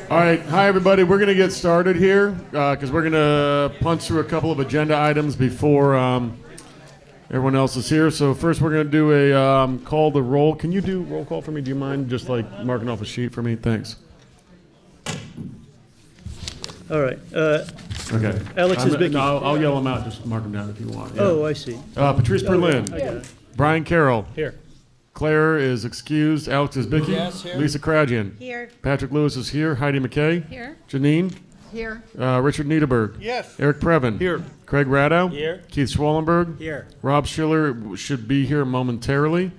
All right, hi everybody. We're going to get started here because we're going to punch through a couple of agenda items before everyone else is here. So first we're going to do a call to roll. Can you do roll call for me? Do you mind just like marking off a sheet for me? Thanks. All right. Okay. Alex is Vicky. No, I'll yell them out. Just mark them down if you want. Yeah. Oh, I see. Patrice Berlin. Yeah. Brian Carroll. Here. Claire is excused. Alex is Bicky. Yes, here. Lisa Krajian. Here. Patrick Lewis is here. Heidi McKay. Here. Janine. Here. Richard Niederberg. Yes. Eric Preven. Here. Craig Radow. Here. Keith Schwallenberg. Here. Rob Schiller should be here momentarily.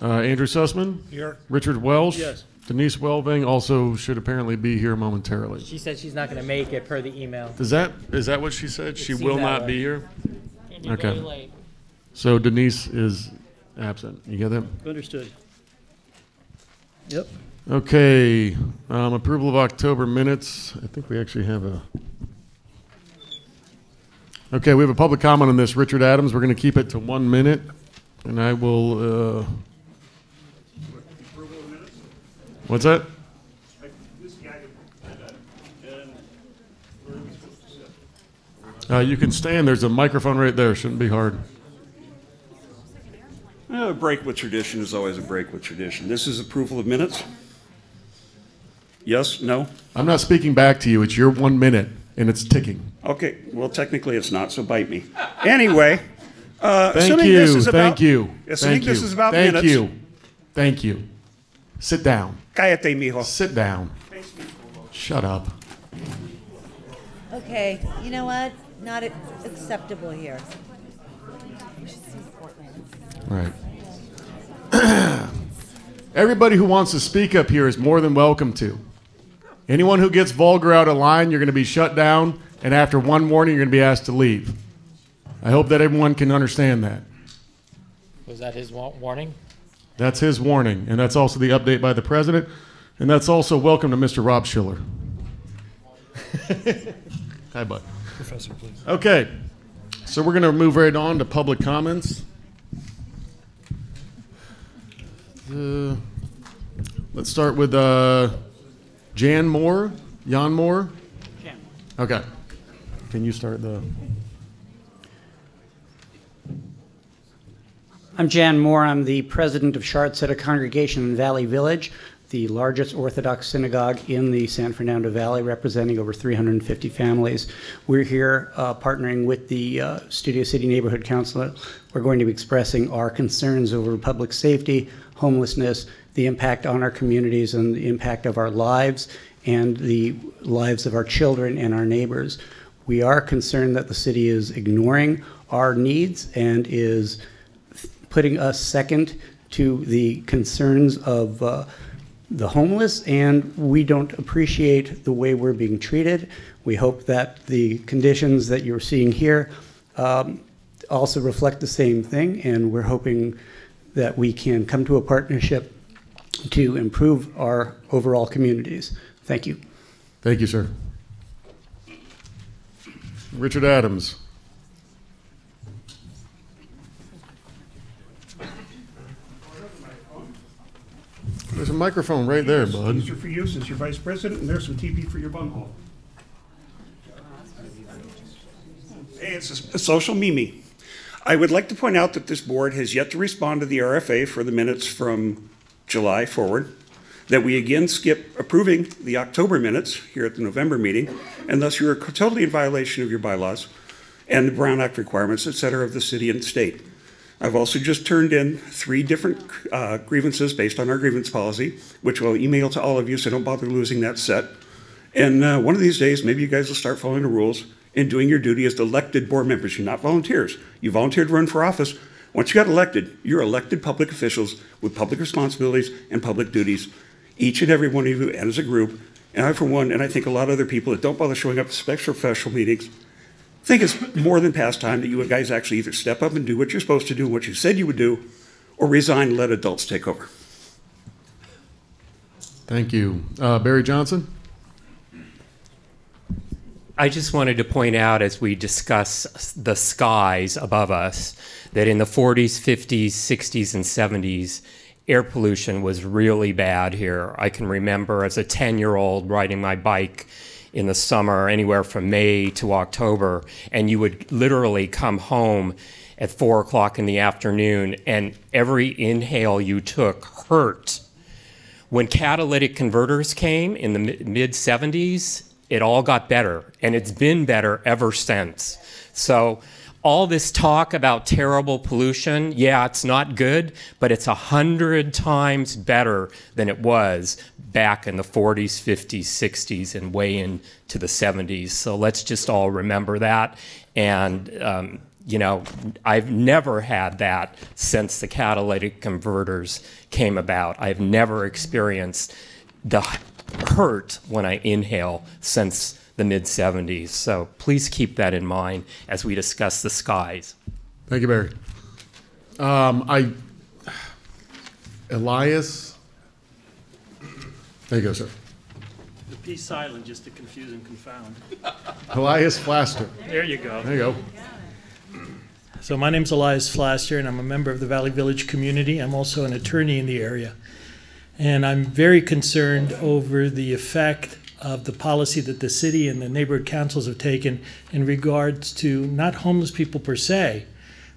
Andrew Sussman. Here. Richard Welsh. Yes. Denise Welving also should apparently be here momentarily. She said she's not going to make it per the email. Is that what she said? She seems will that not way. be here? And you're Okay. very late. So Denise is absent. You get that? Understood. Yep. Okay. Approval of October minutes. I think we actually have a... Okay, we have a public comment on this. Richard Adams, we're going to keep it to 1 minute. And I will... What's that? You can stand. There's a microphone right there. Shouldn't be hard. A break with tradition is always a break with tradition. This is approval of minutes? Yes? No? I'm not speaking back to you. It's your 1 minute, and it's ticking. Okay, well, technically it's not, so bite me. Anyway, Thank assuming you. this is about, Thank you. Assuming Thank this you. is about Thank minutes. you. Thank you. Sit down. Cállate, mijo. Sit down. Shut up. Okay, you know what? Not acceptable here. All right. Everybody who wants to speak up here is more than welcome to. Anyone who gets vulgar out of line, you're going to be shut down, and after one warning, you're going to be asked to leave. I hope that everyone can understand that. Was that his warning? That's his warning, and that's also the update by the president, and that's also welcome to Mr. Rob Schiller. Hi, bud. Professor, please. Okay, so we're going to move right on to public comments. Let's start with Jan Moore. Jan Moore? Jan. Okay. Can you start the... I'm Jan Moore. I'm the president of Shard Center Congregation in Valley Village, the largest Orthodox synagogue in the San Fernando Valley, representing over 350 families. We're here partnering with the Studio City Neighborhood Council. We're going to be expressing our concerns over public safety, homelessness, the impact on our communities, and the impact of our lives and the lives of our children and our neighbors. We are concerned that the city is ignoring our needs and is putting us second to the concerns of the homeless, and we don't appreciate the way we're being treated. We hope that the conditions that you're seeing here also reflect the same thing, and we're hoping that we can come to a partnership to improve our overall communities. Thank you. Thank you, sir. Richard Adams. There's a microphone right there, bud. These are for you since you're vice president, and there's some TP for your bunghole. Hey, it's a social meme. I would like to point out that this board has yet to respond to the RFA for the minutes from July forward, that we again skip approving the October minutes here at the November meeting, and thus you are totally in violation of your bylaws and the Brown Act requirements, et cetera, of the city and state. I've also just turned in 3 different grievances based on our grievance policy, which I'll email to all of you, so don't bother losing that set. And one of these days, maybe you guys will start following the rules and doing your duty as elected board members. You're not volunteers. You volunteered to run for office. Once you got elected, you're elected public officials with public responsibilities and public duties, each and every one of you, and as a group. And I, for one, and I think a lot of other people that don't bother showing up to special professional meetings, think it's more than past time that you guys actually either step up and do what you're supposed to do, what you said you would do, or resign and let adults take over. Thank you. Barry Johnson? I just wanted to point out as we discuss the skies above us that in the 40s, 50s, 60s, and 70s, air pollution was really bad here. I can remember as a 10-year-old riding my bike in the summer, anywhere from May to October, and you would literally come home at 4 o'clock in the afternoon, and every inhale you took hurt. When catalytic converters came in the mid-70s, it all got better, and it's been better ever since. So all this talk about terrible pollution, yeah, it's not good, but it's 100 times better than it was back in the 40s, 50s, 60s, and way into the 70s. So let's just all remember that. And, you know, I've never had that since the catalytic converters came about. I've never experienced the hurt when I inhale since the mid-70s. So please keep that in mind as we discuss the skies. Thank you, Barry. Elias? There you go, sir. The P silent just to confuse and confound. Elias Flaster. There you go. There you go. So my name's Elias Flaster, and I'm a member of the Valley Village community. I'm also an attorney in the area. And I'm very concerned over the effect of the policy that the city and the neighborhood councils have taken in regards to not homeless people per se,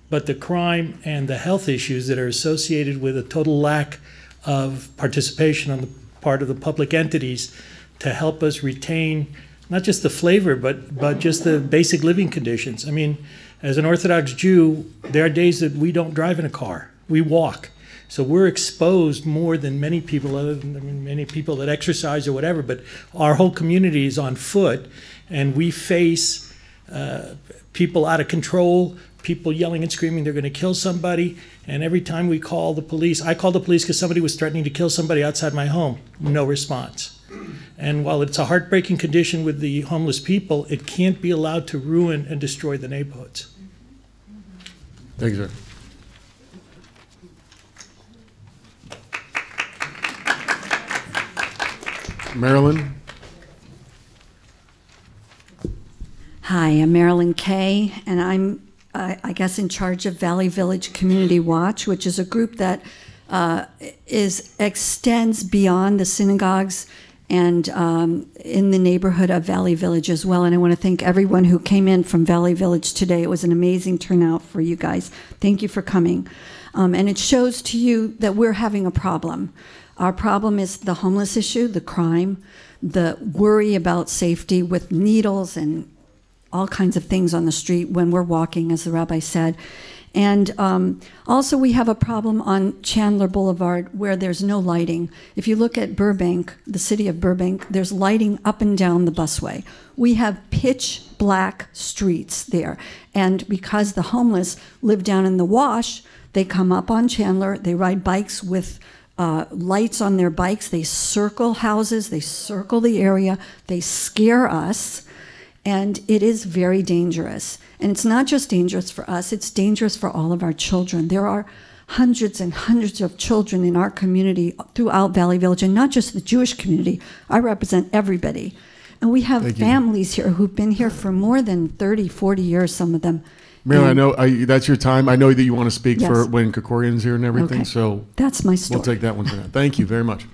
but the crime and the health issues that are associated with a total lack of participation on the part of the public entities to help us retain not just the flavor, but just the basic living conditions. I mean, as an Orthodox Jew, there are days that we don't drive in a car, we walk. So we're exposed more than many people, other than many people that exercise or whatever, but our whole community is on foot, and we face people out of control, people yelling and screaming they're going to kill somebody, and every time we call the police, I called the police because somebody was threatening to kill somebody outside my home, no response. And while it's a heartbreaking condition with the homeless people, it can't be allowed to ruin and destroy the neighborhoods. Thank you, sir. Marilyn? Hi, I'm Marilyn Kay, and I'm, I guess, in charge of Valley Village Community Watch, which is a group that extends beyond the synagogues and in the neighborhood of Valley Village as well. And I want to thank everyone who came in from Valley Village today. It was an amazing turnout for you guys. Thank you for coming. And it shows to you that we're having a problem. Our problem is the homeless issue, the crime, the worry about safety with needles and all kinds of things on the street when we're walking, as the rabbi said. And also we have a problem on Chandler Boulevard where there's no lighting. If you look at Burbank, the city of Burbank, there's lighting up and down the busway. We have pitch black streets there. And because the homeless live down in the wash, they come up on Chandler, they ride bikes with lights on their bikes, they circle houses, they circle the area, they scare us, and it is very dangerous. And it's not just dangerous for us, it's dangerous for all of our children. There are hundreds and hundreds of children in our community throughout Valley Village, and not just the Jewish community. I represent everybody. And we have families here who've been here for more than 30, 40 years, some of them. Marilyn, I know that's your time. I know that you want to speak Yes. for when Krekorian's here and everything, Okay. so That's my story. we'll take that one for now. Thank you very much.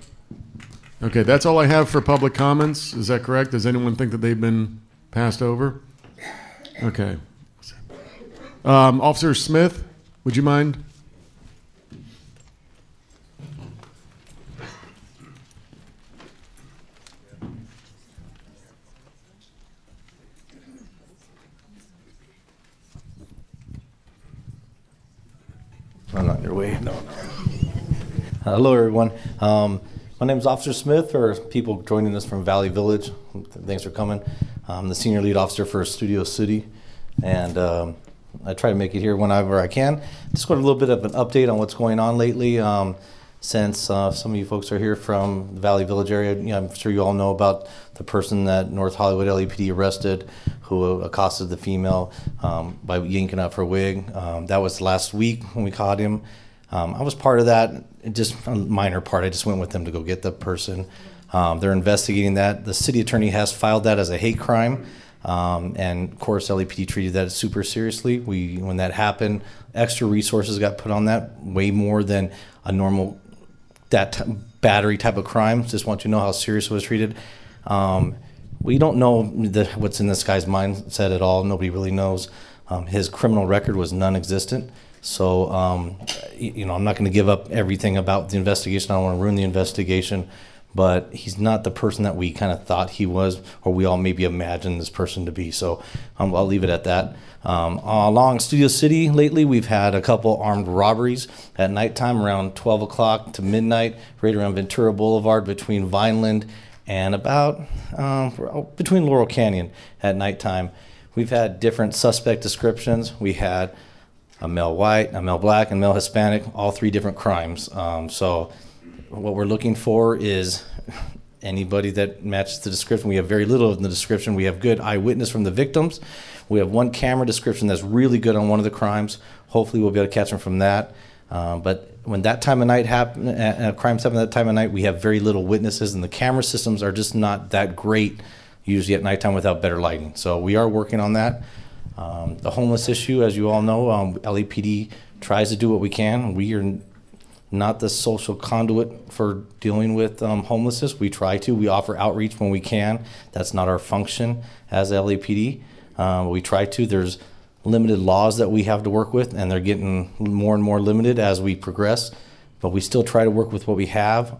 Okay, that's all I have for public comments. Is that correct? Does anyone think that they've been passed over? Okay. Officer Smith, would you mind? I'm not in your way. No. Hello, everyone. My name is Officer Smith, or people joining us from Valley Village. Thanks for coming. I'm the senior lead officer for Studio City, and I try to make it here whenever I can. Just got a little bit of an update on what's going on lately. Since some of you folks are here from the Valley Village area, I'm sure you all know about the person that North Hollywood LAPD arrested who accosted the female by yanking up her wig. That was last week when we caught him. I was part of that, just a minor part. I just went with them to go get the person. They're investigating that. The city attorney has filed that as a hate crime. And of course, LAPD treated that super seriously. When that happened, extra resources got put on that, way more than a normal battery type of crime. Just want you to know how serious it was treated. We don't know what's in this guy's mindset at all. Nobody really knows. His criminal record was non-existent. So, you know, I'm not going to give up everything about the investigation. I don't want to ruin the investigation. But he's not the person that we kind of thought he was, or we all maybe imagined this person to be. So I'll leave it at that. Along Studio City lately, we've had a couple armed robberies at nighttime around 12 o'clock to midnight, right around Ventura Boulevard between Vineland and about between Laurel Canyon at nighttime. We've had different suspect descriptions. We had a male white, a male black, and male Hispanic, all 3 different crimes. So what we're looking for is anybody that matches the description. We have very little in the description. We have good eyewitness from the victims. We have 1 camera description that's really good on one of the crimes. Hopefully we'll be able to catch them from that. But when that time of night crimes happen that time of night, we have very little witnesses, and the camera systems are just not that great usually at nighttime without better lighting. So we are working on that. The homeless issue, as you all know, LAPD tries to do what we can. We are not the social conduit for dealing with homelessness. We try to. We offer outreach when we can. That's not our function as LAPD. We try to. There's limited laws that we have to work with, and they're getting more and more limited as we progress. But we still try to work with what we have.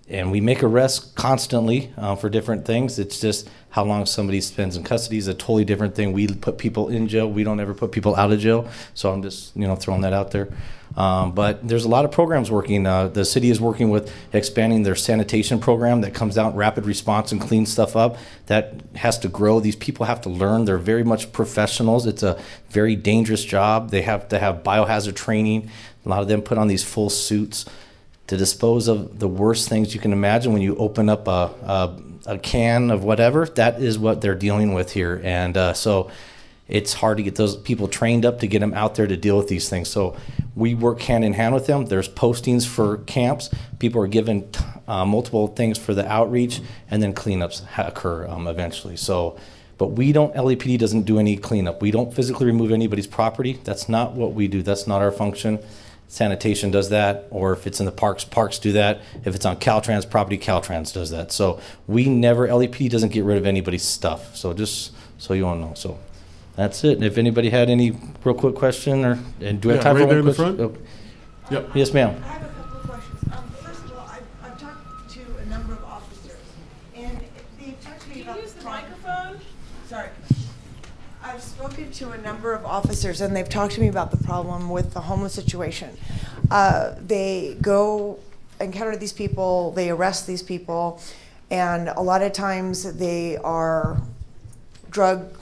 And we make arrests constantly for different things. It's just how long somebody spends in custody is a totally different thing. We put people in jail. We don't ever put people out of jail. So I'm just, you know, throwing that out there. But there's a lot of programs working. The city is working with expanding their sanitation program that comes out rapid response and cleans stuff up. That has to grow. These people have to learn. They're very much professionals. It's a very dangerous job. They have to have biohazard training. A lot of them put on these full suits to dispose of the worst things you can imagine when you open up a can of whatever. That is what they're dealing with here. And so it's hard to get those people trained up to get them out there to deal with these things. So we work hand in hand with them. There's postings for camps. People are given multiple things for the outreach, and then cleanups occur eventually. So, but we don't, LAPD doesn't do any cleanup. We don't physically remove anybody's property. That's not what we do. That's not our function. Sanitation does that, or if it's in the parks do that. If it's on Caltrans property, Caltrans does that. So we never, LAPD doesn't get rid of anybody's stuff. So just so you all know. So that's it. And if anybody had any real quick question, and do we have time for one question? Oh. Yep. Yes, ma'am. I have a couple of questions. First of all, I've talked to a number of officers, and they've talked to me about. Can you use the microphone? Sorry. I've spoken to a number of officers, and they've talked to me about the problem with the homeless situation. They go encounter these people, they arrest these people, and a lot of times they are drug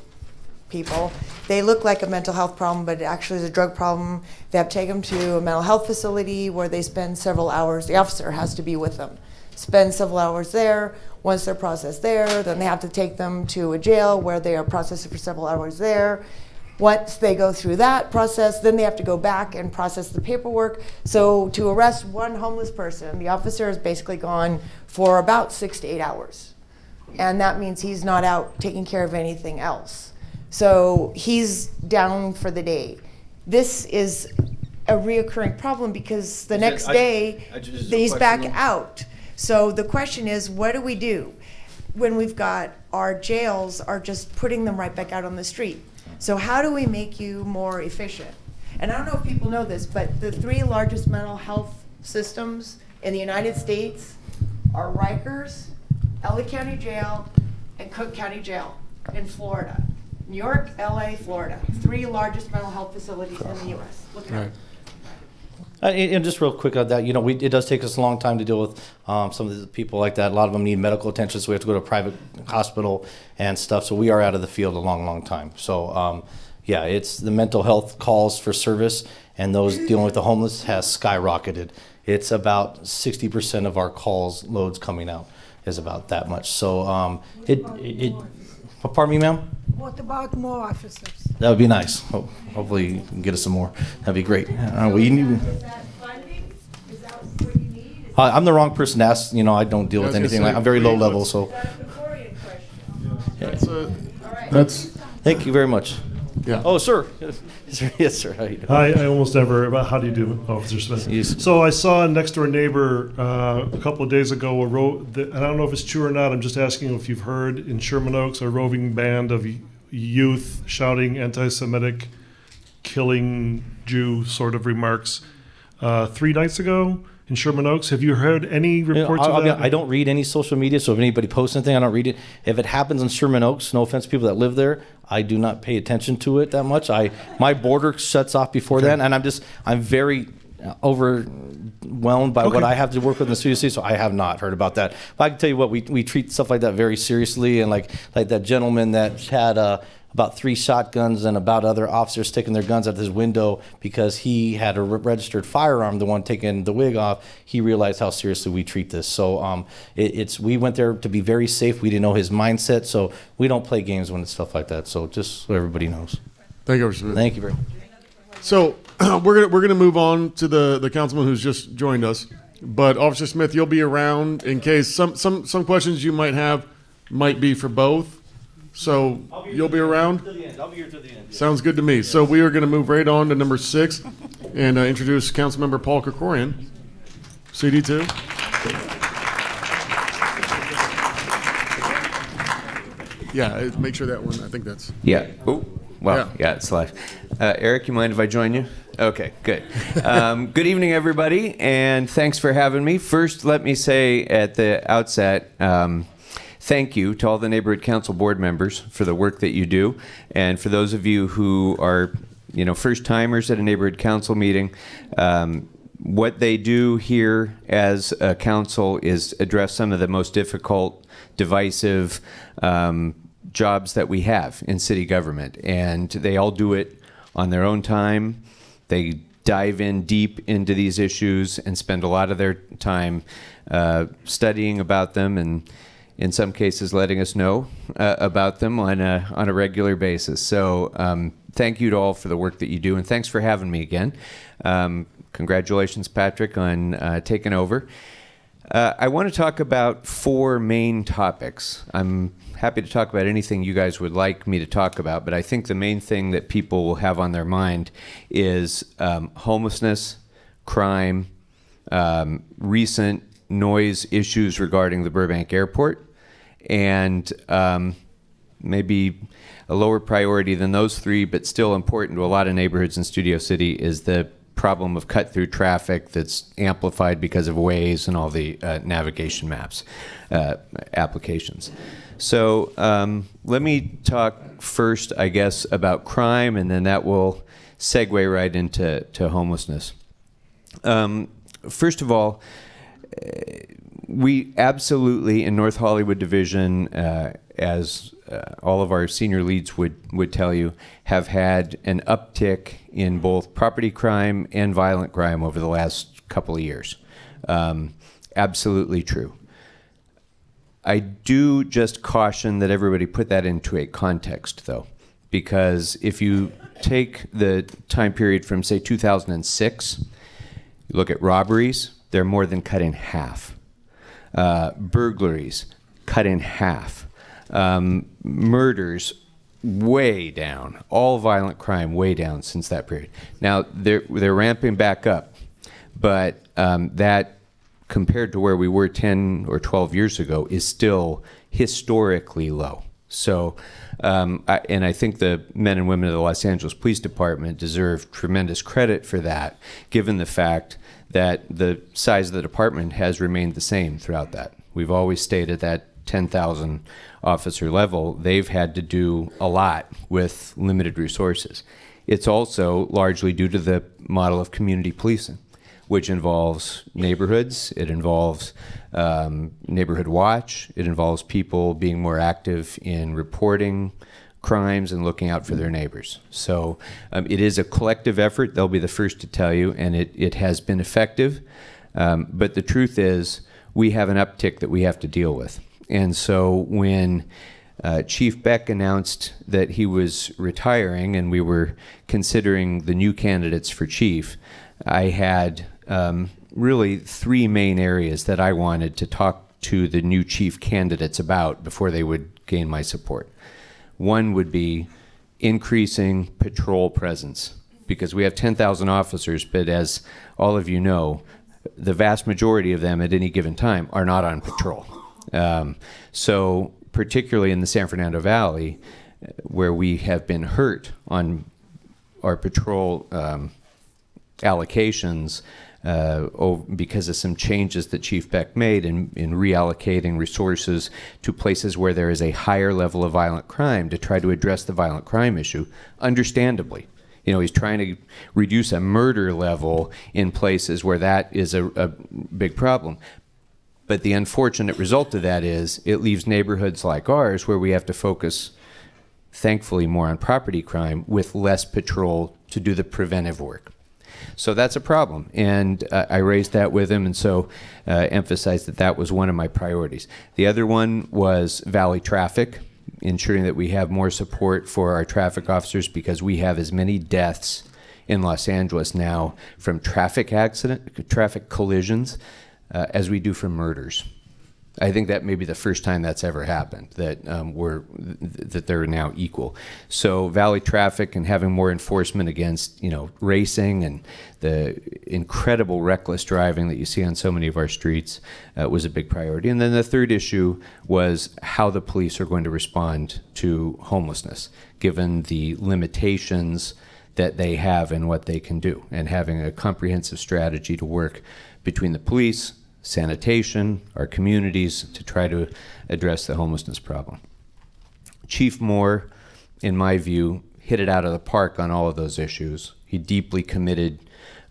people. They look like a mental health problem, but it actually is a drug problem. They have to take them to a mental health facility where they spend several hours. The officer has to be with them. Spend several hours there. Once they're processed there, then they have to take them to a jail where they are processed for several hours there. Once they go through that process, then they have to go back and process the paperwork. So to arrest one homeless person, the officer is basically gone for about 6 to 8 hours. And that means he's not out taking care of anything else. So he's down for the day. This is a reoccurring problem because the next day he's back out. So the question is, what do we do when we've got our jails are just putting them right back out on the street? So how do we make you more efficient? And I don't know if people know this, but the 3 largest mental health systems in the United States are Rikers, LA County Jail, and Cook County Jail in Florida. New York, LA, Florida. 3 largest mental health facilities in the U.S. Look it up. And just real quick on that, you know, it does take us a long time to deal with some of the people like that. A lot of them need medical attention, so we have to go to a private hospital and stuff. So we are out of the field a long, long time. So, yeah, it's the mental health calls for service and those dealing with the homeless has skyrocketed. It's about 60% of our calls loads coming out is about that much. So pardon me, ma'am? What about more officers? That would be nice. Hopefully you can get us some more. That'd be great. Well, you need. Is that funding? Is that what you need? I'm the wrong person to ask. You know, I don't deal with anything. I'm very low level, so. Is that a Krekorian question? That's Thank you very much. Yeah. Oh, sir. Yes, sir. How you doing? Hi, I almost never. How do you do, Officer Smith? Yes. So I saw a next door neighbor a couple of days ago. And I don't know if it's true or not. I'm just asking if you've heard in Sherman Oaks a roving band of youth shouting anti-Semitic, killing Jew sort of remarks 3 nights ago in Sherman Oaks. Have you heard any reports of that? I don't read any social media, so if anybody posts anything, I don't read it. If it happens in Sherman Oaks, no offense to people that live there, I do not pay attention to it that much. My border shuts off before then, and I'm very overwhelmed by what I have to work with in the CDC, so I have not heard about that. But I can tell you what, we treat stuff like that very seriously, and like that gentleman that had about 3 shotguns and about other officers taking their guns out his window because he had a registered firearm, the one taking the wig off. He realized how seriously we treat this. So we went there to be very safe. We didn't know his mindset, so we don't play games when it's stuff like that. So just so everybody knows. Thank you, Officer Smith. Thank you very much. So we're gonna move on to the councilman who's just joined us. But Officer Smith, you'll be around in case some questions you might have might be for both. So you'll be around? I'll be here till the end. Yeah. Sounds good to me. So we are going to move right on to number 6 and introduce Councilmember Paul Krekorian, CD2. Yeah, make sure that one, I think that's... Yeah. Oh, well, yeah, it's live. Eric, you mind if I join you? Okay, good. Good evening, everybody, and thanks for having me. First, let me say at the outset, thank you to all the neighborhood council board members for the work that you do, and for those of you who are, first timers at a neighborhood council meeting. What they do here as a council is address some of the most difficult, divisive jobs that we have in city government, and they all do it on their own time. They dive in deep into these issues and spend a lot of their time studying about them, and in some cases letting us know about them on a regular basis. So thank you to all for the work that you do, and thanks for having me again. Congratulations, Patrick, on taking over. I want to talk about 4 main topics. I'm happy to talk about anything you guys would like me to talk about, but I think the main thing that people will have on their mind is homelessness, crime, recent noise issues regarding the Burbank Airport, and maybe a lower priority than those 3, but still important to a lot of neighborhoods in Studio City, is the problem of cut-through traffic that's amplified because of Waze and all the navigation maps applications. So let me talk first, I guess, about crime, and then that will segue right into homelessness. First of all, we absolutely, in North Hollywood Division, as all of our senior leads would tell you, have had an uptick in both property crime and violent crime over the last couple of years. Absolutely true. I do just caution that everybody put that into a context, though, because if you take the time period from, say, 2006, you look at robberies, they're more than cut in half. Burglaries, cut in half. Murders, way down. All violent crime, way down since that period. Now, they're ramping back up, but that, compared to where we were 10 or 12 years ago, is still historically low. So, and I think the men and women of the Los Angeles Police Department deserve tremendous credit for that, given the fact that the size of the department has remained the same throughout that. We've always stayed at that 10,000 officer level. They've had to do a lot with limited resources. It's also largely due to the model of community policing, which involves neighborhoods, it involves neighborhood watch, it involves people being more active in reporting crimes and looking out for their neighbors. So it is a collective effort, they'll be the first to tell you, and it has been effective. But the truth is, we have an uptick that we have to deal with. And so when Chief Beck announced that he was retiring and we were considering the new candidates for chief, I had really 3 main areas that I wanted to talk to the new chief candidates about before they would gain my support. One would be increasing patrol presence, because we have 10,000 officers, but as all of you know, the vast majority of them at any given time are not on patrol. So particularly in the San Fernando Valley, where we have been hurt on our patrol allocations because of some changes that Chief Beck made in reallocating resources to places where there is a higher level of violent crime to try to address the violent crime issue, understandably. You know, he's trying to reduce a murder level in places where that is a big problem. But the unfortunate result of that is it leaves neighborhoods like ours where we have to focus, thankfully, more on property crime with less patrol to do the preventive work. So that's a problem, and I raised that with him, and so emphasized that that was one of my priorities. The other one was Valley traffic, ensuring that we have more support for our traffic officers, because we have as many deaths in Los Angeles now from traffic collisions as we do from murders. I think that may be the first time that's ever happened, that that they're now equal. So Valley traffic and having more enforcement against, you know, racing and the incredible reckless driving that you see on so many of our streets was a big priority. And then the third issue was how the police are going to respond to homelessness, given the limitations that they have and what they can do, and having a comprehensive strategy to work between the police, sanitation, our communities, to try to address the homelessness problem. Chief Moore, in my view, hit it out of the park on all of those issues. He deeply committed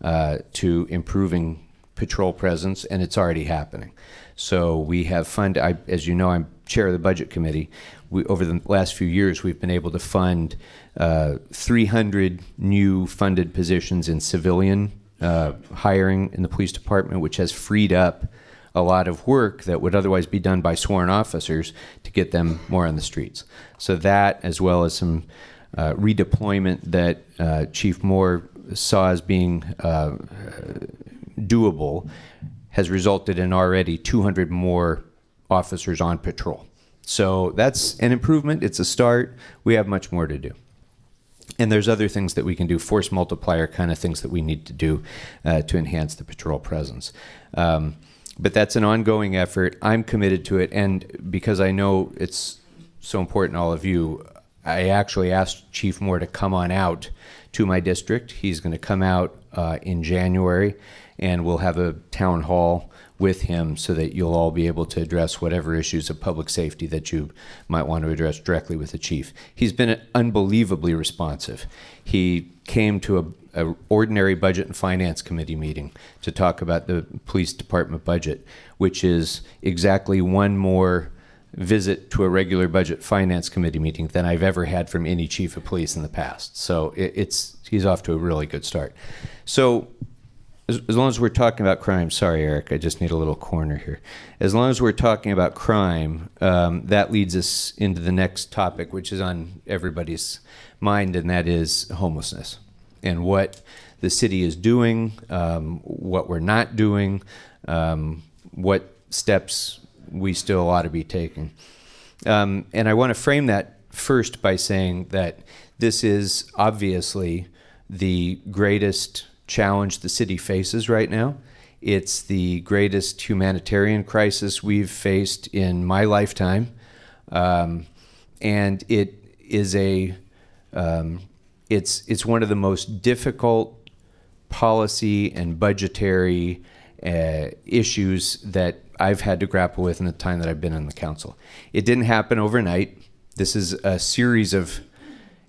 to improving patrol presence, and it's already happening. So we have funded, as you know, I'm chair of the budget committee. Over the last few years, we've been able to fund 300 new funded positions in civilian hiring in the police department, which has freed up a lot of work that would otherwise be done by sworn officers to get them more on the streets. So that, as well as some redeployment that Chief Moore saw as being doable, has resulted in already 200 more officers on patrol. So that's an improvement. It's a start. We have much more to do. And there's other things that we can do, force multiplier kind of things that we need to do to enhance the patrol presence. But that's an ongoing effort. I'm committed to it. And because I know it's so important to all of you, I actually asked Chief Moore to come on out to my district. He's going to come out in January, and we'll have a town hall with him so that you'll all be able to address whatever issues of public safety that you might want to address directly with the chief. He's been unbelievably responsive. He came to a ordinary budget and finance committee meeting to talk about the police department budget, which is exactly one more visit to a regular budget finance committee meeting than I've ever had from any chief of police in the past. So he's off to a really good start. So as long as we're talking about crime, sorry, Eric, I just need a little corner here. As long as we're talking about crime, that leads us into the next topic, which is on everybody's mind, and that is homelessness and what the city is doing, what we're not doing, what steps we still ought to be taking. And I want to frame that first by saying that this is obviously the greatest challenge the city faces right now. It's the greatest humanitarian crisis we've faced in my lifetime, and it is it's one of the most difficult policy and budgetary issues that I've had to grapple with in the time that I've been on the council. It didn't happen overnight. This is a series of,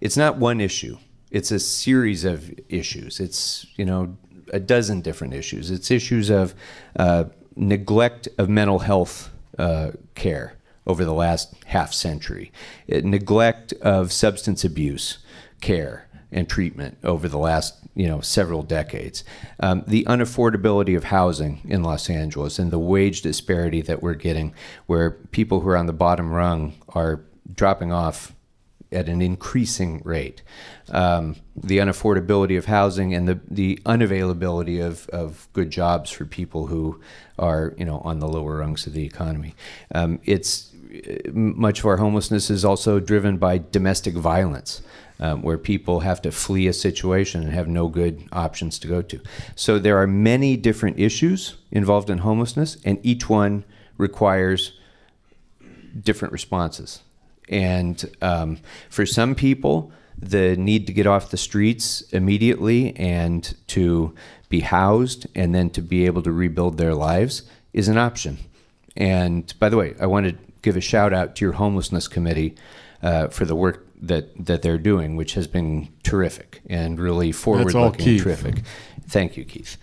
it's not one issue. It's a series of issues. It's, you know, a dozen different issues. It's issues of neglect of mental health care over the last half century, neglect of substance abuse care and treatment over the last, you know, several decades, the unaffordability of housing in Los Angeles and the wage disparity that we're getting, where people who are on the bottom rung are dropping off at an increasing rate, the unaffordability of housing and the unavailability of good jobs for people who are, you know, on the lower rungs of the economy. It's much of our homelessness is also driven by domestic violence, where people have to flee a situation and have no good options to go to. So there are many different issues involved in homelessness, and each one requires different responses. And for some people, the need to get off the streets immediately and to be housed and then to be able to rebuild their lives is an option. And by the way, I want to give a shout out to your homelessness committee for the work that they're doing, which has been terrific and really forward-looking and terrific. Thank you, Keith.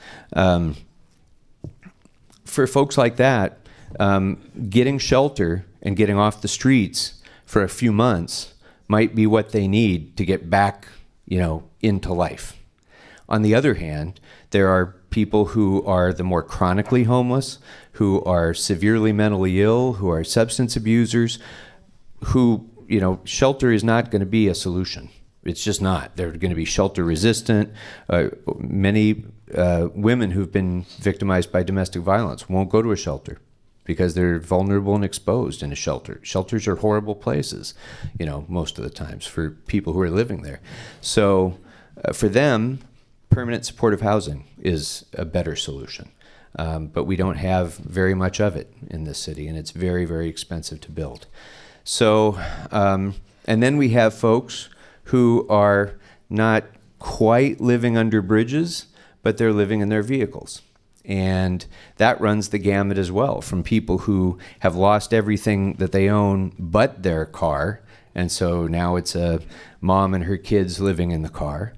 For folks like that, getting shelter and getting off the streets for a few months might be what they need to get back, into life. On the other hand, there are people who are the more chronically homeless, who are severely mentally ill, who are substance abusers, who, shelter is not going to be a solution. It's just not. They're going to be shelter resistant. Many women who've been victimized by domestic violence won't go to a shelter because they're vulnerable and exposed in a shelter. Shelters are horrible places, most of the times for people who are living there. So for them, permanent supportive housing is a better solution. But we don't have very much of it in this city, and it's very, very expensive to build. So, and then we have folks who are not quite living under bridges, but they're living in their vehicles. And that runs the gamut as well, from people who have lost everything that they own but their car, and so now it's a mom and her kids living in the car.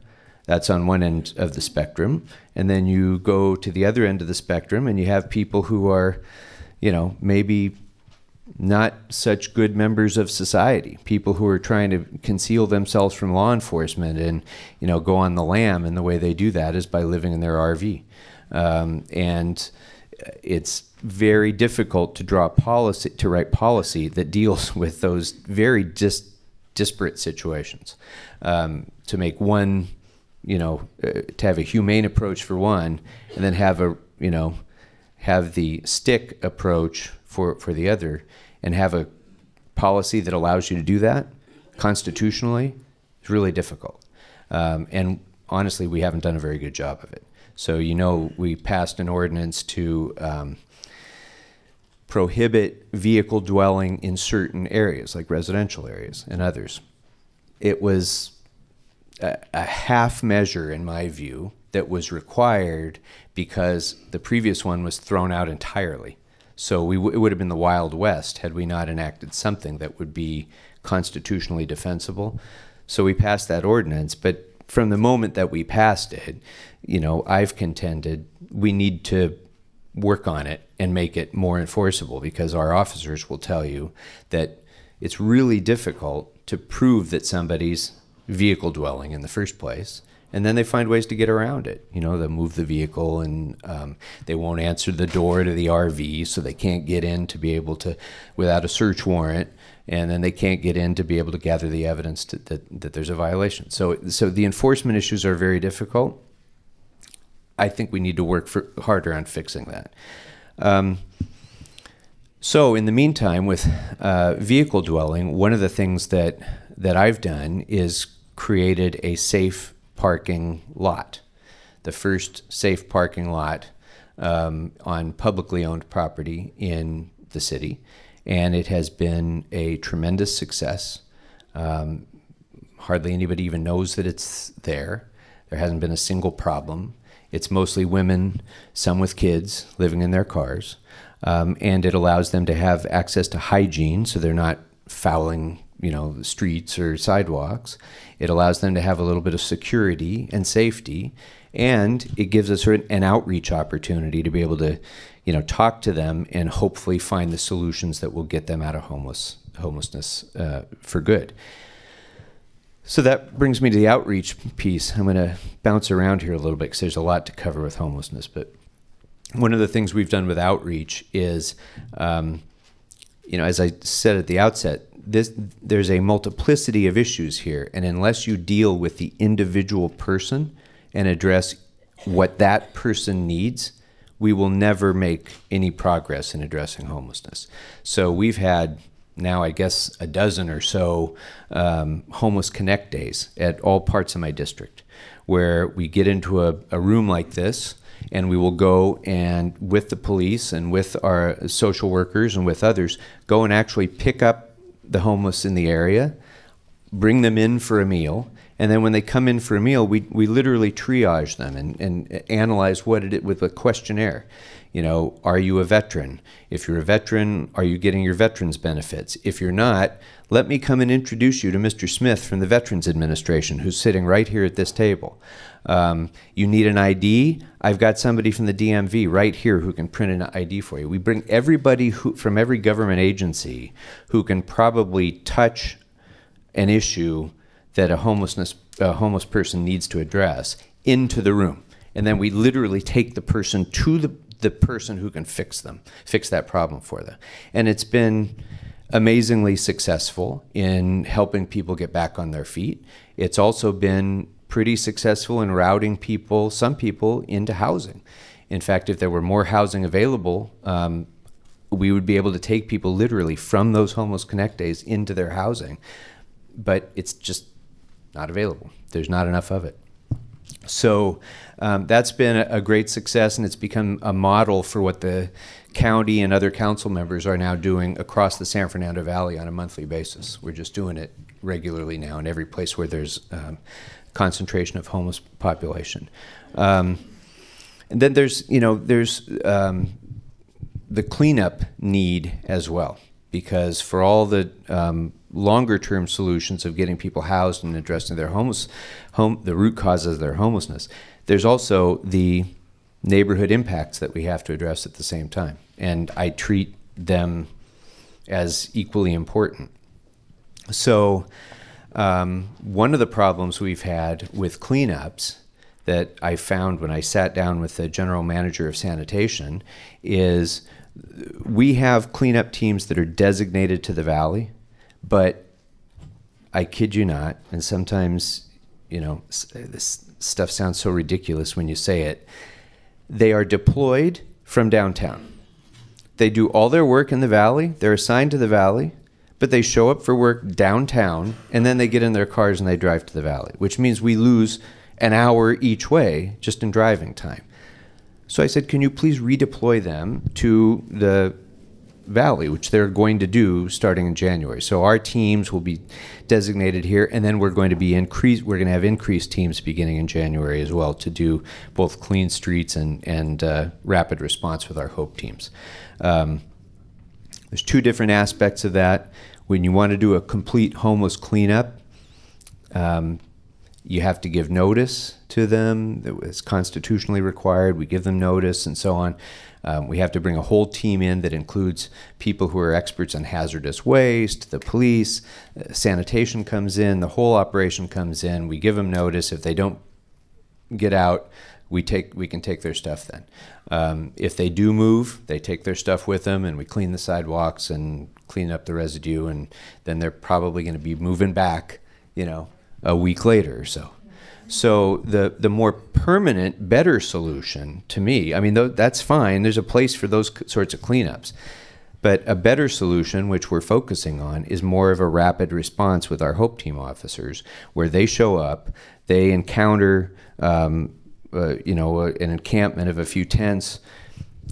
That's on one end of the spectrum. And then you go to the other end of the spectrum and you have people who are, maybe not such good members of society, people who are trying to conceal themselves from law enforcement and, go on the lam, and the way they do that is by living in their RV. And it's very difficult to write policy that deals with those very disparate situations. To make one, to have a humane approach for one, and then have the stick approach for the other, and have a policy that allows you to do that constitutionally is really difficult. And honestly, we haven't done a very good job of it. So, we passed an ordinance to prohibit vehicle dwelling in certain areas, like residential areas and others. It was a half measure, in my view, that was required because the previous one was thrown out entirely. So it would have been the Wild West had we not enacted something that would be constitutionally defensible. So we passed that ordinance, but from the moment that we passed it, I've contended we need to work on it and make it more enforceable, because our officers will tell you that it's really difficult to prove that somebody's vehicle dwelling in the first place, and then they find ways to get around it. They'll move the vehicle, and they won't answer the door to the RV, so they can't get in to be able to, without a search warrant, and then they can't get in to be able to gather the evidence that there's a violation. So the enforcement issues are very difficult. I think we need to work harder on fixing that. So in the meantime, with vehicle dwelling, one of the things that I've done is created a safe parking lot, the first safe parking lot on publicly owned property in the city, and it has been a tremendous success. Hardly anybody even knows that it's there. There hasn't been a single problem. It's mostly women, some with kids, living in their cars, and it allows them to have access to hygiene, so they're not fouling the streets or sidewalks. It allows them to have a little bit of security and safety, and it gives us an outreach opportunity to be able to, talk to them and hopefully find the solutions that will get them out of homelessness for good. So that brings me to the outreach piece. I'm going to bounce around here a little bit because there's a lot to cover with homelessness, but one of the things we've done with outreach is, as I said at the outset, there's a multiplicity of issues here, and unless you deal with the individual person and address what that person needs, we will never make any progress in addressing homelessness. So we've had now I guess a dozen or so homeless connect days at all parts of my district, where we get into a room like this, and we will go and, with the police and with our social workers and with others, go and actually pick up the homeless in the area, bring them in for a meal, and then when they come in for a meal, we literally triage them and analyze what it is with a questionnaire. You know, are you a veteran? If you're a veteran, are you getting your veterans benefits? If you're not, let me come and introduce you to Mr. Smith from the Veterans Administration, who's sitting right here at this table. You need an ID? I've got somebody from the DMV right here who can print an ID for you. We bring everybody from every government agency who can probably touch an issue that a homeless person needs to address into the room. And then we literally take the person to the person who can fix that problem for them. And it's been amazingly successful in helping people get back on their feet. It's also been pretty successful in routing some people into housing. In fact, if there were more housing available, we would be able to take people literally from those Homeless Connect days into their housing, but it's just not available. There's not enough of it. So that's been a great success, and it's become a model for what the county and other council members are now doing across the San Fernando Valley on a monthly basis. We're just doing it regularly now in every place where there's concentration of homeless population. And then there's the cleanup need as well, because for all the longer term solutions of getting people housed and addressing their the root causes of their homelessness, there's also the neighborhood impacts that we have to address at the same time. And I treat them as equally important. So one of the problems we've had with cleanups that I found when I sat down with the general manager of sanitation is we have cleanup teams that are designated to the valley, but I kid you not, and sometimes, this stuff sounds so ridiculous when you say it, they are deployed from downtown. They do all their work in the valley, they're assigned to the valley, but they show up for work downtown, and then they get in their cars and they drive to the valley, which means we lose an hour each way just in driving time. So I said, can you please redeploy them to the valley, which they're going to do starting in January. So our teams will be designated here, and then we're going to have increased teams beginning in January as well to do both clean streets and rapid response with our HOPE teams. There's two different aspects of that. When you want to do a complete homeless cleanup, you have to give notice to them. It's constitutionally required. We give them notice and so on. We have to bring a whole team in that includes people who are experts on hazardous waste, the police, sanitation comes in, the whole operation comes in. We give them notice. If they don't get out, we can take their stuff then. If they do move, they take their stuff with them, and we clean the sidewalks and clean up the residue, and then they're probably going to be moving back, a week later or so. So the more permanent, better solution to me, that's fine. There's a place for those sorts of cleanups. But a better solution, which we're focusing on, is more of a rapid response with our HOPE team officers, where they show up, they encounter an encampment of a few tents.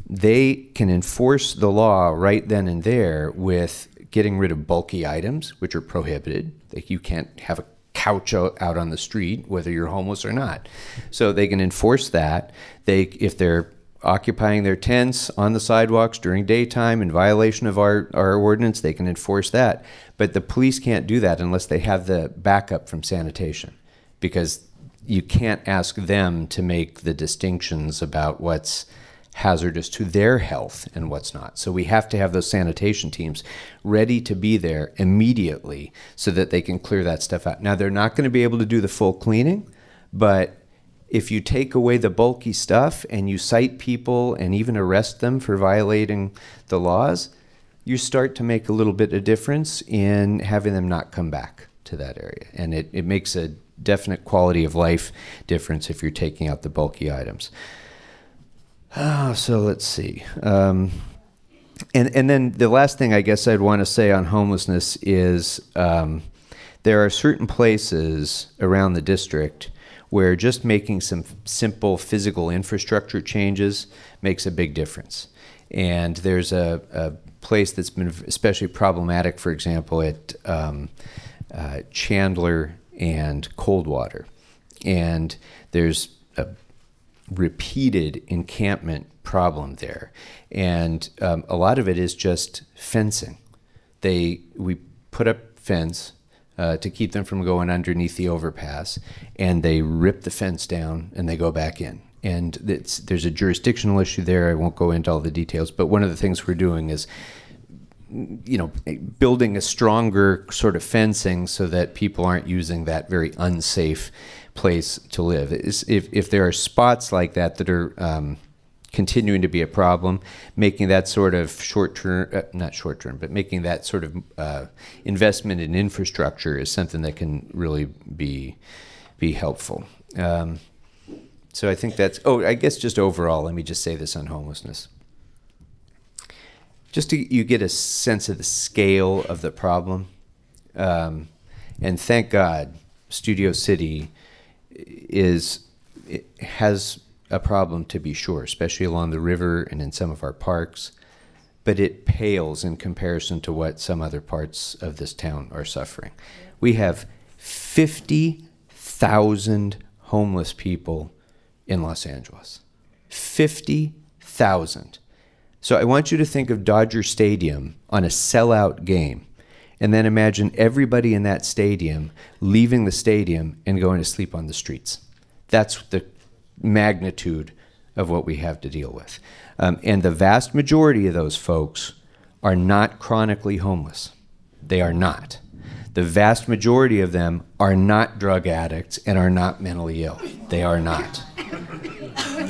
They can enforce the law right then and there with getting rid of bulky items, which are prohibited. Like, you can't have a couch out on the street, whether you're homeless or not. So they can enforce that. If they're occupying their tents on the sidewalks during daytime in violation of our ordinance, they can enforce that. But the police can't do that unless they have the backup from sanitation, because you can't ask them to make the distinctions about what's hazardous to their health and what's not. So we have to have those sanitation teams ready to be there immediately so that they can clear that stuff out. Now, they're not going to be able to do the full cleaning, but if you take away the bulky stuff and you cite people and even arrest them for violating the laws, you start to make a little bit of difference in having them not come back to that area. And it makes a definite quality of life difference if you're taking out the bulky items. So let's see. And then the last thing I guess I'd want to say on homelessness is there are certain places around the district where just making some simple physical infrastructure changes makes a big difference. And there's a place that's been especially problematic, for example, at Chandler and Coldwater. And there's a repeated encampment problem there. And a lot of it is just fencing. We put up fence to keep them from going underneath the overpass, and they rip the fence down and they go back in. And there's a jurisdictional issue there. I won't go into all the details, but one of the things we're doing is, building a stronger sort of fencing so that people aren't using that very unsafe place to live. If there are spots like that that are continuing to be a problem, making that sort of not short-term, but making that sort of investment in infrastructure is something that can really be helpful. So I think that's, I guess just overall, let me just say this on homelessness. Just you get a sense of the scale of the problem. And thank God, Studio City has a problem, to be sure, especially along the river and in some of our parks, but it pales in comparison to what some other parts of this town are suffering. We have 50,000 homeless people in Los Angeles. 50,000. So I want you to think of Dodger Stadium on a sellout game, and then imagine everybody in that stadium leaving the stadium and going to sleep on the streets. That's the magnitude of what we have to deal with. And the vast majority of those folks are not chronically homeless. They are not. The vast majority of them are not drug addicts and are not mentally ill. They are not.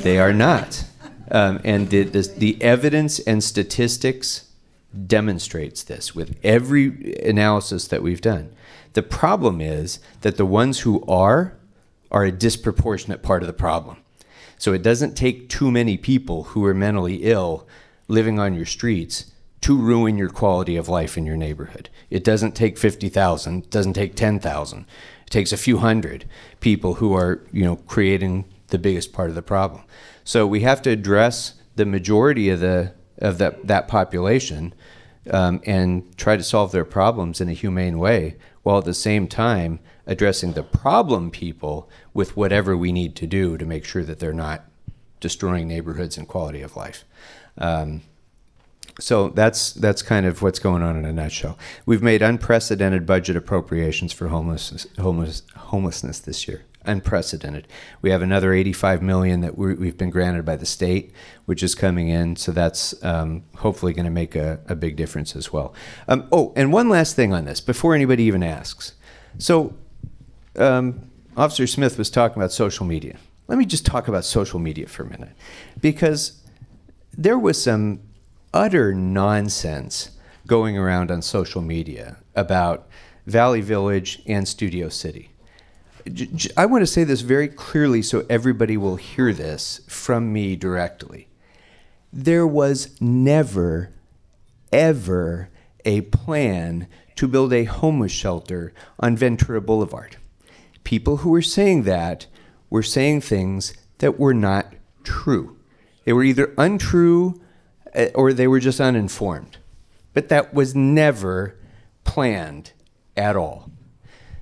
They are not. And the evidence and statistics demonstrates this with every analysis that we've done. The problem is that the ones who are a disproportionate part of the problem. So it doesn't take too many people who are mentally ill living on your streets to ruin your quality of life in your neighborhood. It doesn't take 50,000, it doesn't take 10,000. It takes a few hundred people who are, creating the biggest part of the problem. So we have to address the majority of that population and try to solve their problems in a humane way, while at the same time addressing the problem people with whatever we need to do to make sure that they're not destroying neighborhoods and quality of life. So that's kind of what's going on in a nutshell. We've made unprecedented budget appropriations for homelessness this year. Unprecedented. We have another $85 million that we've been granted by the state, which is coming in. So that's hopefully going to make a big difference as well. And one last thing on this before anybody even asks. So Officer Smith was talking about social media. Let me just talk about social media for a minute, because there was some utter nonsense going around on social media about Valley Village and Studio City. I want to say this very clearly so everybody will hear this from me directly. There was never, ever a plan to build a homeless shelter on Ventura Boulevard. People who were saying that were saying things that were not true. They were either untrue or they were just uninformed. But that was never planned at all.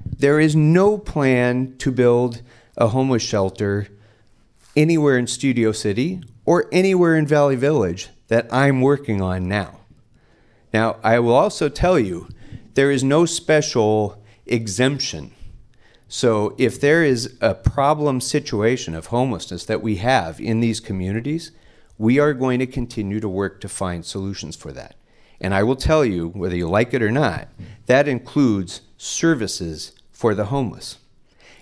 There is no plan to build a homeless shelter anywhere in Studio City or anywhere in Valley Village that I'm working on now. Now, I will also tell you, there is no special exemption. So if there is a problem situation of homelessness that we have in these communities, we are going to continue to work to find solutions for that. And I will tell you, whether you like it or not, that includes services for the homeless.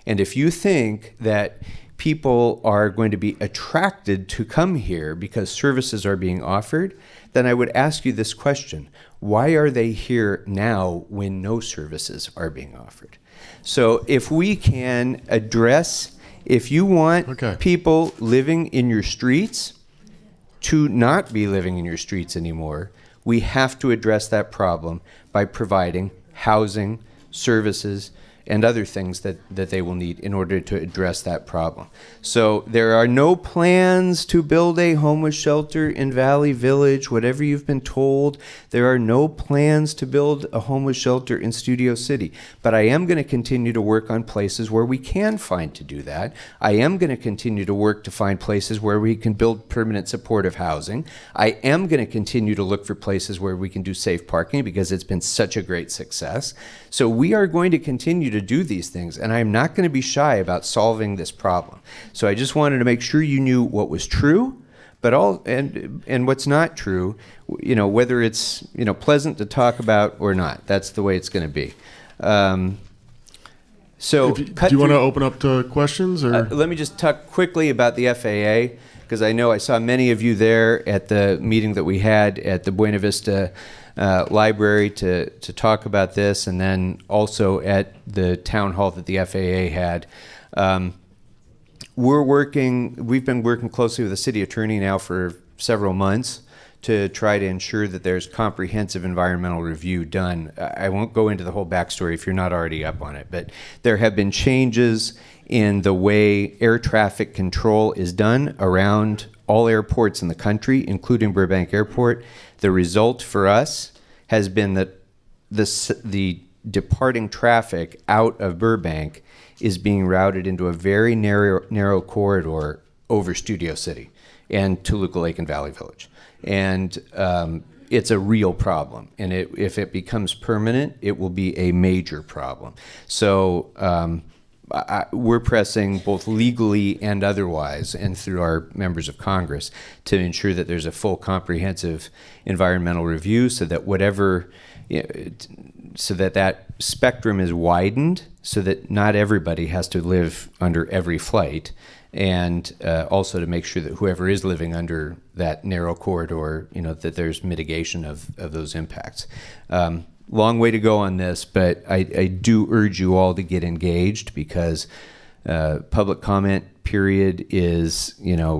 And if you think that people are going to be attracted to come here because services are being offered, then I would ask you this question: why are they here now when no services are being offered? So if we can address, if you want people living in your streets to not be living in your streets anymore, We have to address that problem by providing housing, services, and other things that they will need in order to address that problem. So there are no plans to build a homeless shelter in Valley Village, whatever you've been told. There are no plans to build a homeless shelter in Studio City. But I am going to continue to work on places where we can find to do that. I am going to continue to work to find places where we can build permanent supportive housing. I am going to continue to look for places where we can do safe parking because it's been such a great success. So we are going to continue to do these things, and I'm not going to be shy about solving this problem. So I just wanted to make sure you knew what was true, but and what's not true, whether it's pleasant to talk about or not. That's the way it's going to be. So do you want to open up to questions, or let me just talk quickly about the FAA, because I know I saw many of you there at the meeting that we had at the Buena Vista library to talk about this, and then also at the town hall that the FAA had. We've been working closely with the city attorney now for several months to try to ensure that there's comprehensive environmental review done. I won't go into the whole backstory if you're not already up on it, but there have been changes in the way air traffic control is done around all airports in the country, including Burbank Airport. The result for us has been that the departing traffic out of Burbank is being routed into a very narrow corridor over Studio City and Toluca Lake and Valley Village. And it's a real problem. And if it becomes permanent, it will be a major problem. So we're pressing both legally and otherwise, and through our members of Congress, to ensure that there's a full comprehensive environmental review so that that spectrum is widened so that not everybody has to live under every flight, and also to make sure that whoever is living under that narrow corridor, that there's mitigation of those impacts. Long way to go on this, but I do urge you all to get engaged, because public comment period is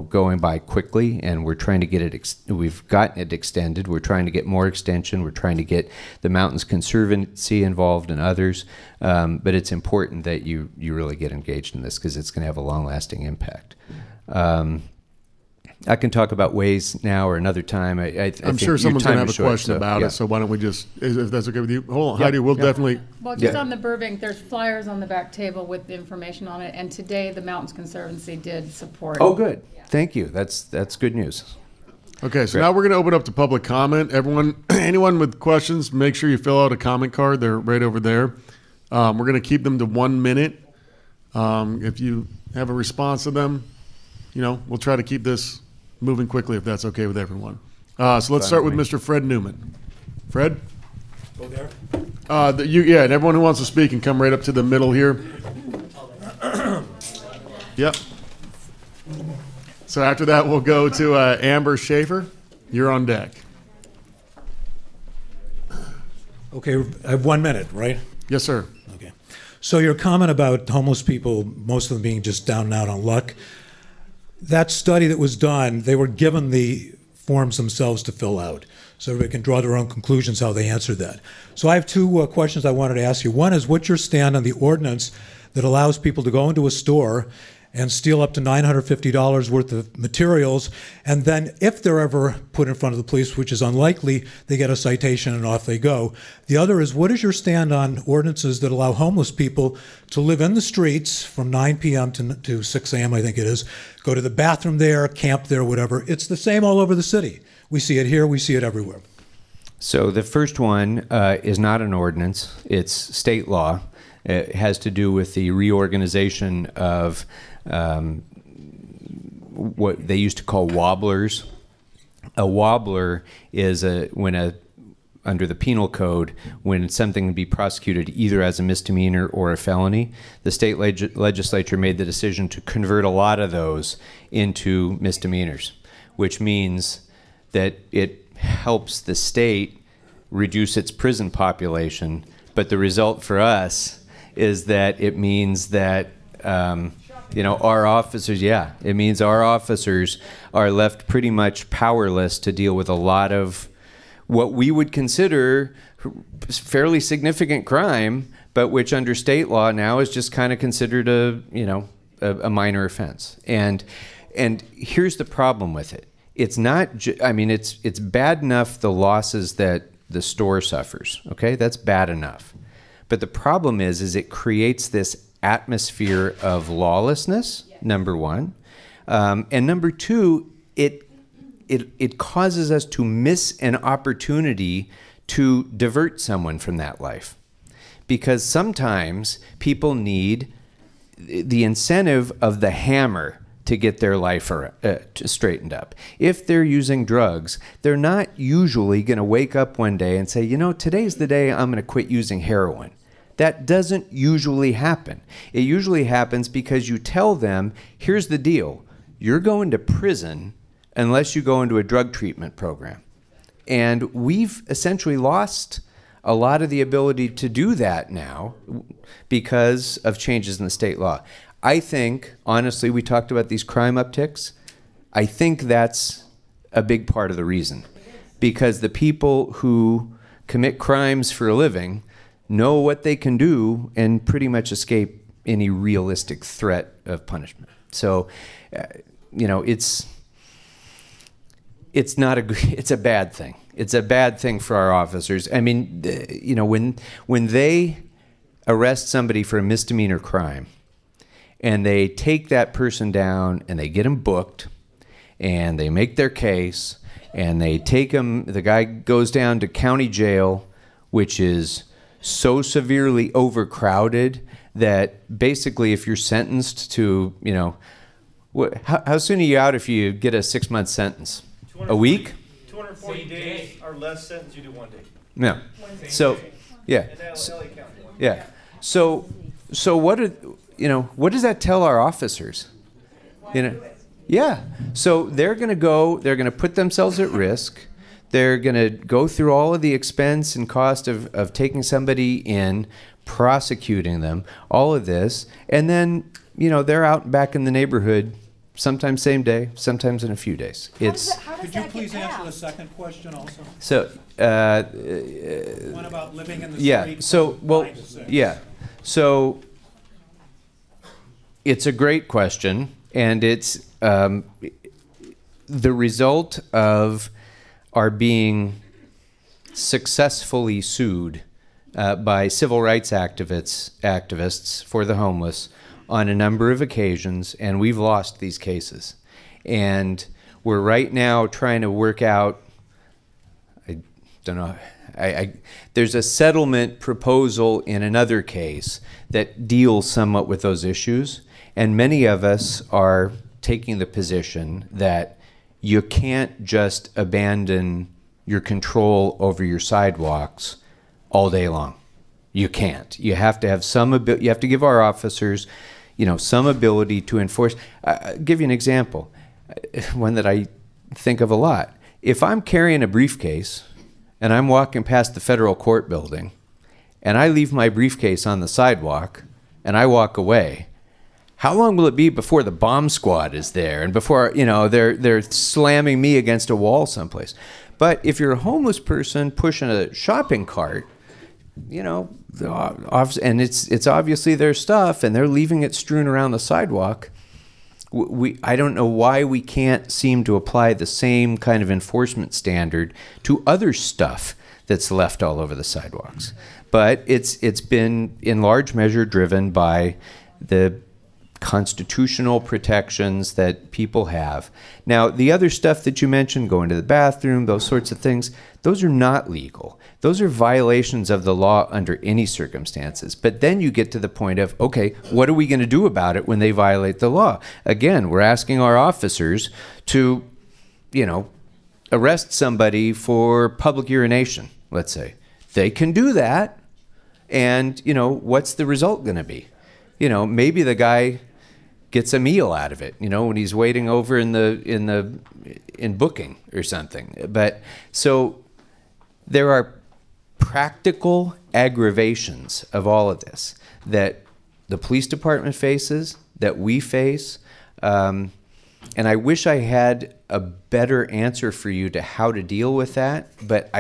going by quickly, and we're trying to get it. We've gotten it extended. We're trying to get more extension. We're trying to get the Mountains Conservancy involved and others. But it's important that you really get engaged in this, because it's going to have a long-lasting impact. I can talk about ways now or another time. I'm sure someone's going to have a question about it, so why don't we just, if that's okay with you? Hold on, Heidi, we'll definitely. Well, just on the Burbank, there's flyers on the back table with the information on it, and today the Mountains Conservancy did support. Oh, good. Thank you. That's good news. Okay, so now we're going to open up to public comment. Everyone, anyone with questions, make sure you fill out a comment card. They're right over there. We're going to keep them to 1 minute. If you have a response to them, we'll try to keep this moving quickly if that's okay with everyone. So let's start with Mr. Fred Newman. Fred? Go there. And everyone who wants to speak can come right up to the middle here. Yep. So after that, we'll go to Amber Schaefer. You're on deck. Okay, I have 1 minute, right? Yes, sir. Okay. So your comment about homeless people, most of them being just down and out on luck, that study that was done, they were given the forms themselves to fill out, so everybody can draw their own conclusions how they answered that. So I have two questions I wanted to ask you. One is, what's your stand on the ordinance that allows people to go into a store and steal up to $950 worth of materials, and then if they're ever put in front of the police, which is unlikely, they get a citation and off they go. The other is, what is your stand on ordinances that allow homeless people to live in the streets from 9 p.m. to 6 a.m., I think it is, go to the bathroom there, camp there, whatever. It's the same all over the city. We see it here, we see it everywhere. So the first one is not an ordinance, it's state law. It has to do with the reorganization of what they used to call wobblers. A wobbler is under the penal code, when something can be prosecuted either as a misdemeanor or a felony. The state legislature made the decision to convert a lot of those into misdemeanors, which means that it helps the state reduce its prison population. But the result for us is that it means that our officers, it means our officers are left pretty much powerless to deal with a lot of what we would consider fairly significant crime, but which under state law now is just kind of considered a minor offense. And here's the problem with it. It's not, I mean, it's bad enough the losses that the store suffers, okay? That's bad enough. But the problem is it creates this atmosphere of lawlessness, number one. And number two, it causes us to miss an opportunity to divert someone from that life. Because sometimes people need the incentive of the hammer to get their life straightened up. If they're using drugs, they're not usually going to wake up one day and say, you know, today's the day I'm going to quit using heroin. That doesn't usually happen. It usually happens because you tell them, here's the deal. You're going to prison unless you go into a drug treatment program. And we've essentially lost a lot of the ability to do that now because of changes in the state law. I think, honestly, we talked about these crime upticks. I think that's a big part of the reason. Because the people who commit crimes for a living know what they can do and pretty much escape any realistic threat of punishment. So, you know, it's a bad thing. It's a bad thing for our officers. I mean, you know, when they arrest somebody for a misdemeanor crime and they take that person down and they get them booked and they make their case and they take him, the guy goes down to county jail, which is so severely overcrowded that basically if you're sentenced to, you know, how soon are you out if you get a 6-month sentence? A week? 240 days or less sentence, you do 1 day. No. So, yeah. Yeah. So what does that tell our officers? You know, yeah. So they're going to go, they're going to put themselves at risk. They're going to go through all of the expense and cost of taking somebody in, prosecuting them, all of this, and then, you know, they're out back in the neighborhood sometimes same day, sometimes in a few days. Could you please answer the second question also? So, one about living in the street. So, well, yeah. So, it's a great question, and it's the result of our being successfully sued by civil rights activists for the homeless on a number of occasions, and we've lost these cases. And we're right now trying to work out, I don't know, there's a settlement proposal in another case that deals somewhat with those issues, and many of us are taking the position that you can't just abandon your control over your sidewalks all day long. You can't. You have to have some ability. You have to give our officers, you know, some ability to enforce. I'll give you an example, one that I think of a lot. If I'm carrying a briefcase and I'm walking past the federal court building and I leave my briefcase on the sidewalk and I walk away, how long will it be before the bomb squad is there and before, you know, they're slamming me against a wall someplace? But if you're a homeless person pushing a shopping cart, you know, and it's obviously their stuff and they're leaving it strewn around the sidewalk, I don't know why we can't seem to apply the same kind of enforcement standard to other stuff that's left all over the sidewalks. But it's been in large measure driven by the constitutional protections that people have. Now, the other stuff that you mentioned, going to the bathroom, those sorts of things, those are not legal. Those are violations of the law under any circumstances. But then you get to the point of, okay, what are we going to do about it when they violate the law? Again, we're asking our officers to, you know, arrest somebody for public urination, let's say. They can do that. And, you know, what's the result going to be? You know, maybe the guy gets a meal out of it, you know, when he's waiting over in booking or something. But so there are practical aggravations of all of this that the police department faces, that we face. And I wish I had a better answer for you to how to deal with that, but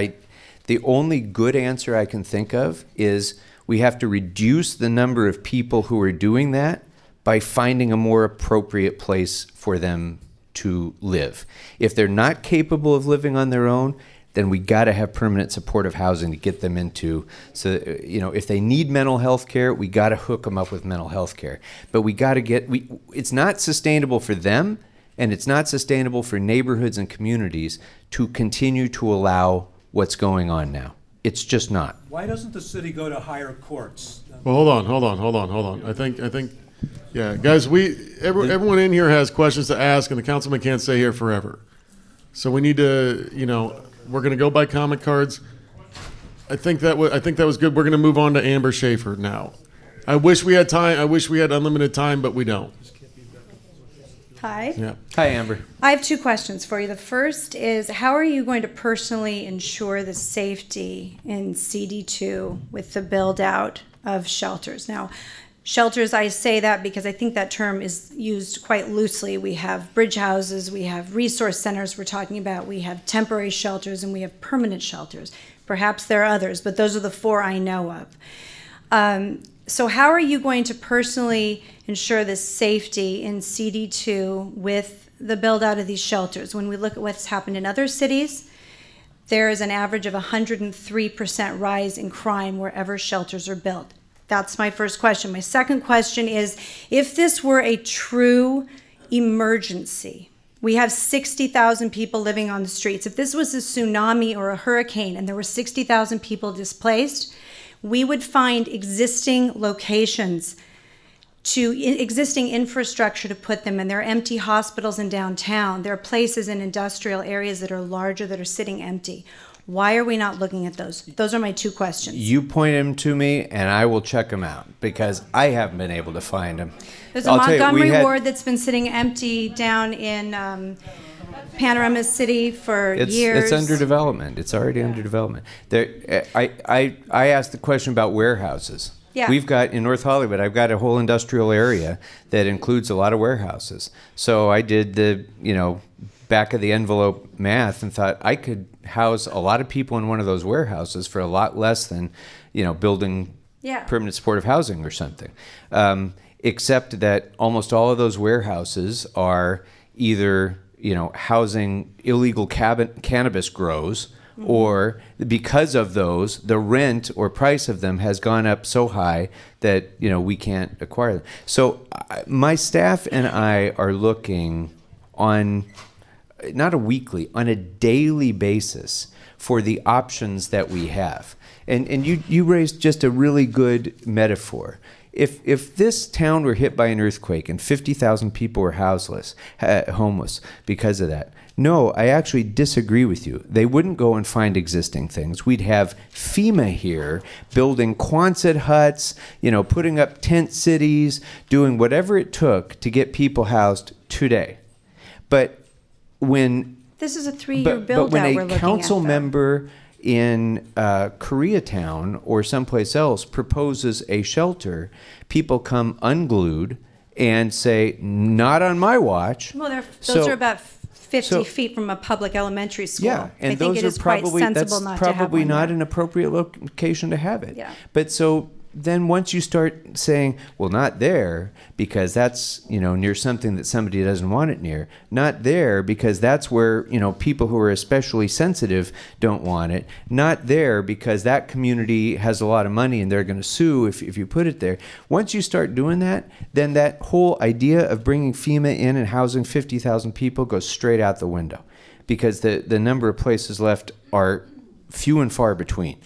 the only good answer I can think of is we have to reduce the number of people who are doing that by finding a more appropriate place for them to live. If they're not capable of living on their own, then we got to have permanent supportive housing to get them into. So, if they need mental health care, we got to hook them up with mental health care. But we got to it's not sustainable for them, and it's not sustainable for neighborhoods and communities to continue to allow what's going on now. It's just not. Why doesn't the city go to higher courts? Well, hold on. I think, yeah, guys, everyone in here has questions to ask, and the councilman can't stay here forever. So we need to, we're going to go by comment cards. I think that was good. We're going to move on to Amber Schaefer now. I wish we had time. I wish we had unlimited time, but we don't. Hi. Yeah. Hi, Amber. I have two questions for you. The first is, how are you going to personally ensure the safety in CD2 with the build out of shelters? Now, shelters, I say that because I think that term is used quite loosely. We have bridge houses, we have resource centers we're talking about, we have temporary shelters, and we have permanent shelters. Perhaps there are others, but those are the four I know of. So how are you going to personally ensure the safety in CD2 with the build out of these shelters? When we look at what's happened in other cities, there is an average of 103% rise in crime wherever shelters are built. That's my first question. My second question is, if this were a true emergency, we have 60,000 people living on the streets. If this was a tsunami or a hurricane and there were 60,000 people displaced, we would find existing locations, existing infrastructure to put them in. There are empty hospitals in downtown. There are places in industrial areas that are larger that are sitting empty. Why are we not looking at those? Those are my two questions. You point them to me, and I will check them out, because I haven't been able to find them. There's a Montgomery ward that's been sitting empty down in Panorama City for years. It's under development. It's already under development. I asked the question about warehouses. Yeah. We've got, in North Hollywood, I've got a whole industrial area that includes a lot of warehouses. So I did the, back of the envelope math and thought I could house a lot of people in one of those warehouses for a lot less than, building permanent supportive housing or something. Except that almost all of those warehouses are either housing illegal cannabis grows, or because of those, the rent or price of them has gone up so high that we can't acquire them. So my staff and I are looking on not a weekly, on a daily basis for the options that we have. And you raised just a really good metaphor. If this town were hit by an earthquake and 50,000 people were homeless because of that, no, I actually disagree with you. They wouldn't go and find existing things. We'd have FEMA here building Quonset huts, putting up tent cities, doing whatever it took to get people housed today. But when this is a 3-year build but out we're when a looking council at, member in Koreatown or someplace else proposes a shelter, people come unglued and say, not on my watch. Well, those are about 50 feet from a public elementary school. Yeah, and I think those it are is quite probably, sensible that's not to have probably one not there. an appropriate location to have it. Yeah. But so then once you start saying, well, not there because that's, near something that somebody doesn't want it near, not there because that's where, people who are especially sensitive don't want it, not there because that community has a lot of money and they're going to sue if you put it there. Once you start doing that, then that whole idea of bringing FEMA in and housing 50,000 people goes straight out the window, because the number of places left are few and far between.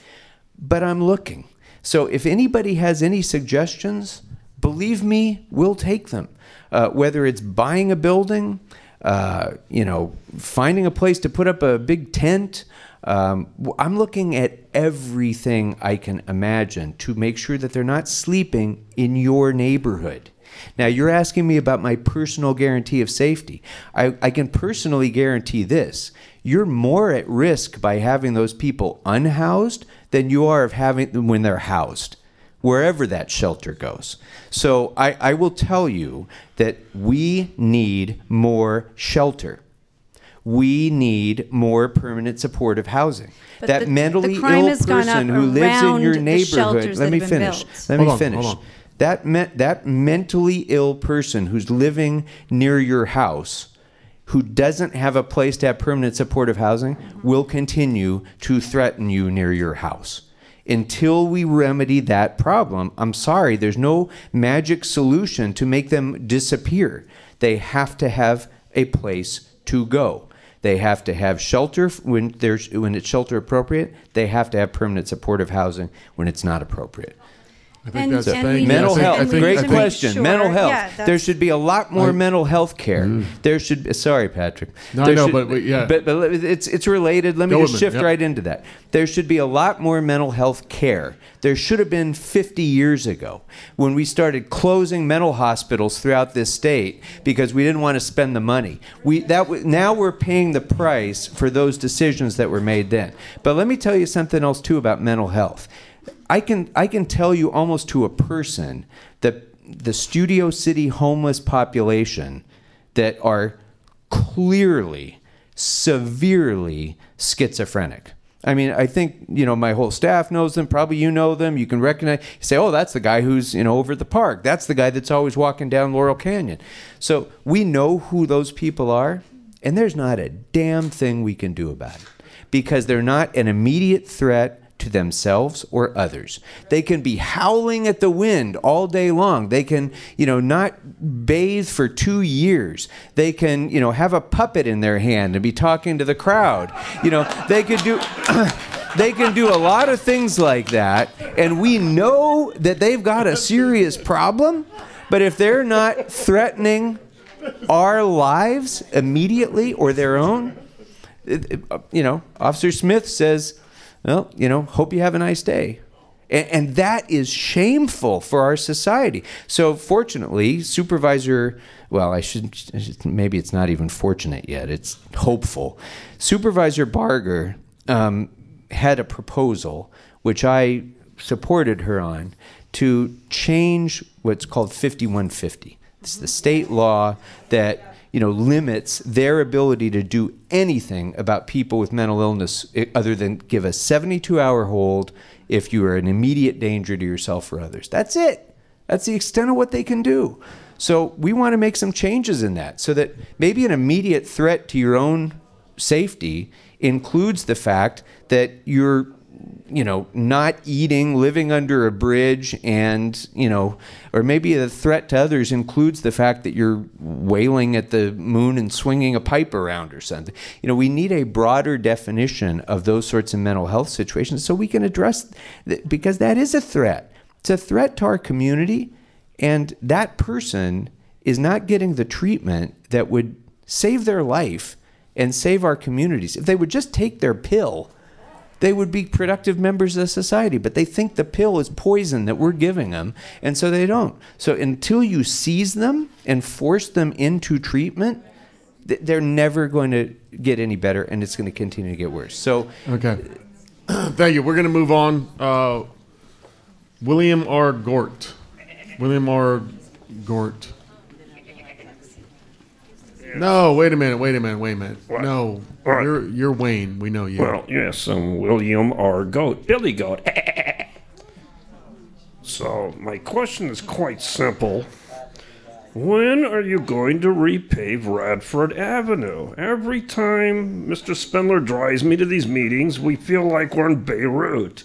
But I'm looking. So if anybody has any suggestions, believe me, we'll take them. Whether it's buying a building, finding a place to put up a big tent. I'm looking at everything I can imagine to make sure that they're not sleeping in your neighborhood. Now, you're asking me about my personal guarantee of safety. I can personally guarantee this. You're more at risk by having those people unhoused than you are of having them when they're housed. wherever that shelter goes. So I will tell you that we need more shelter. We need more permanent supportive housing. But that the mentally crime ill has gone up person who lives in your around the neighborhood. shelters Let that me have been finish. built. Let me Hold finish. on. That mentally ill person who's living near your house, who doesn't have a place to have permanent supportive housing, will continue to threaten you near your house. Until we remedy that problem, I'm sorry, there's no magic solution to make them disappear. They have to have a place to go. They have to have shelter when it's shelter appropriate. They have to have permanent supportive housing when it's not appropriate. I think that's mental health. Great question. Sure. Mental health. Yeah, there should be a lot more mental health care. There should. Sorry, Patrick. No, There no, should- but yeah. But it's related. Let me Go just with me. shift Yep. right into that. There should be a lot more mental health care. There should have been 50 years ago when we started closing mental hospitals throughout this state because we didn't want to spend the money. Now we're paying the price for those decisions that were made then. But let me tell you something else too about mental health. I can tell you almost to a person that the Studio City homeless population that are clearly, severely schizophrenic. I mean, I think, my whole staff knows them. Probably you know them. You can recognize, you say, oh, that's the guy who's, over at the park. That's the guy that's always walking down Laurel Canyon. So we know who those people are, and there's not a damn thing we can do about it because they're not an immediate threat to themselves or others. They can be howling at the wind all day long. They can, not bathe for 2 years. They can, have a puppet in their hand and be talking to the crowd. They could do they can do a lot of things like that, and we know that they've got a serious problem, but if they're not threatening our lives immediately or their own, Officer Smith says, well, hope you have a nice day. And that is shameful for our society. So fortunately, maybe it's not even fortunate yet. It's hopeful. Supervisor Barger had a proposal, which I supported her on, to change what's called 5150. It's the state law that limits their ability to do anything about people with mental illness other than give a 72-hour hold if you are an immediate danger to yourself or others. That's it. That's the extent of what they can do. So we want to make some changes in that so that maybe an immediate threat to your own safety includes the fact that you're not eating, living under a bridge, and, or maybe the threat to others includes the fact that you're wailing at the moon and swinging a pipe around or something. We need a broader definition of those sorts of mental health situations so we can address, because that is a threat. It's a threat to our community, and that person is not getting the treatment that would save their life and save our communities. If they would just take their pill, they would be productive members of society, but they think the pill is poison that we're giving them, and so they don't. So until you seize them and force them into treatment, they're never going to get any better, and it's going to continue to get worse. So, okay. Thank you. We're going to move on. William R. Gort. William R. Gort. No, wait a minute. What? No, What? you're Wayne. We know you. Well, yes, I'm William R. Goat, Billy Goat. So, my question is quite simple. When are you going to repave Radford Avenue? Every time Mr. Spindler drives me to these meetings, we feel like we're in Beirut.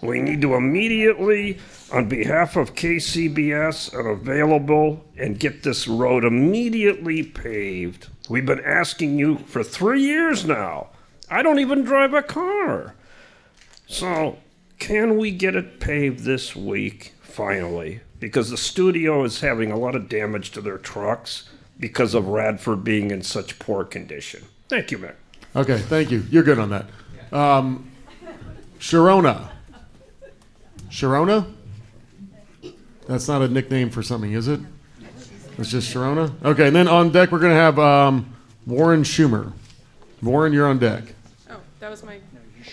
We need to immediately, on behalf of KCBS and Available, and get this road immediately paved. We've been asking you for 3 years now. I don't even drive a car. So, can we get it paved this week, finally? Because the studio is having a lot of damage to their trucks because of Radford being in such poor condition. Thank you, Mayor. Okay, thank you. You're good on that. Sharona. Sharona? That's not a nickname for something, is it? It's just Sharona? Okay, and then on deck we're going to have Warren Schumer. Warren, you're on deck. Oh, that was my...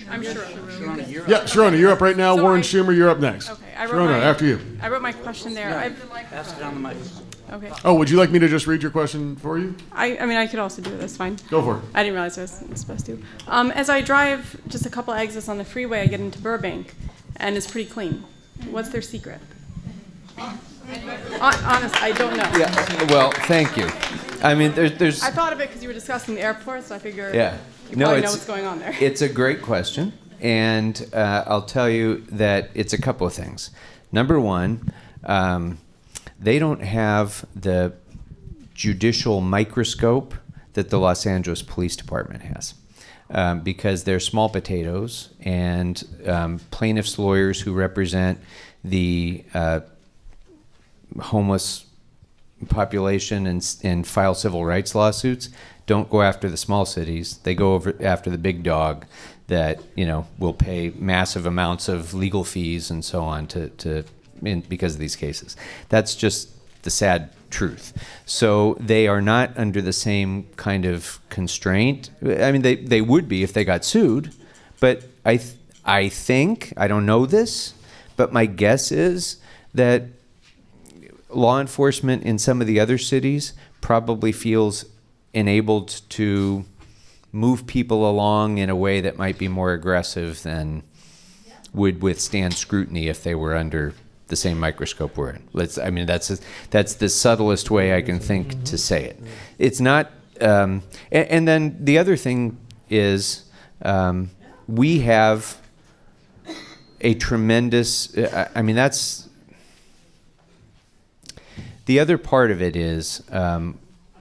I'm Sharona. Yeah, Sharona, you're up right now. So Warren Schumer, you're up next. Okay, I wrote Sharona, my, after you. I wrote my question there. Pass it on the mic. Okay. Oh, would you like me to just read your question for you? I mean, I could also do it. That's fine. Go for it. I didn't realize I was supposed to. As I drive just a couple exits on the freeway, I get into Burbank, and it's pretty clean. What's their secret? Honest, I don't know. Yeah. Well, thank you. I mean, there's. I thought of it because you were discussing the airport, so I figured Yeah. you probably know what's going on there. It's a great question, and I'll tell you that it's a couple of things. Number one, they don't have the judicial microscope that the Los Angeles Police Department has. Because they're small potatoes, and plaintiffs' lawyers who represent the homeless population and file civil rights lawsuits don't go after the small cities. They go after the big dog that will pay massive amounts of legal fees and so on because of these cases. That's just the sad truth. So they are not under the same kind of constraint. I mean, they would be if they got sued, but I think, I don't know this, but my guess is that law enforcement in some of the other cities probably feels enabled to move people along in a way that might be more aggressive than would withstand scrutiny if they were under the same microscope we're in. That's the subtlest way I can think to say it. It's not, and then the other thing is we have a tremendous, that's, the other part of it is on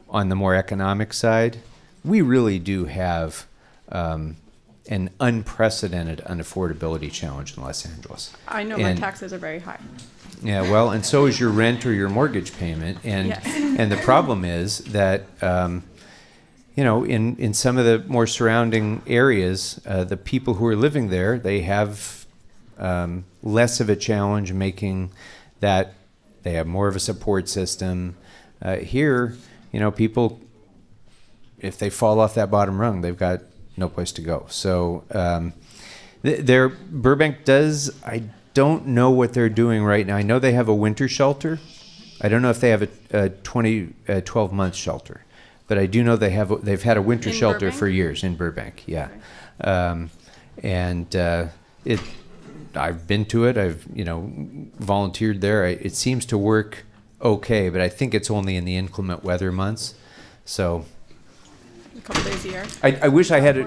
the more economic side, we really do have an unprecedented unaffordability challenge in Los Angeles. I know my taxes are very high. Yeah, well, and so is your rent or your mortgage payment, and Yes. and the problem is that in some of the more surrounding areas, the people who are living there, they have less of a challenge making that. They have more of a support system. Here, people, if they fall off that bottom rung, they've got no place to go. So Burbank does, I don't know what they're doing right now. I know they have a winter shelter. I don't know if they have a 12-month shelter, but I do know they've had a winter shelter Burbank? for years in Burbank. Yeah, I've been to it. I've volunteered there. It seems to work okay, but I think it's only in the inclement weather months. So A couple days a year. I wish I had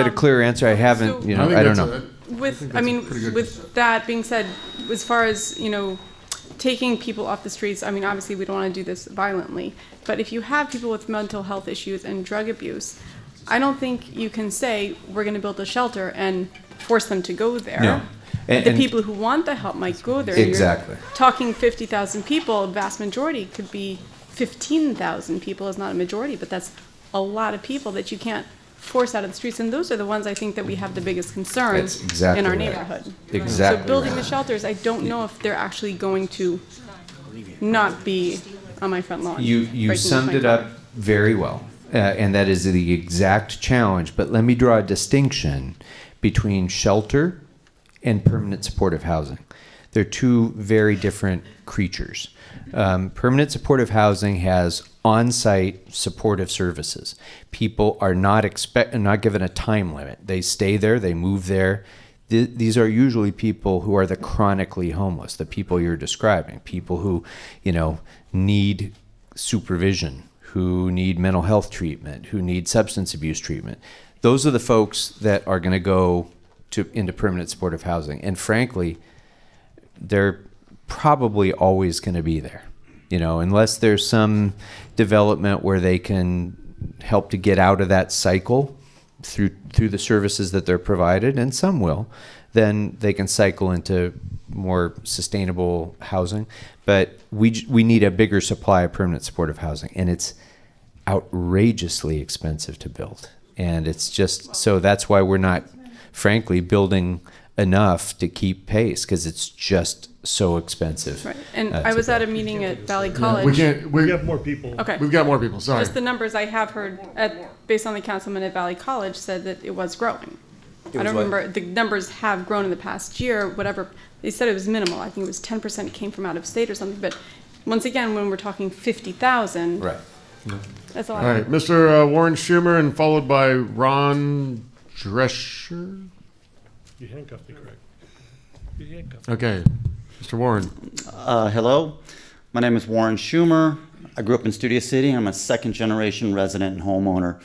a clear answer. I haven't. So- I don't know. With that being said, as far as taking people off the streets, obviously we don't want to do this violently, but if you have people with mental health issues and drug abuse, I don't think you can say we're going to build a shelter and force them to go there. No. The people who want the help might go there. Exactly. You're talking 50,000 people, a vast majority could be 15,000 people is not a majority, but that's a lot of people that you can't force out of the streets, and those are the ones I think that we have the biggest concerns That's exactly in our right. neighborhood. Exactly So building right. the shelters, I don't know if they're actually going to not be on my front lawn. You breaking summed my it car. up very well, and that is the exact challenge. But let me draw a distinction between shelter and permanent supportive housing. They're two very different creatures. Permanent supportive housing has on-site supportive services. People are not given a time limit. They stay there, they move there. These are usually people who are the chronically homeless, the people you're describing, people who, need supervision, who need mental health treatment, who need substance abuse treatment. Those are the folks that are going to go into permanent supportive housing. And frankly, they're probably always going to be there, unless there's some development where they can help to get out of that cycle through the services that they're provided, and some will, then they can cycle into more sustainable housing. But we need a bigger supply of permanent supportive housing, and it's outrageously expensive to build. And it's just, so that's why we're not, frankly, building enough to keep pace, because it's just so expensive. Right. And I was at a meeting at Valley College. We have more people. Okay. We've got more people, sorry. Just the numbers I have heard, based on the councilman at Valley College, said that it was growing. I don't remember, the numbers have grown in the past year, whatever. They said it was minimal. I think it was 10% came from out of state or something. But once again, when we're talking 50,000, right. That's all. All right, Mr. Warren Schumer, and followed by Ron Drescher. You handcuffed me, Craig. You handcuffed me. Okay, Mr. Warren. Hello, my name is Warren Schumer. I grew up in Studio City. I'm a second-generation resident and homeowner.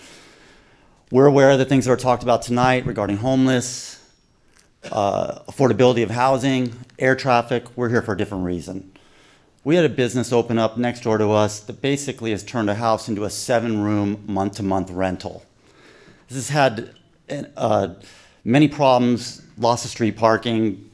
We're aware of the things that are talked about tonight regarding homeless, affordability of housing, air traffic. We're here for a different reason. We had a business open up next door to us that basically has turned a house into a 7-room, month-to-month rental. This has had many problems: loss of street parking,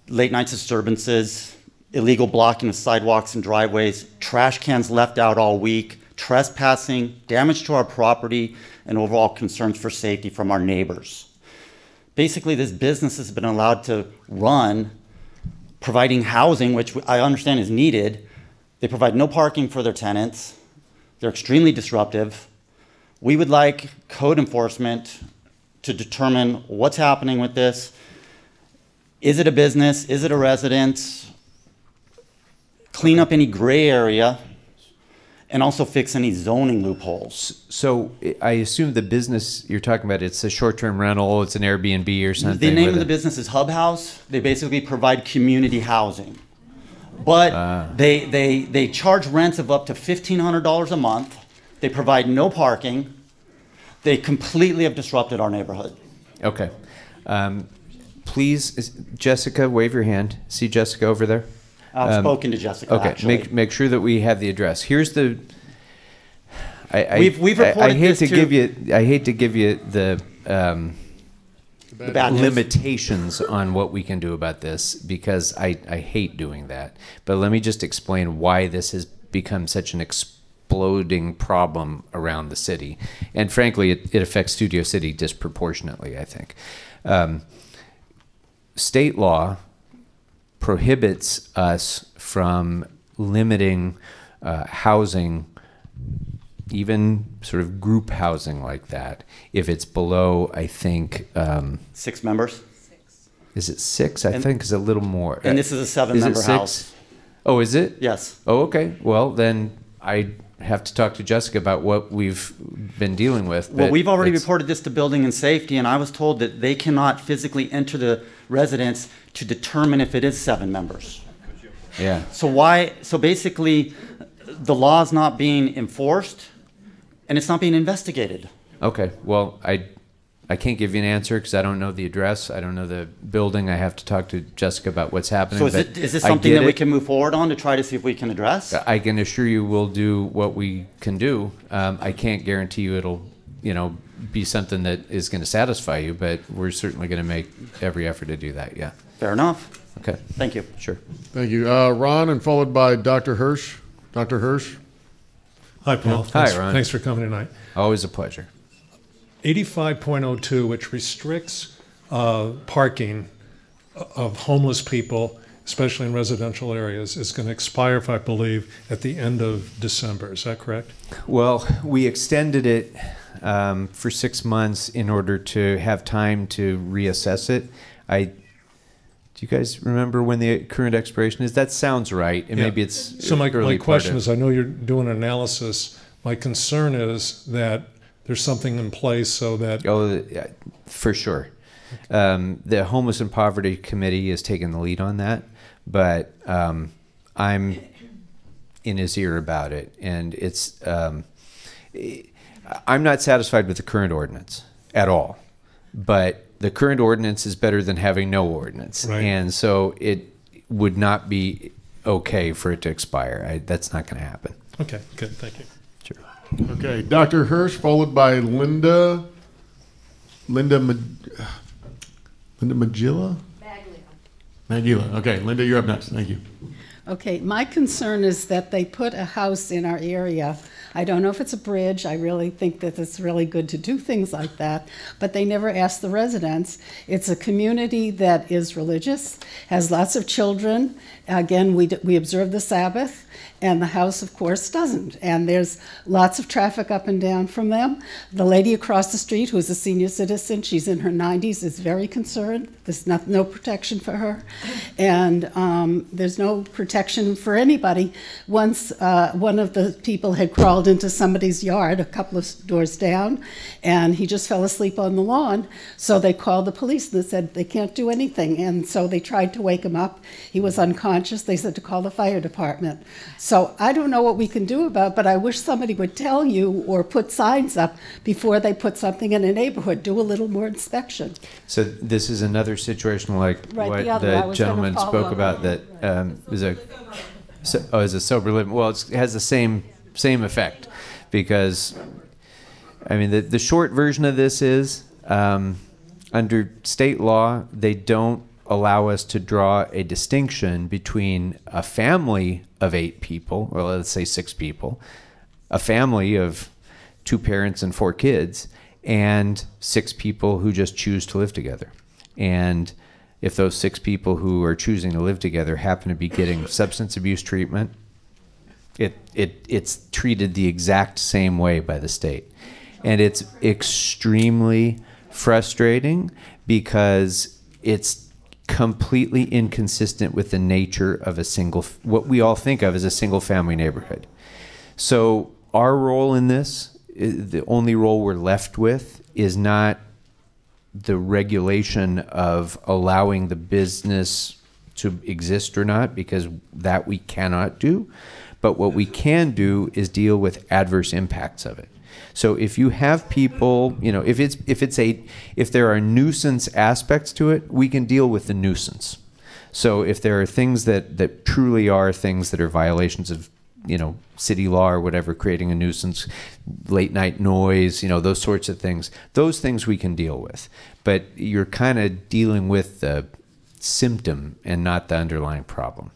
late night disturbances, illegal blocking of sidewalks and driveways, trash cans left out all week, trespassing, damage to our property, and overall concerns for safety from our neighbors. Basically, this business has been allowed to run, providing housing, which I understand is needed. They provide no parking for their tenants. They're extremely disruptive. We would like code enforcement to determine what's happening with this. Is it a business? Is it a residence? Clean up any gray area, and also fix any zoning loopholes. So I assume the business you're talking about, it's a short-term rental, it's an Airbnb or something? The name of the business is Hub House. They basically provide community housing. But they charge rents of up to $1,500 a month. They provide no parking. They completely have disrupted our neighborhood. Okay. Please, Jessica, wave your hand. See Jessica over there? I've spoken to Jessica, okay, actually. make sure that we have the address. Here's the. We've reported I hate this to to- give you. I hate to give you the bad news. limitations on what we can do about this, because I hate doing that. But let me just explain why this has become such an exploding problem around the city, and frankly, it affects Studio City disproportionately, I think. State law prohibits us from limiting housing, even sort of group housing like that, if it's below, I think... 6 members. Is it 6? I think it's a little more. And this is a 7-member house. Oh, is it? Yes. Oh, okay. Well, then I have to talk to Jessica about what we've been dealing with. Well, but we've already it's- reported this to Building and Safety, and I was told that they cannot physically enter the residence to determine if it is 7 members. Yeah. So basically, the law is not being enforced, and it's not being investigated. Okay. Well, I can't give you an answer because I don't know the address. I don't know the building. I have to talk to Jessica about what's happening. So but is this I something get that we it. can move forward on to try to see if we can address? I can assure you we'll do what we can do. I can't guarantee you it'll, be something that is going to satisfy you, but we're certainly going to make every effort to do that. Yeah. Fair enough. Okay. Thank you. Sure. Thank you. Ron, and followed by Dr. Hirsch. Dr. Hirsch. Hi, Paul. Hi, Ron. Thanks for coming tonight. Always a pleasure. 85.02, which restricts parking of homeless people, especially in residential areas, is going to expire, if I believe, at the end of December. Is that correct? Well, we extended it for 6 months in order to have time to reassess it. Do you guys remember when the current expiration is? That sounds right, and maybe it's so. My early question part is, I know you're doing an analysis. My concern is that there's something in place so that. Oh, yeah, for sure. The Homeless and Poverty Committee is taking the lead on that, but I'm in his ear about it, and it's. I'm not satisfied with the current ordinance at all, but the current ordinance is better than having no ordinance. Right. And so it would not be okay for it to expire. That's not going to happen. Okay, good, thank you. Sure. Okay, Dr. Hirsch, followed by Linda Magilla? Magilla. Okay, Linda, you're up next. Thank you. Okay, my concern is that they put a house in our area. I don't know if it's a bridge. I really think that it's really good to do things like that, but they never ask the residents. It's a community that is religious, has lots of children. Again, we observe the Sabbath, and the house, of course, doesn't. And there's lots of traffic up and down from them. The lady across the street, who's a senior citizen, she's in her 90s, is very concerned. There's no protection for her. And there's no protection for anybody. Once one of the people had crawled into somebody's yard a couple of doors down, and he just fell asleep on the lawn. So they called the police and they said they can't do anything. And so they tried to wake him up. He was unconscious. They said to call the fire department. So I don't know what we can do about it, but I wish somebody would tell you or put signs up before they put something in a neighborhood. Do a little more inspection. So this is another situation like Right, what the other, I the was gentleman gonna spoke follow about that is a sober living. Well, it has the same effect, because I mean the short version of this is under state law they don't allow us to draw a distinction between a family of 8 people, or let's say 6 people, a family of 2 parents and 4 kids, and 6 people who just choose to live together. And if those 6 people who are choosing to live together happen to be getting substance abuse treatment, it's treated the exact same way by the state. And it's extremely frustrating because it's completely inconsistent with the nature of what we all think of as a single family neighborhood. So our role in this, the only role we're left with, is not the regulation of allowing the business to exist or not, because that we cannot do. But what we can do is deal with adverse impacts of it. So if you have people, you know, if there are nuisance aspects to it, we can deal with the nuisance. So if there are things that truly are things that are violations of, you know, city law or whatever, creating a nuisance, late night noise, you know, those sorts of things, those things we can deal with. But you're kind of dealing with the symptom and not the underlying problem.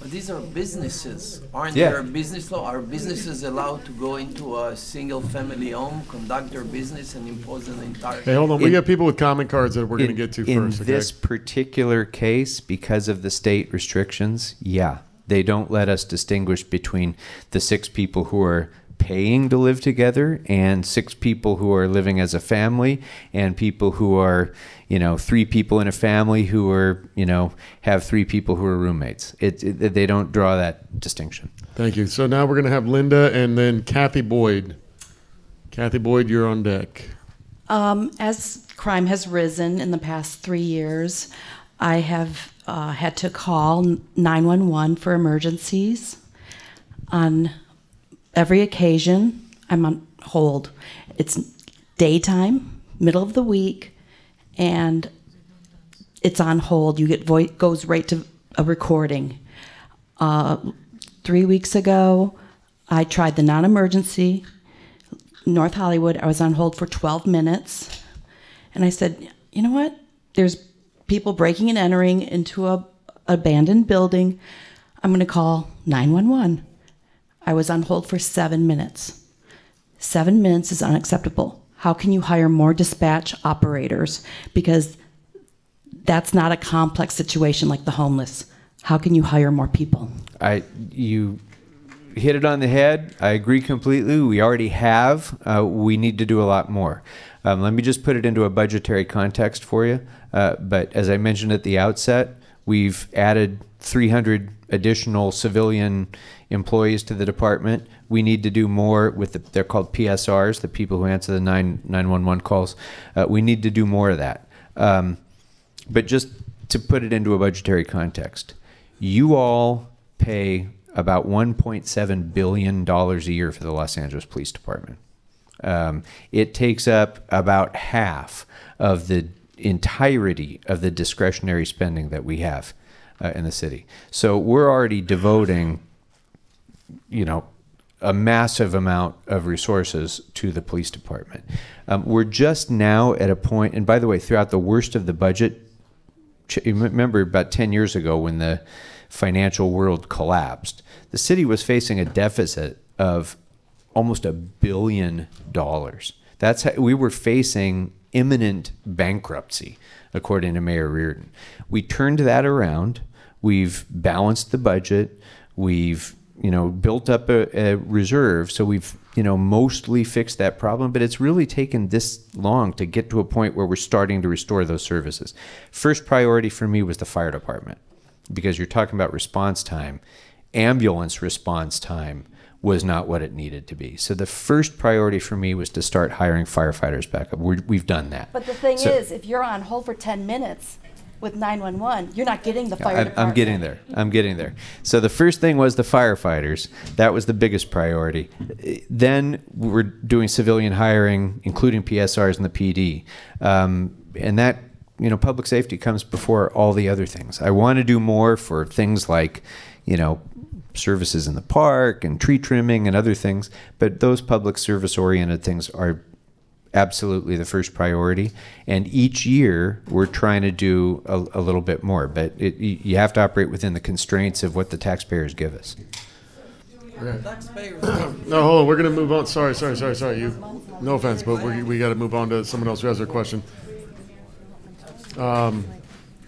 But these are businesses. Aren't there business law? Are businesses allowed to go into a single family home, conduct their business, and impose an entire... Hey, hold on. We got people with comment cards that we're going to get to first. In this particular case, because of the state restrictions, yeah, they don't let us distinguish between the 6 people who are paying to live together and 6 people who are living as a family and people who are, you know, 3 people in a family who are, you know, have 3 people who are roommates. They don't draw that distinction. Thank you. So now we're going to have Linda and then Kathy Boyd. Kathy Boyd, you're on deck. As crime has risen in the past 3 years, I have had to call 911 for emergencies. On every occasion, I'm on hold. It's daytime, middle of the week, and it's on hold. You get goes right to a recording. 3 weeks ago, I tried the non-emergency, North Hollywood. I was on hold for 12 minutes, and I said, you know what? There's people breaking and entering into a abandoned building. I'm going to call 911. I was on hold for 7 minutes. 7 minutes is unacceptable. How can you hire more dispatch operators? Because that's not a complex situation like the homeless. How can you hire more people? You hit it on the head. I agree completely. We already have. We need to do a lot more. Let me just put it into a budgetary context for you. But as I mentioned at the outset, we've added 300 additional civilian employees to the department. We need to do more with they're called PSRs, the people who answer the 911 calls. We need to do more of that. But just to put it into a budgetary context, you all pay about $1.7 billion a year for the Los Angeles Police Department. It takes up about half of the entirety of the discretionary spending that we have in the city. So we're already devoting, you know, a massive amount of resources to the police department. We're just now at a point, and by the way, throughout the worst of the budget you remember about 10 years ago when the financial world collapsed, the city was facing a deficit of almost $1 billion. That's how, we were facing imminent bankruptcy, according to Mayor Reardon. We turned that around. We've balanced the budget. We've, built up a reserve. So we've, mostly fixed that problem, but it's really taken this long to get to a point where we're starting to restore those services. First priority for me was the fire department, because you're talking about response time. Ambulance response time was not what it needed to be. So the first priority for me was to start hiring firefighters back up. We've done that. But the thing is, if you're on hold for 10 minutes with 911, you're not getting the fire department. I'm getting there. So the first thing was the firefighters. That was the biggest priority. Then we were doing civilian hiring, including PSRs and the PD. And that, public safety comes before all the other things. I want to do more for things like, services in the park and tree trimming and other things, but those public service oriented things are absolutely the first priority. And each year we're trying to do a little bit more, but you have to operate within the constraints of what the taxpayers give us. Okay. No, hold on. We're going to move on. Sorry. No offense, but we got to move on to someone else who has a question.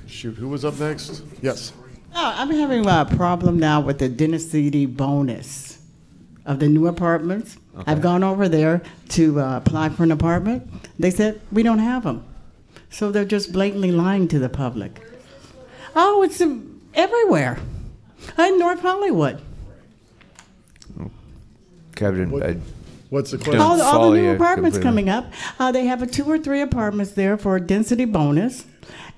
Shoot, who was up next? Yes. Oh, I'm having a problem now with the density bonus of the new apartments. Okay. I've gone over there to apply for an apartment. They said, we don't have them. So they're just blatantly lying to the public. Oh, it's everywhere. In North Hollywood. Kevin, what's the question? All the new apartments coming up. They have 2 or 3 apartments there for a density bonus.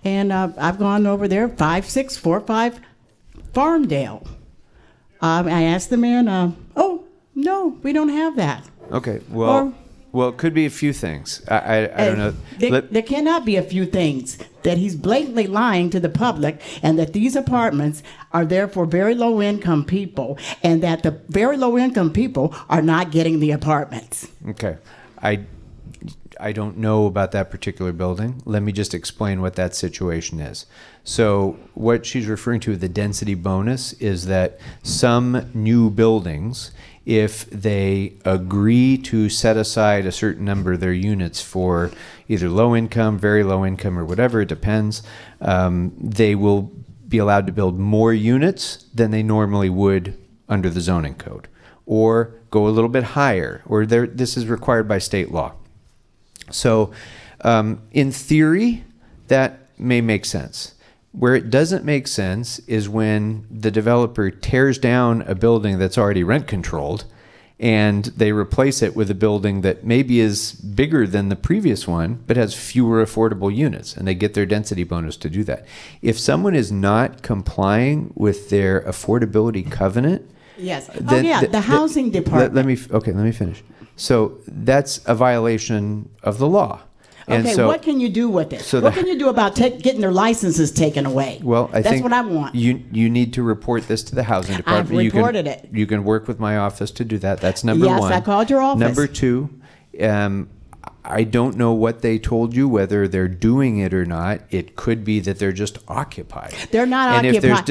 And I've gone over there, 5645 Farmdale. I asked the man, oh, no, we don't have that. Okay, well, it could be a few things. I don't know. There cannot be a few things. That he's blatantly lying to the public, and that these apartments are there for very low-income people, and that the very low-income people are not getting the apartments. Okay. I don't know about that particular building. Let me just explain what that situation is. So what she's referring to, the density bonus, is that some new buildings, if they agree to set aside a certain number of their units for either low income, very low income, or whatever, it depends, they will be allowed to build more units than they normally would under the zoning code, or go a little bit higher, or this is required by state law. So in theory, that may make sense. Where it doesn't make sense is when the developer tears down a building that's already rent controlled and they replace it with a building that maybe is bigger than the previous one but has fewer affordable units, and they get their density bonus to do that. If someone is not complying with their affordability covenant, yes. The housing department. Let me finish. So that's a violation of the law. And okay, so, what can you do with it? What can you do about getting their licenses taken away? Well, I think that's what I want. You need to report this to the housing department. I've reported it. You can work with my office to do that. That's number one. Yes, I called your office. Number two, I don't know what they told you, whether they're doing it or not. It could be that they're just occupied. They're not occupied.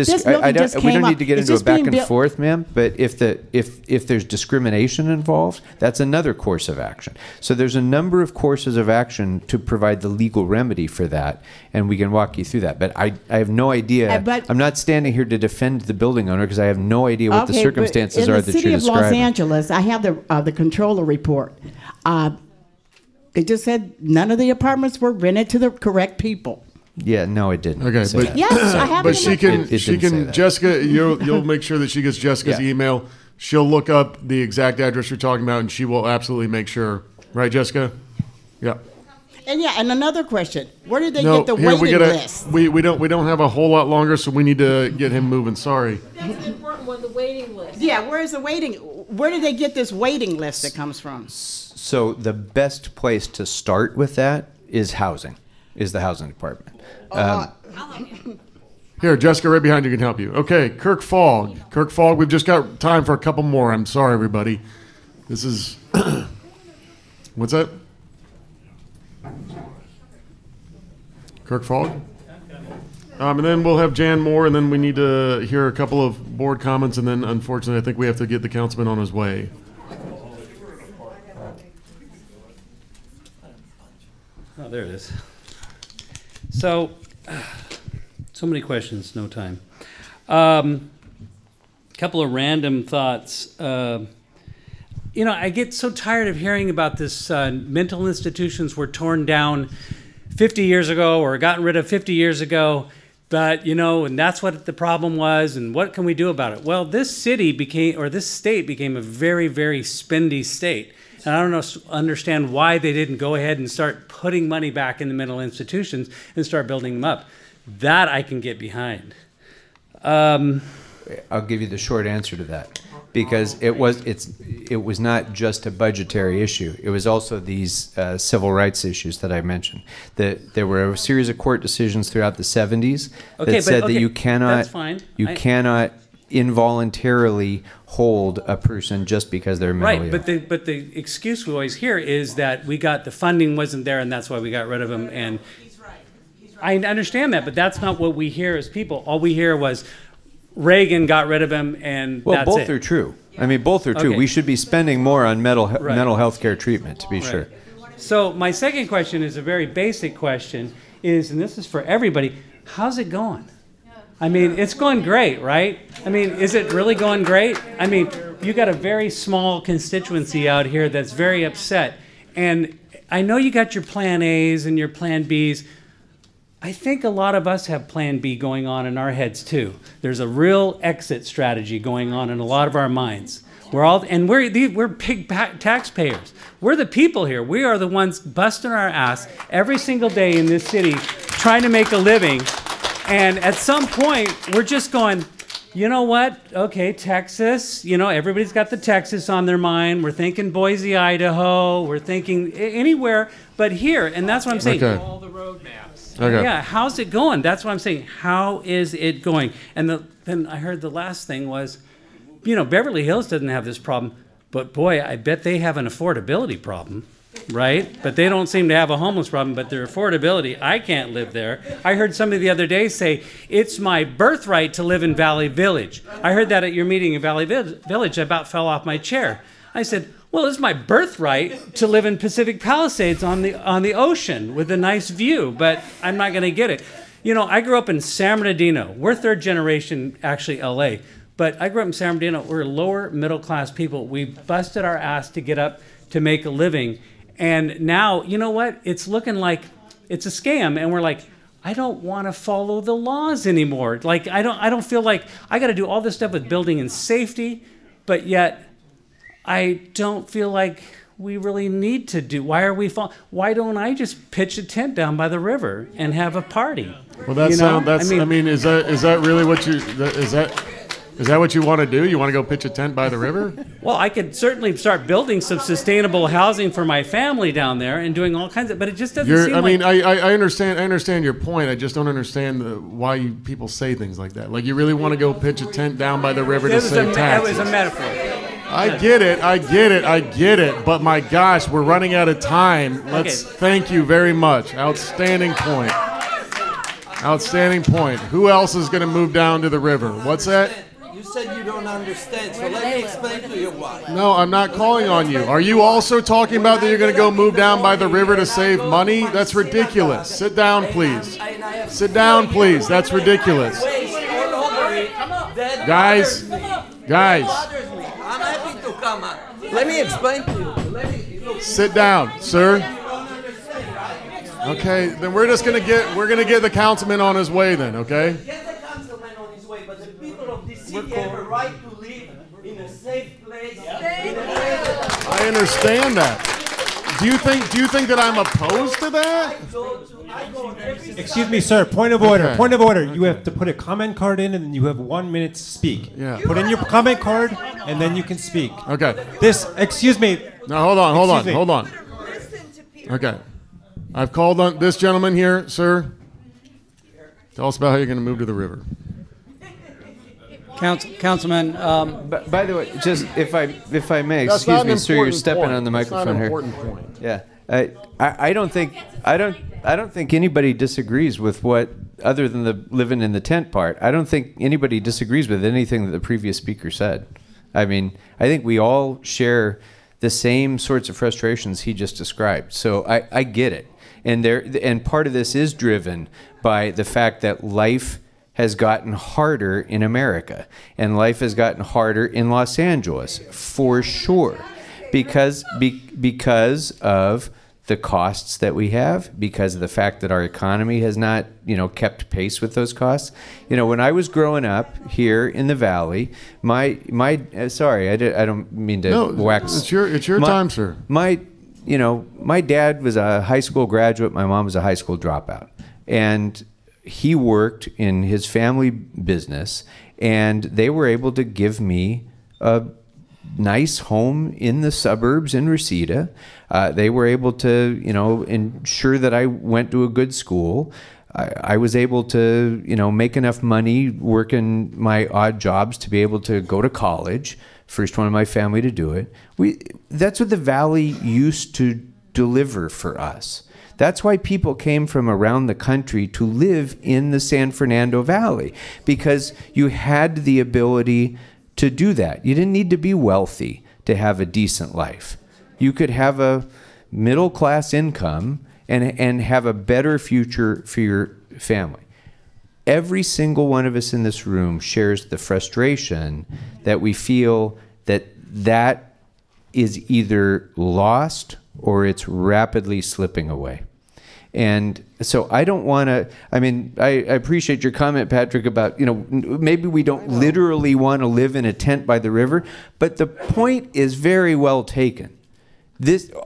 We don't need to get into a back and forth, ma'am. But if there's discrimination involved, that's another course of action. So there's a number of courses of action to provide the legal remedy for that, and we can walk you through that. But I have no idea. I'm not standing here to defend the building owner because I have no idea what the circumstances are that you're describing. In the city of Los Angeles, I have the controller report. They just said none of the apartments were rented to the correct people. Yeah, no, it didn't. Okay, but yes, I have. But she can. Jessica, you'll make sure that she gets Jessica's email. She'll look up the exact address you're talking about, and she will absolutely make sure. Right, Jessica? Yeah. And another question: where did they get the waiting list? We don't have a whole lot longer, so we need to get him moving. Sorry. That's an important one, the waiting list. Yeah, where's the waiting? Where did they get this waiting list that comes from? So the best place to start with that is the housing department. Here, Jessica, right behind you can help you. Okay, Kirk Fogg, we've just got time for a couple more. I'm sorry, everybody. This is, what's that? Kirk Fogg? And then we'll have Jan Moore, and then we need to hear a couple of board comments, and then unfortunately I think we have to get the councilman on his way. Oh, there it is. So many questions, no time. Couple of random thoughts. You know, I get so tired of hearing about this mental institutions were torn down 50 years ago or gotten rid of 50 years ago, but, you know, and that's what the problem was, and what can we do about it? Well, this city became, or this state became a very, very spendy state. And I don't understand why they didn't go ahead and start putting money back in the mental institutions and start building them up. That I can get behind. I'll give you the short answer to that, because it was not just a budgetary issue. It was also these civil rights issues that I mentioned. There were a series of court decisions throughout the 70s that said that you cannot involuntarily hold a person just because they're mentally ill. But the excuse we always hear is that the funding wasn't there and that's why we got rid of them. And I understand that, but that's not what we hear as people. All we hear was Reagan got rid of him, and well, that's both are true. I mean, both are true. Okay. We should be spending more on mental health care treatment, to be sure. So my second question is a very basic question, and this is for everybody, how's it going? I mean, it's going great, right? I mean, is it really going great? I mean, you got a very small constituency out here that's very upset. And I know you got your plan A's and your plan B's. I think a lot of us have plan B going on in our heads too. There's a real exit strategy going on in a lot of our minds. We're big taxpayers. We're the people here. We are the ones busting our ass every single day in this city trying to make a living. And at some point, we're just going, you know what? Okay, Texas, you know, everybody's got the Texas on their mind. We're thinking Boise, Idaho. We're thinking anywhere but here. And that's what I'm saying. Okay. All the road maps. Okay. Yeah, how's it going? That's what I'm saying. How is it going? And then I heard the last thing was, you know, Beverly Hills doesn't have this problem, but boy, I bet they have an affordability problem, right? But they don't seem to have a homeless problem, but their affordability, I can't live there. I heard somebody the other day say, it's my birthright to live in Valley Village. I heard that at your meeting in Valley Village. I about fell off my chair. I said, well, it's my birthright to live in Pacific Palisades on the ocean with a nice view, but I'm not going to get it. You know, I grew up in San Bernardino. We're third generation, actually, LA. But I grew up in San Bernardino. We're lower middle class people. We busted our ass to get up to make a living. And now, you know what? It's looking like it's a scam. And we're like, I don't want to follow the laws anymore. Like, I don't feel like I got to do all this stuff with building and safety, but yet I don't feel like we really need to do. Why don't I just pitch a tent down by the river and have a party? Well, is that really what is that what you want to do? You want to go pitch a tent by the river? Well, I could certainly start building some sustainable housing for my family down there and doing all kinds of, but it just doesn't seem like... I understand your point. I just don't understand why people say things like that. Like, you really want to go pitch a tent down by the river to save taxes. That was a metaphor. I get it. But my gosh, we're running out of time. Thank you very much. Outstanding point. Who else is going to move down to the river? What's that? You said you don't understand, so let me explain to you why. No, I'm not calling on you. Are you also talking about that you're going to go move down by the river to save money? That's ridiculous. Sit down, please. Sit down, please. That's ridiculous. Guys. I'm happy to come on. Let me explain to you. Sit down, sir. Okay, then we're gonna get the councilman on his way then, okay? Get the councilman on his way, but the people of this city have a right to live in a safe place. I understand that. Do you think that I'm opposed to that? Excuse me, sir. Point of order. Point of order. You have to put a comment card in, and then you have 1 minute to speak. Yeah. Put in your comment card, and then you can speak. Okay. Excuse me. No, hold on. Okay. I've called on this gentleman here, sir. Tell us about how you're going to move to the river. Councilman, by the way, just if I may, excuse me, sir, you're stepping on the microphone here. That's not an important point. Yeah, I don't think anybody disagrees with what other than the living in the tent part, I don't think anybody disagrees with anything that the previous speaker said. I mean, I think we all share the same sorts of frustrations he just described. So I get it. And part of this is driven by the fact that life has gotten harder in America, and life has gotten harder in Los Angeles, for sure, because of the costs that we have, because of the fact that our economy has not, kept pace with those costs. When I was growing up here in the Valley, sorry, I don't mean to wax. It's your time, sir. My dad was a high school graduate. My mom was a high school dropout, and he worked in his family business, and they were able to give me a nice home in the suburbs in Reseda. They were able to, ensure that I went to a good school. I was able to, make enough money working my odd jobs to be able to go to college. First one in my family to do it. That's what the Valley used to deliver for us. That's why people came from around the country to live in the San Fernando Valley, because you had the ability to do that. You didn't need to be wealthy to have a decent life. You could have a middle-class income and have a better future for your family. Every single one of us in this room shares the frustration that we feel that is either lost or it's rapidly slipping away. And so I don't want to, I appreciate your comment, Patrick, about, maybe we don't literally want to live in a tent by the river, but the point is very well taken.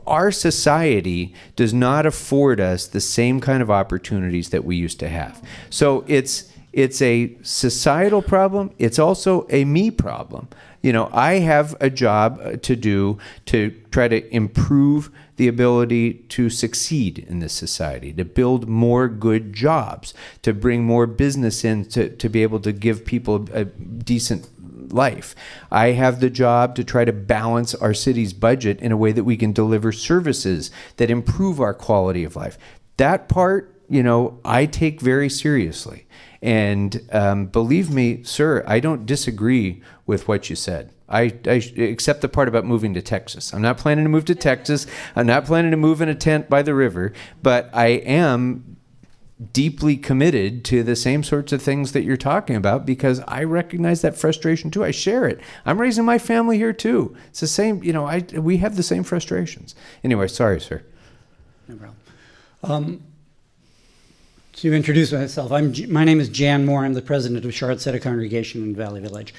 Our society does not afford us the same kind of opportunities that we used to have. So it's a societal problem. It's also a me problem. I have a job to do to try to improve the ability to succeed in this society, to build more good jobs, to bring more business in, to be able to give people a decent life. I have the job to try to balance our city's budget in a way that we can deliver services that improve our quality of life. That part, I take very seriously. And believe me, sir, I don't disagree with what you said. I accept the part about moving to Texas. I'm not planning to move to Texas. I'm not planning to move in a tent by the river, but I am deeply committed to the same sorts of things that you're talking about, because I recognize that frustration too. I share it. I'm raising my family here too. It's the same, we have the same frustrations. Anyway, sorry, sir. No problem. To introduce myself, my name is Jan Moore. I'm the president of Charlotte Center Congregation in Valley Village.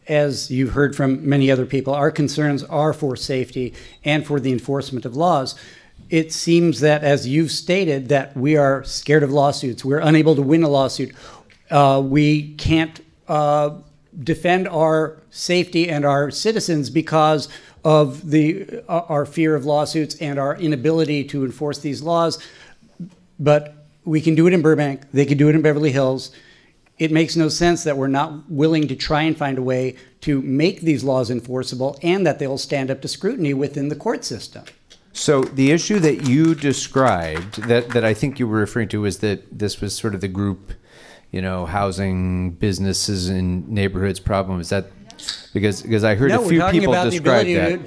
As you've heard from many other people, our concerns are for safety and for the enforcement of laws. It seems that, as you've stated, that we are scared of lawsuits. We're unable to win a lawsuit. We can't defend our safety and our citizens because of our fear of lawsuits and our inability to enforce these laws. But we can do it in Burbank. They can do it in Beverly Hills. It makes no sense that we're not willing to try and find a way to make these laws enforceable and that they'll stand up to scrutiny within the court system. So the issue that you described, that I think you were referring to, is that this was sort of the group, housing, businesses in neighborhoods problem. Is that because I heard a few people describe that?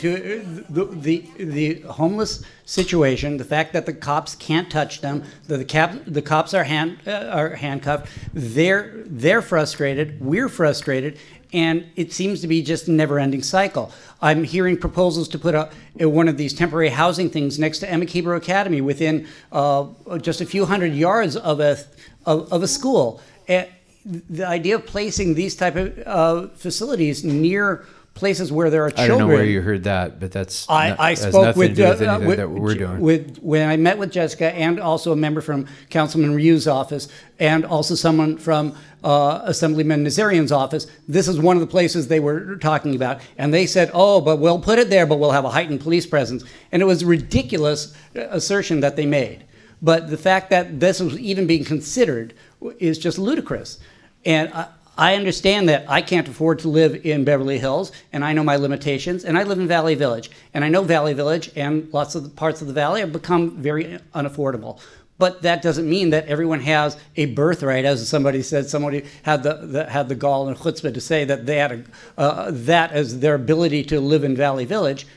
The homeless situation, the fact that the cops can't touch them, the cops are handcuffed. They're frustrated. We're frustrated. And it seems to be just a never-ending cycle. I'm hearing proposals to put one of these temporary housing things next to Emmett Hebrew Academy within just a few hundred yards of a school. The idea of placing these type of facilities near places where there are children. I don't know where you heard that, but I spoke with that we're doing. When I met with Jessica and also a member from Councilman Ryu's office and also someone from Assemblyman Nazarian's office. This is one of the places they were talking about. And they said, oh, but we'll put it there, but we'll have a heightened police presence. And it was a ridiculous assertion that they made. But the fact that this was even being considered is just ludicrous. And I understand that I can't afford to live in Beverly Hills, and I know my limitations, and I live in Valley Village. And I know Valley Village and lots of the parts of the valley have become very unaffordable. But that doesn't mean that everyone has a birthright, as somebody said. Somebody had the gall and chutzpah to say that they had that as their ability to live in Valley Village.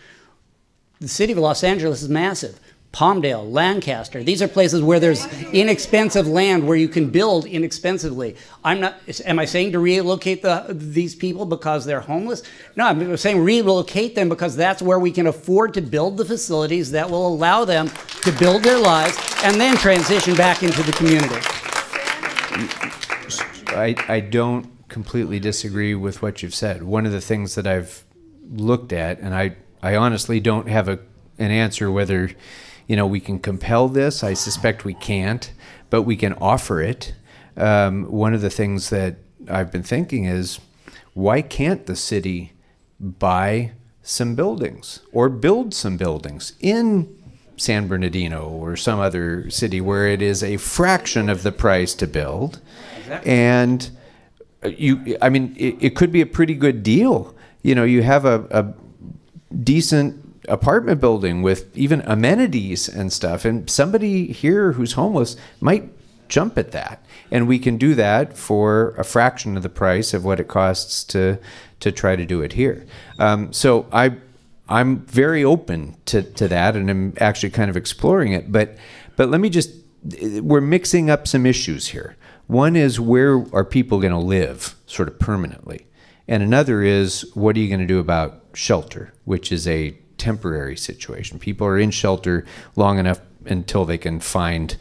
The city of Los Angeles is massive. Palmdale, Lancaster, these are places where there's inexpensive land where you can build inexpensively. Am I saying to relocate these people because they're homeless? No, I'm saying relocate them because that's where we can afford to build the facilities that will allow them to build their lives and then transition back into the community. I don't completely disagree with what you've said. One of the things that I've looked at, and I honestly don't have an answer whether we can compel this. I suspect we can't, but we can offer it. One of the things that I've been thinking is, why can't the city buy some buildings or build some buildings in San Bernardino or some other city where it is a fraction of the price to build? Exactly. And it could be a pretty good deal. You have a decent apartment building with even amenities and stuff, and somebody here who's homeless might jump at that, and we can do that for a fraction of the price of what it costs to try to do it here. So I'm very open to that, and I'm actually kind of exploring it, but let me just, we're mixing up some issues here. One is, where are people going to live sort of permanently, and another is, what are you going to do about shelter, which is a temporary situation. People are in shelter long enough until they can find,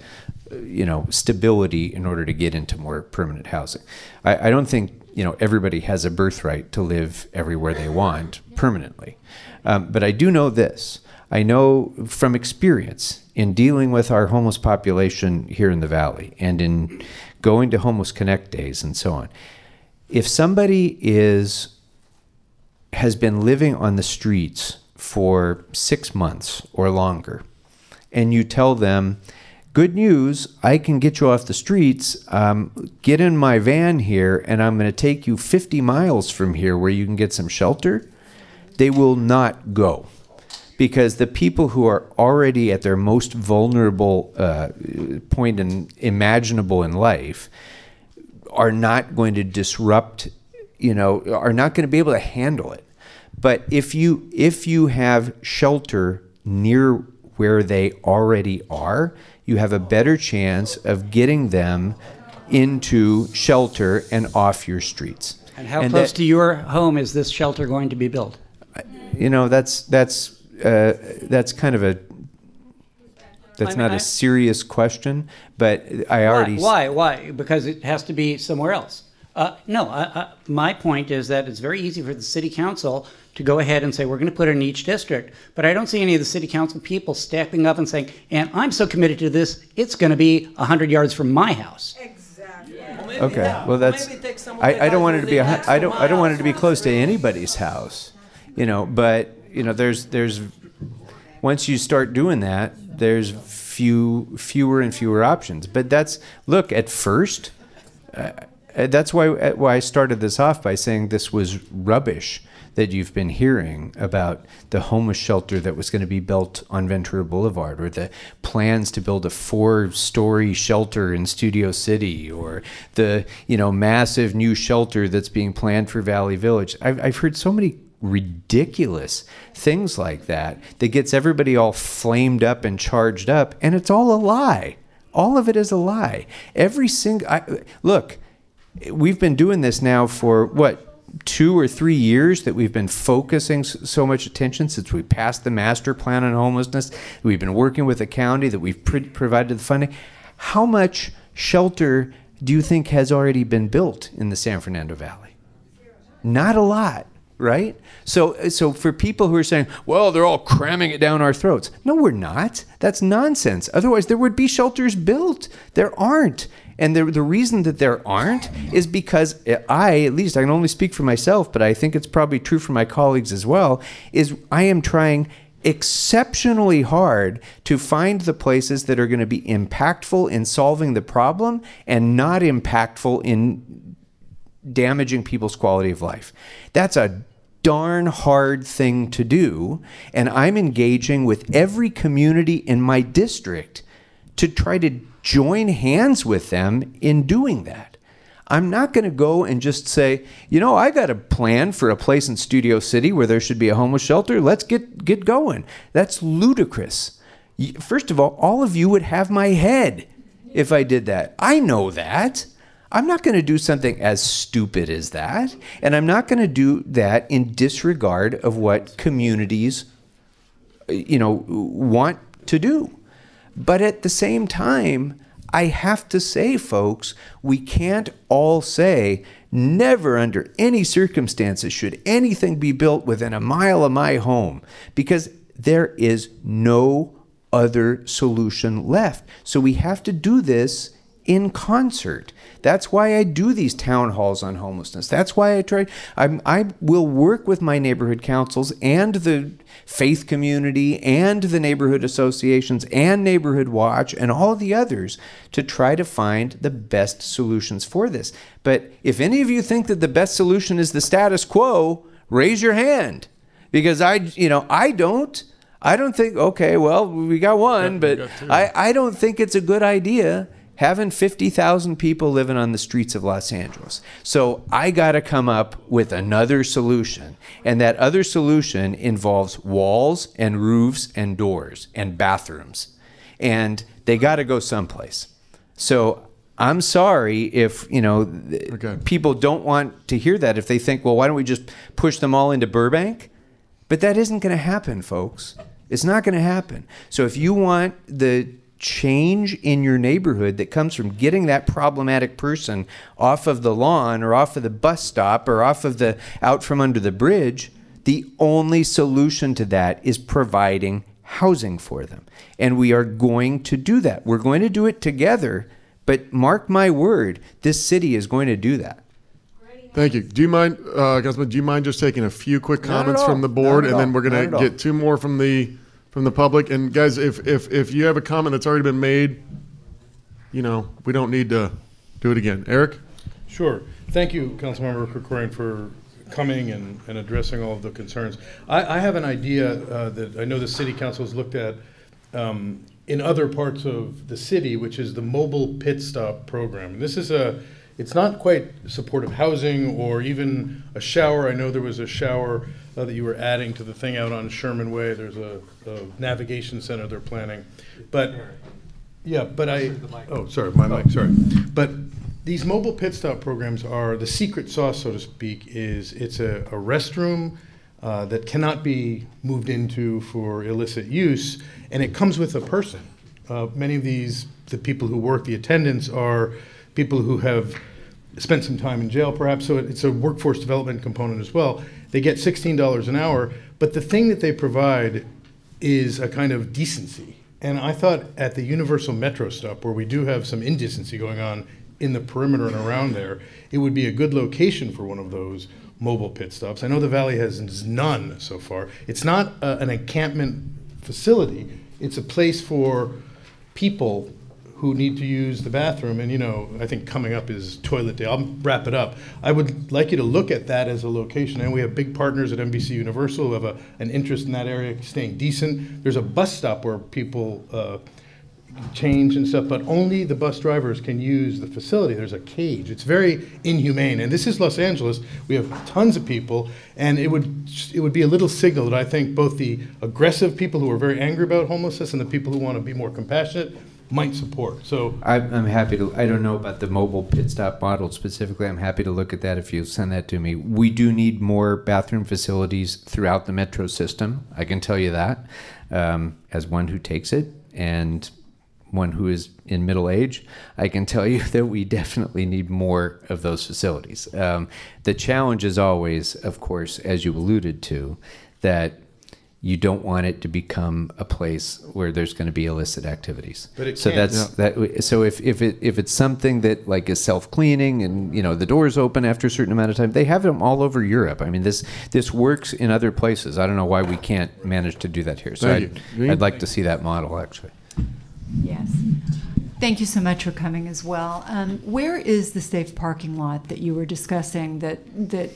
stability in order to get into more permanent housing. I don't think, everybody has a birthright to live everywhere they want permanently. But I do know this. I know from experience in dealing with our homeless population here in the Valley and in going to Homeless Connect days and so on, if somebody has been living on the streets for 6 months or longer, and you tell them, good news, I can get you off the streets, get in my van here, and I'm going to take you 50 miles from here where you can get some shelter, they will not go. Because the people who are already at their most vulnerable point imaginable in life are not going to disrupt, are not going to be able to handle it. But if you have shelter near where they already are, you have a better chance of getting them into shelter and off your streets. And how close to your home is this shelter going to be built? That's kind of a serious question, but I already... Why? Because it has to be somewhere else. My point is that it's very easy for the city council to go ahead and say, we're going to put it in each district. But I don't see any of the city council people stepping up and saying, and I'm so committed to this, it's going to be 100 yards from my house. Exactly. Okay. Well, that's... I don't want it to be... I don't want it to be close to anybody's house. But there's once you start doing that, there's fewer and fewer options. But look, at first, that's why I started this off by saying this was rubbish that you've been hearing about the homeless shelter that was going to be built on Ventura Boulevard, or the plans to build a 4-story shelter in Studio City, or the massive new shelter that's being planned for Valley Village. I've heard so many ridiculous things like that gets everybody all flamed up and charged up, and it's all a lie. All of it is a lie. Look, we've been doing this now for 2 or 3 years that we've been focusing so much attention since we passed the master plan on homelessness. We've been working with the county, that we've provided the funding. How much shelter do you think has already been built in the San Fernando Valley? Not a lot. Right? So for people who are saying, well, they're all cramming it down our throats. No, we're not. That's nonsense. Otherwise, there would be shelters built. There aren't. And the reason that there aren't is because at least I can only speak for myself, but I think it's probably true for my colleagues as well, is I am trying exceptionally hard to find the places that are going to be impactful in solving the problem and not impactful in damaging people's quality of life. That's a darn hard thing to do, and I'm engaging with every community in my district to try to join hands with them in doing that. I'm not going to go and just say, you know, I got a plan for a place in Studio City where there should be a homeless shelter. Let's get going. That's ludicrous. First of all of you would have my head if I did that. I know that. I'm not going to do something as stupid as that. And I'm not going to do that in disregard of what communities, want to do. But at the same time, I have to say, folks, we can't all say, never under any circumstances should anything be built within a mile of my home, because there is no other solution left. So we have to do this in concert. That's why I do these town halls on homelessness. That's why I will work with my neighborhood councils and the faith community and the neighborhood associations and Neighborhood Watch and all of the others to try to find the best solutions for this. But if any of you think that the best solution is the status quo, raise your hand, because I don't think, okay, well, we got one, but I don't think it's a good idea having 50,000 people living on the streets of Los Angeles. So I got to come up with another solution. And that other solution involves walls and roofs and doors and bathrooms. And they got to go someplace. So I'm sorry if, people don't want to hear that, if they think, well, why don't we just push them all into Burbank? But that isn't going to happen, folks. It's not going to happen. So if you want the change in your neighborhood that comes from getting that problematic person off of the lawn or off of the bus stop or out from under the bridge, the only solution to that is providing housing for them. And we are going to do that. We're going to do it together, but mark my word, this city is going to do that. Thank you. Do you mind, Councilman, do you mind just taking a few quick comments from the board, and then we're going to get two more from the public? And guys, if you have a comment that's already been made, we don't need to do it again. Eric? Sure. Thank you, Councilmember Krekorian, for coming and addressing all of the concerns. I have an idea that I know the City Council has looked at in other parts of the city, which is the mobile pit stop program. And this is it's not quite supportive housing or even a shower. I know there was a shower that you were adding to the thing out on Sherman Way. There's a navigation center they're planning. But sorry, my mic, sorry. But these mobile pit stop programs are the secret sauce, so to speak. It's a restroom that cannot be moved into for illicit use, and it comes with a person. Many of the people who work, the attendants, are people who have spent some time in jail perhaps, so it's a workforce development component as well. They get $16 an hour, but the thing that they provide is a kind of decency. And I thought at the Universal Metro stop, where we do have some indecency going on in the perimeter and around there, it would be a good location for one of those mobile pit stops. I know the Valley has none so far. It's not an encampment facility. It's a place for people who need to use the bathroom. And I think coming up is toilet day. I'll wrap it up. I would like you to look at that as a location. And we have big partners at NBC Universal who have an interest in that area, staying decent. There's a bus stop where people change and stuff, but only the bus drivers can use the facility. There's a cage. It's very inhumane. And this is Los Angeles. We have tons of people, and it would be a little signal that I think both the aggressive people who are very angry about homelessness and the people who want to be more compassionate might support. So I'm happy to. I don't know about the mobile pit stop model specifically. I'm happy to look at that if you send that to me. We do need more bathroom facilities throughout the metro system. I can tell you that, as one who takes it and one who is in middle age, I can tell you that we definitely need more of those facilities. The challenge is always, of course, as you alluded to, that you don't want it to become a place where there's going to be illicit activities. But it so can't. that. So if it's something that like is self-cleaning and the doors open after a certain amount of time, they have them all over Europe. I mean, this works in other places. I don't know why we can't manage to do that here. So I'd like to see that model actually. Yes. Thank you so much for coming as well. Where is the safe parking lot that you were discussing that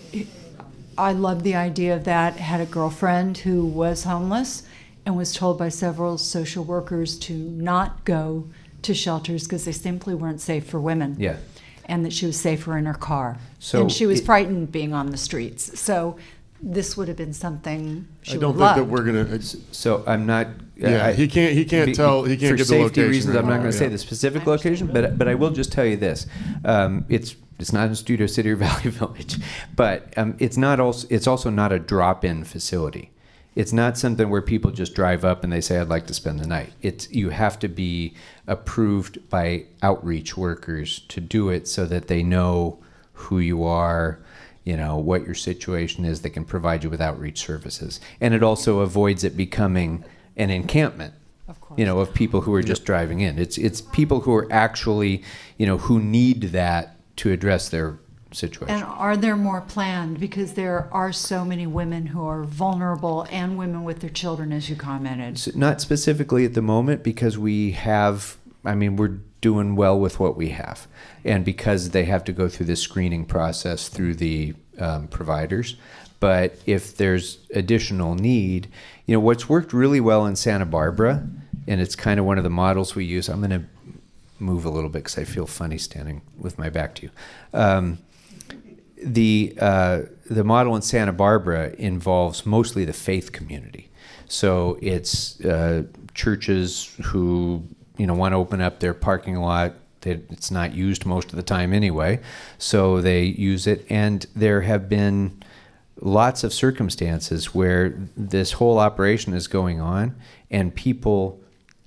I love the idea of that. Had a girlfriend who was homeless and was told by several social workers to not go to shelters because they simply weren't safe for women. Yeah. And that she was safer in her car. So and she was frightened being on the streets. So this would have been something she would I don't love. think that we're gonna. So I'm not. He can't tell. He can't for give the safety location. reasons, I'm not going to say Yeah. the specific location, but I will just tell you this: it's not in Studio City or Valley Village, but it's also not a drop-in facility. It's not something where people just drive up and they say, "I'd like to spend the night." You have to be approved by outreach workers to do it, so that they know who you are, what your situation is. They can provide you with outreach services, and it also avoids it becoming an encampment. Of people who are just driving in. It's people who are actually, who need that to address their situation. And are there more planned? Because there are so many women who are vulnerable and women with their children, as you commented. So not specifically at the moment, because we're doing well with what we have. And because they have to go through this screening process through the providers. But if there's additional need, what's worked really well in Santa Barbara, and it's kind of one of the models we use. I'm going to move a little bit because I feel funny standing with my back to you. The model in Santa Barbara involves mostly the faith community. So it's churches who want to open up their parking lot. It's not used most of the time anyway, so they use it. And there have been lots of circumstances where this whole operation is going on, and people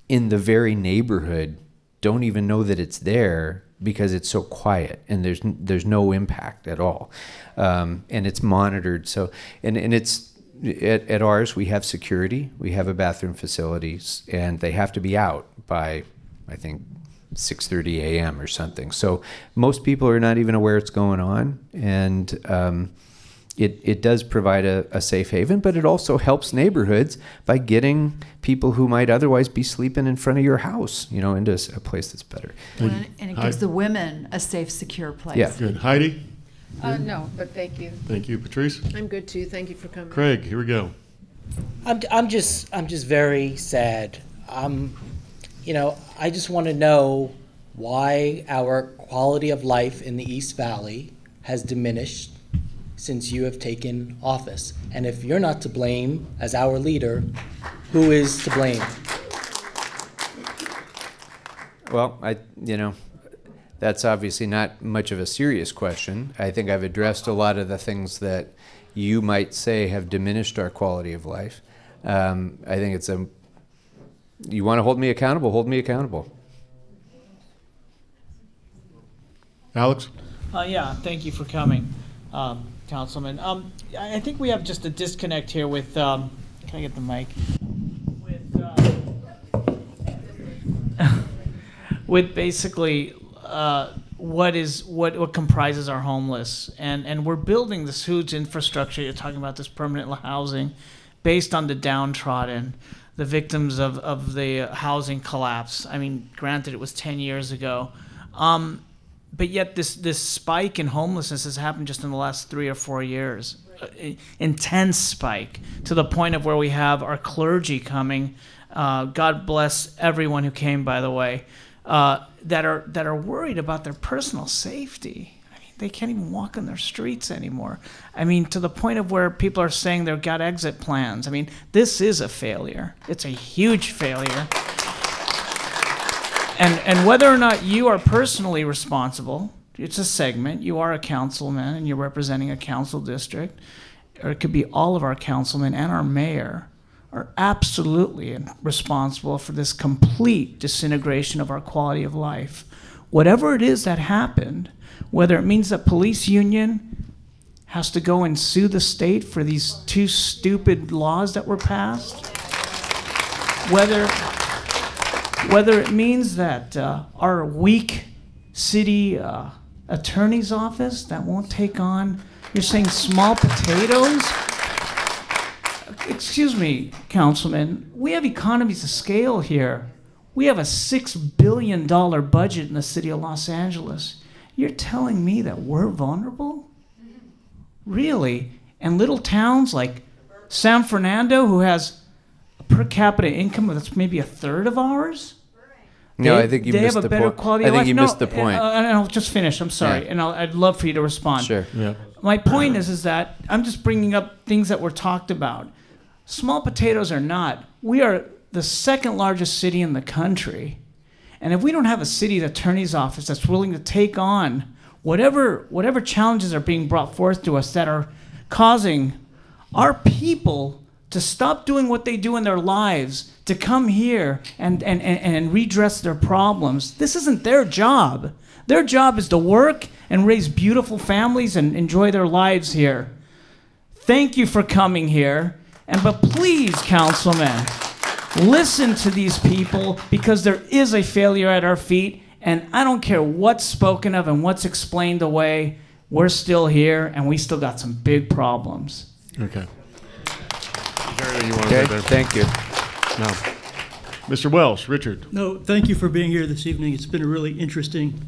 in the very neighborhood don't even know that it's there because it's so quiet and there's no impact at all, and it's monitored. So and it's at ours we have security, we have a bathroom facilities, and they have to be out by I think 6:30 a.m. or something. So most people are not even aware it's going on, and it does provide a safe haven, but it also helps neighborhoods by getting people who might otherwise be sleeping in front of your house, into a place that's better. And it gives the women a safe, secure place. Yeah. Good. Heidi? No, but thank you. Thank you. Patrice? I'm good too. Thank you for coming. Craig, here we go. I'm just very sad. I just want to know why our quality of life in the East Valley has diminished since you have taken office. And if you're not to blame as our leader, who is to blame? Well, that's obviously not much of a serious question. I think I've addressed a lot of the things that you might say have diminished our quality of life. I think you want to hold me accountable, hold me accountable. Alex? Yeah, thank you for coming, Councilman. I think we have just a disconnect here with, can I get the mic? With basically what comprises our homeless. And we're building this huge infrastructure. You're talking about this permanent housing based on the downtrodden, the victims of the housing collapse. I mean, granted, it was 10 years ago. But yet this spike in homelessness has happened just in the last 3 or 4 years. Intense spike to the point of where we have our clergy coming. God bless everyone who came, by the way, that are worried about their personal safety. I mean, they can't even walk on their streets anymore. I mean, to the point of where people are saying they've got exit plans. I mean, this is a failure. It's a huge failure. And whether or not you are personally responsible, it's a segment. You are a councilman and you're representing a council district, or it could be all of our councilmen and our mayor are absolutely responsible for this complete disintegration of our quality of life. Whatever it is that happened, whether it means that police union has to go and sue the state for these 2 stupid laws that were passed, whether it means that our weak city attorney's office that won't take on, you're saying small potatoes? Excuse me, Councilman, we have economies of scale here. We have a $6 billion budget in the city of Los Angeles. You're telling me that we're vulnerable? Really? And little towns like San Fernando, who has a per capita income that's maybe a third of ours? No, I think you they missed have a the better point. quality I of think life. you No, missed the point. And I'll just finish. I'm sorry, Yeah. and I'd love for you to respond. Sure. Yeah. My point is that I'm just bringing up things that were talked about. Small potatoes or not, we are the second largest city in the country, and if we don't have a city attorney's office that's willing to take on whatever challenges are being brought forth to us that are causing our people to stop doing what they do in their lives, to come here and redress their problems. This isn't their job. Their job is to work and raise beautiful families and enjoy their lives here. Thank you for coming here. But please, councilmen, listen to these people, because there is a failure at our feet, and I don't care what's spoken of and what's explained away. We're still here, and we still got some big problems. Okay. Okay, thank you. No. Mr. Welsh, Richard. No, thank you for being here this evening. It's been a really interesting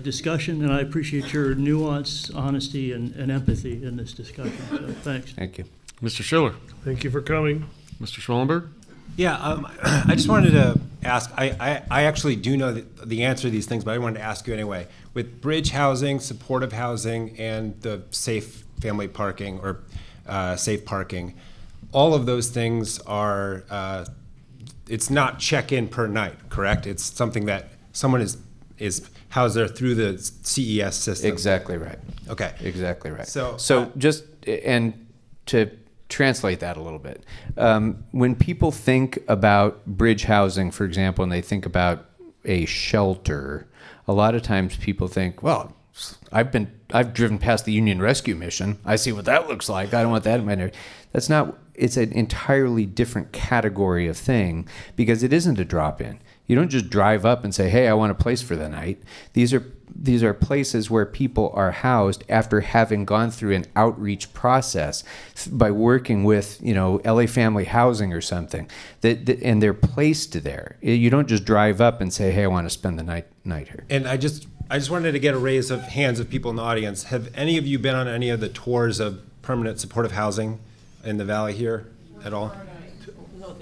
discussion, and I appreciate your nuance, honesty, and empathy in this discussion. So thanks. Thank you. Mr. Schiller. Thank you for coming. Mr. Schwellenberg. Yeah, I just wanted to ask, I actually do know the answer to these things, but I wanted to ask you anyway. With bridge housing, supportive housing, and the safe family parking or safe parking, all of those things are, it's not check-in per night, correct? It's something that someone is housed there through the CES system. Exactly right. Okay. Exactly right. So just, and to translate that a little bit, when people think about bridge housing, for example, and they think about a shelter, a lot of times people think, well, I've driven past the Union Rescue Mission. I see what that looks like. I don't want that in my neighborhood. That's not. It's an entirely different category of thing, because it isn't a drop-in. You don't just drive up and say, hey, I want a place for the night. These are places where people are housed after having gone through an outreach process by working with, LA Family Housing or something, and they're placed there. You don't just drive up and say, hey, I want to spend the night here. And I just wanted to get a raise of hands of people in the audience. Have any of you been on any of the tours of permanent supportive housing in the Valley here at all?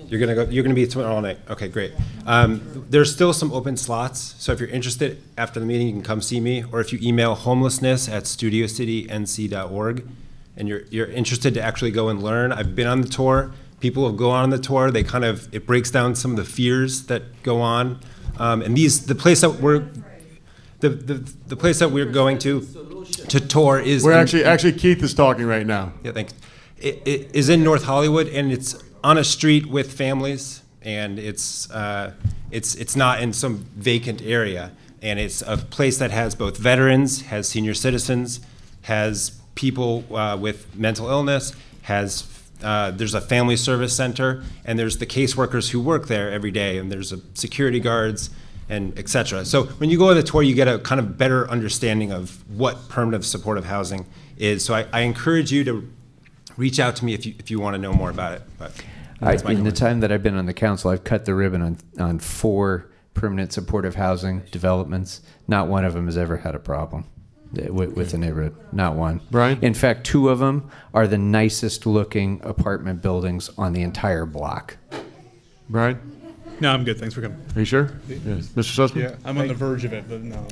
You're gonna be tomorrow all night. Okay, great. There's still some open slots, so if you're interested after the meeting, you can come see me, or if you email homelessness@studiocitync.org, and you're interested to actually go and learn. I've been on the tour. People have gone on the tour. It breaks down some of the fears that go on, and the place that we're going to tour is. We're actually Keith is talking right now. Yeah, thanks. It is in North Hollywood, and it's on a street with families, and it's not in some vacant area, and it's a place that has both veterans, has senior citizens, has people with mental illness, there's a family service center, and there's the caseworkers who work there every day, and there's security guards, and et cetera. So when you go on the tour, you get a kind of better understanding of what permanent supportive housing is. So I encourage you to reach out to me if you want to know more about it. But in the time that I've been on the council, I've cut the ribbon on 4 permanent supportive housing developments. Not one of them has ever had a problem with the neighborhood. Not one. Brian? In fact, 2 of them are the nicest looking apartment buildings on the entire block. Brian? No, I'm good. Thanks for coming. Are you sure? Yes. Mr. Sussman? Yeah, I'm on the verge of it, but no.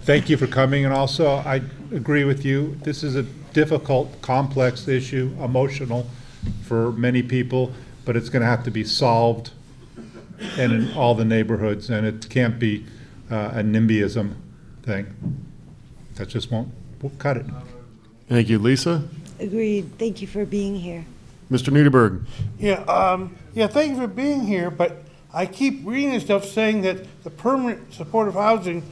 Thank you for coming, and also I agree with you. This is a difficult, complex issue, emotional for many people, but it's going to have to be solved and in all the neighborhoods, and it can't be a NIMBYism thing. That just won't cut it. Thank you. Lisa? Agreed. Thank you for being here. Mr. Niederberg? Yeah, thank you for being here, but I keep reading this stuff saying that the permanent supportive housing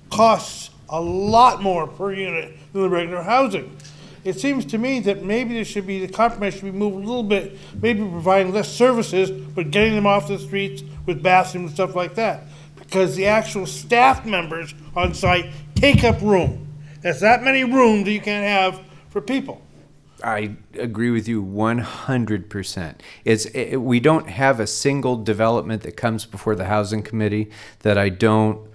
costs a lot more per unit than the regular housing. It seems to me that maybe the compromise should be moved a little bit, maybe providing less services, but getting them off the streets with bathrooms and stuff like that. Because the actual staff members on site take up room. That's that many rooms that you can't have for people. I agree with you 100%. We don't have a single development that comes before the housing committee that I don't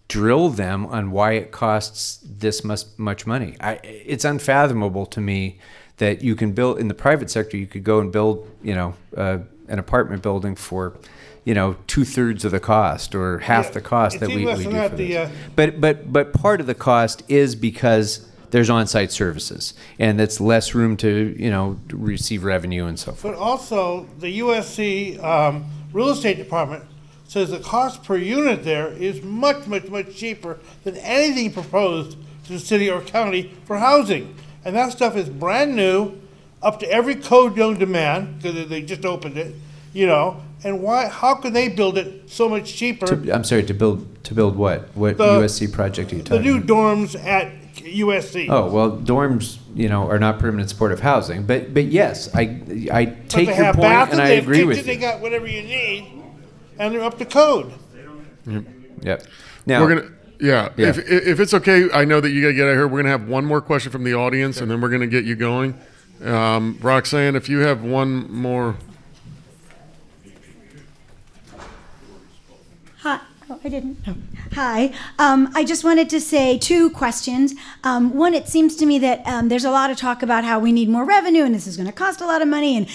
drill them on why it costs this much money. It's unfathomable to me that you can build in the private sector. You could go and build, an apartment building for, you know, 2/3 of the cost or half the cost that we do for this. But part of the cost is because there's on-site services, and it's less room to, you know, receive revenue and so forth. But also, the USC Real Estate Department says the cost per unit there is much, much, much cheaper than anything proposed to the city or county for housing. And that stuff is brand new, up to every code known to man, because they just opened it, you know. And why? How can they build it so much cheaper? I'm sorry, to build what? What USC project are you talking about? The new dorms at USC. Oh, well, dorms, you know, are not permanent supportive housing. But yes, I take your point, and I agree with you. They got whatever you need, and they're up to code. Yep. Now, we're gonna. Yeah. If it's okay, I know that you got to get out of here. We're going to have one more question from the audience, and then we're going to get you going. Roxanne, if you have one more. Hi. Oh, I didn't. Oh. Hi. I just wanted to say 2 questions. One, it seems to me that there's a lot of talk about how we need more revenue and this is going to cost a lot of money, and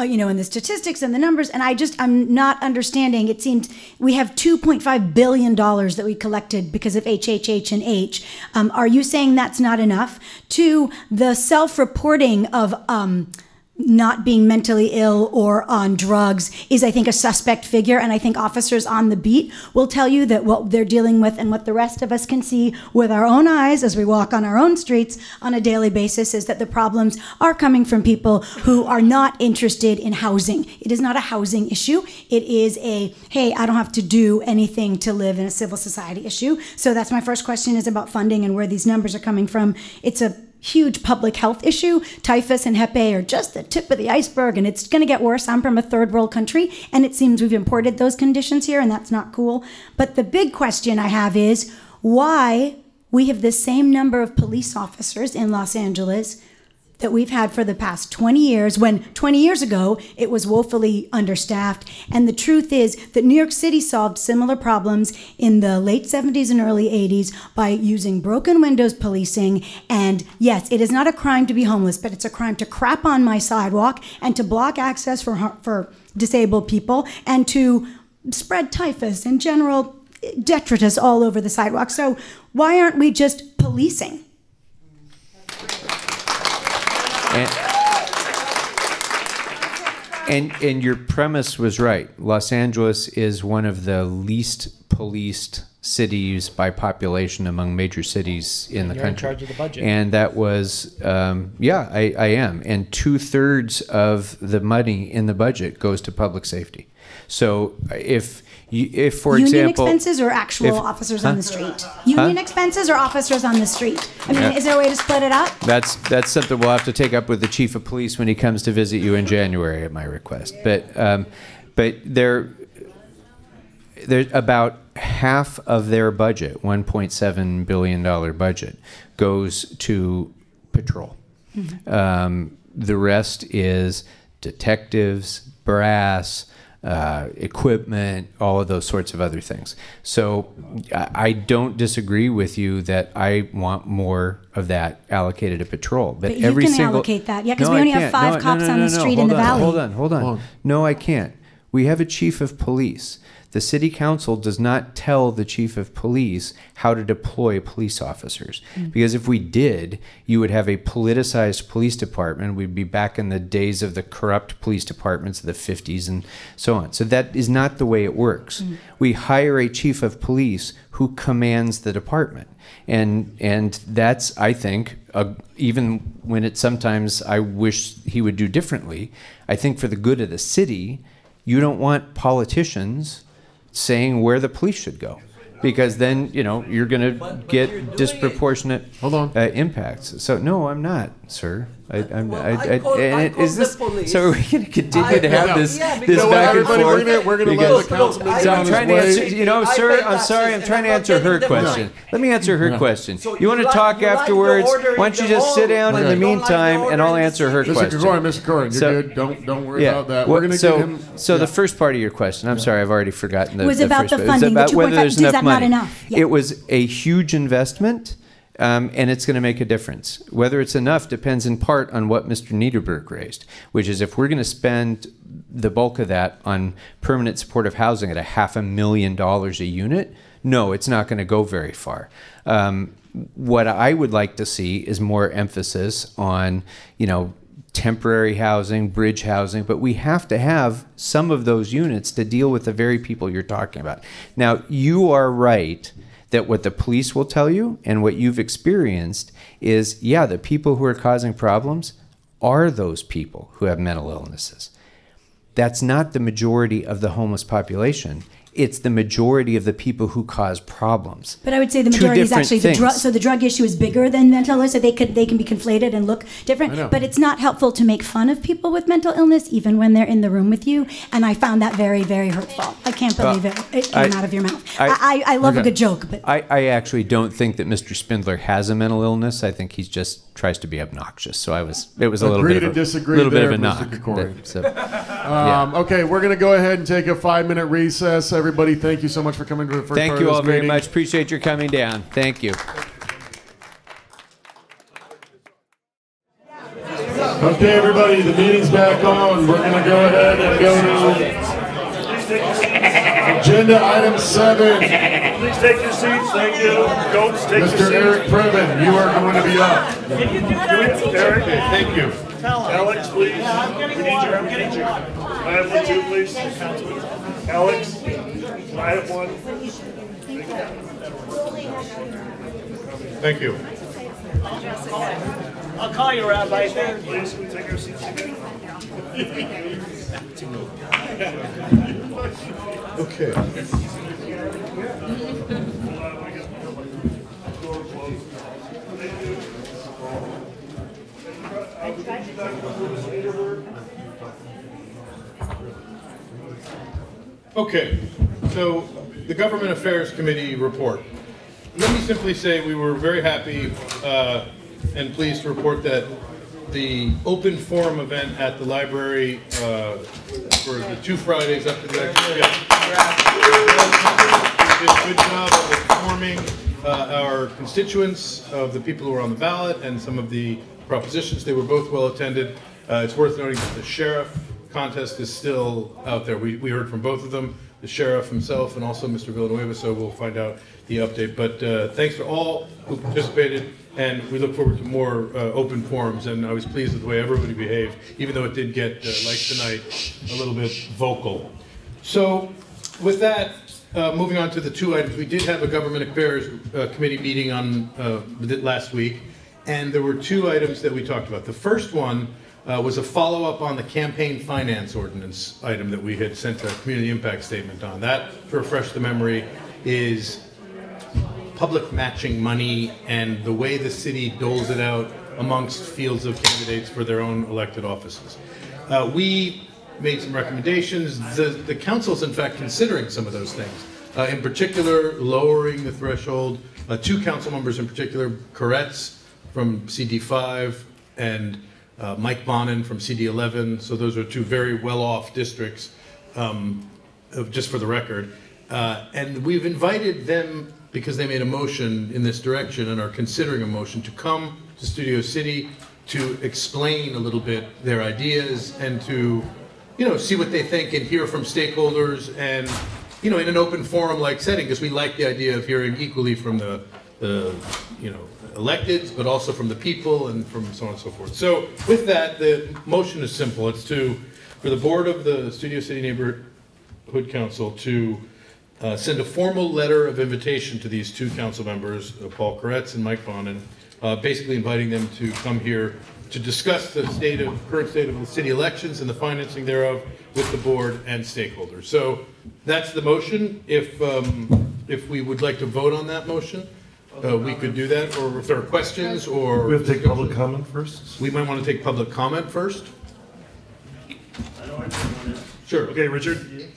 you know, and the statistics and the numbers. And I'm not understanding. It seems we have $2.5 billion that we collected because of HHH and H. Are you saying that's not enough? 2, the self-reporting of not being mentally ill or on drugs is, I think, a suspect figure. And I think officers on the beat will tell you that what they're dealing with and what the rest of us can see with our own eyes as we walk on our own streets on a daily basis is that the problems are coming from people who are not interested in housing. It is not a housing issue. It is a, hey, I don't have to do anything to live in a civil society issue. So that's my first question, is about funding and where these numbers are coming from. It's a huge public health issue. Typhus and Hep A are just the tip of the iceberg, and it's going to get worse. I'm from a third world country, and it seems we've imported those conditions here, and that's not cool. But the big question I have is why we have the same number of police officers in Los Angeles that we've had for the past 20 years, when 20 years ago it was woefully understaffed. And the truth is that New York City solved similar problems in the late 70s and early 80s by using broken windows policing. And yes, it is not a crime to be homeless, but it's a crime to crap on my sidewalk and to block access for disabled people and to spread typhus and general detritus all over the sidewalk. So why aren't we just policing? And your premise was right. Los Angeles is one of the least policed cities by population among major cities in the country. You're in charge of the budget. And that was, yeah, I am. And 2/3 of the money in the budget goes to public safety. So if for Union example, expenses or actual officers on the street? Union expenses or officers on the street? I mean, is there a way to split it up? That's something we'll have to take up with the chief of police when he comes to visit you in January at my request. But there's about half of their budget, $1.7 billion budget, goes to patrol. Mm-hmm. The rest is detectives, brass, equipment, all of those sorts of other things. So I don't disagree with you that I want more of that allocated to patrol. But you can allocate that, yeah, because we only have 5 cops on the street in the valley. Hold on. No, I can't. We have a chief of police. The city council does not tell the chief of police how to deploy police officers. Mm-hmm. Because if we did, you would have a politicized police department. We'd be back in the days of the corrupt police departments of the 50s and so on. So that is not the way it works. Mm-hmm. We hire a chief of police who commands the department. And that's, I think, even when it sometimes I wish he would do differently, I think for the good of the city, you don't want politicians saying where the police should go, because then you're going to get disproportionate impacts. So no, I'm not, sir. So are we going to continue to have this back and forth? We're going to let the councilman down his way. Sir, I'm sorry. I'm trying to answer her question. Let me answer her question. You want to talk afterwards? Why don't you just sit down in the meantime, and I'll answer her question. Mr. Krekorian, you're good. Don't worry about that. We're going to give him. So the first part of your question, I'm sorry, I've already forgotten. It was about the funding. About whether there's enough money. Not enough? Yeah. It was a huge investment. and it's going to make a difference. Whether it's enough depends in part on what Mr. Niederberg raised, which is if we're going to spend the bulk of that on permanent supportive housing at $500,000 a unit, no, it's not going to go very far. What I would like to see is more emphasis on, temporary housing, bridge housing, but we have to have some of those units to deal with the very people you're talking about. Now, you are right that what the police will tell you and what you've experienced is, yeah, the people who are causing problems are those people who have mental illnesses. That's not the majority of the homeless population. It's the majority of the people who cause problems. But I would say the majority is actually the drug. So the drug issue is bigger than mental illness. So they can be conflated and look different. But it's not helpful to make fun of people with mental illness, even when they're in the room with you. And I found that very, very hurtful. I can't believe it came out of your mouth. I love a good joke, but I actually don't think that Mr. Spindler has a mental illness. I think he just tries to be obnoxious. So it was a little bit of a disagree little there, bit of a Mr. knock. Krekorian. So, yeah. Okay, we're going to go ahead and take a 5-minute recess. Everybody, thank you so much for coming to the first part Thank of you this all very meeting. much. Appreciate your coming down. Thank you. Okay, everybody, the meeting's back on. We're going to go ahead and go to agenda item 7. Please take your seats. Thank you. Goats, take your seats. Mr. Eric Preven, you are going to be up. Can you do that? Eric, thank you. Alex, please. We need your help. I have one too, please. Alex, I have one. Thank you. I'll call you, Rabbi. Please, we take our seats again. Okay. Okay, so the Government Affairs Committee report. Let me simply say we were very happy and pleased to report that the open forum event at the library for the 2 Fridays up to the election. We did a good job of informing our constituents of the people who were on the ballot and some of the propositions. They were both well attended. It's worth noting that the sheriff contest is still out there. We heard from both of them, the sheriff himself and also Mr. Villanueva, so we'll find out the update. But thanks to all who participated, and we look forward to more open forums, and I was pleased with the way everybody behaved, even though it did get, like tonight, a little bit vocal. So with that, moving on to the 2 items, we did have a Government Affairs Committee meeting on last week, and there were 2 items that we talked about. The first one was a follow-up on the campaign finance ordinance item that we had sent a community impact statement on. That, to refresh the memory, is public matching money and the way the city doles it out amongst fields of candidates for their own elected offices. We made some recommendations. The council's in fact considering some of those things. In particular, lowering the threshold. 2 council members in particular, Koretz from CD5 and Mike Bonin from CD11. So those are 2 very well-off districts, just for the record. And we've invited them, because they made a motion in this direction and are considering a motion, to come to Studio City to explain a little bit their ideas and to, see what they think and hear from stakeholders and, in an open forum-like setting, because we like the idea of hearing equally from the electeds, but also from the people and from so on and so forth. So with that, the motion is simple. It's for the board of the Studio City Neighborhood Council to send a formal letter of invitation to these 2 council members, Paul Koretz and Mike Bonin, basically inviting them to come here to discuss the current state of the city elections and the financing thereof with the board and stakeholders. So that's the motion. If we would like to vote on that motion, we could do that, or if there are questions or... We have to take public comment first? We might want to take public comment first. Sure. Okay, Richard.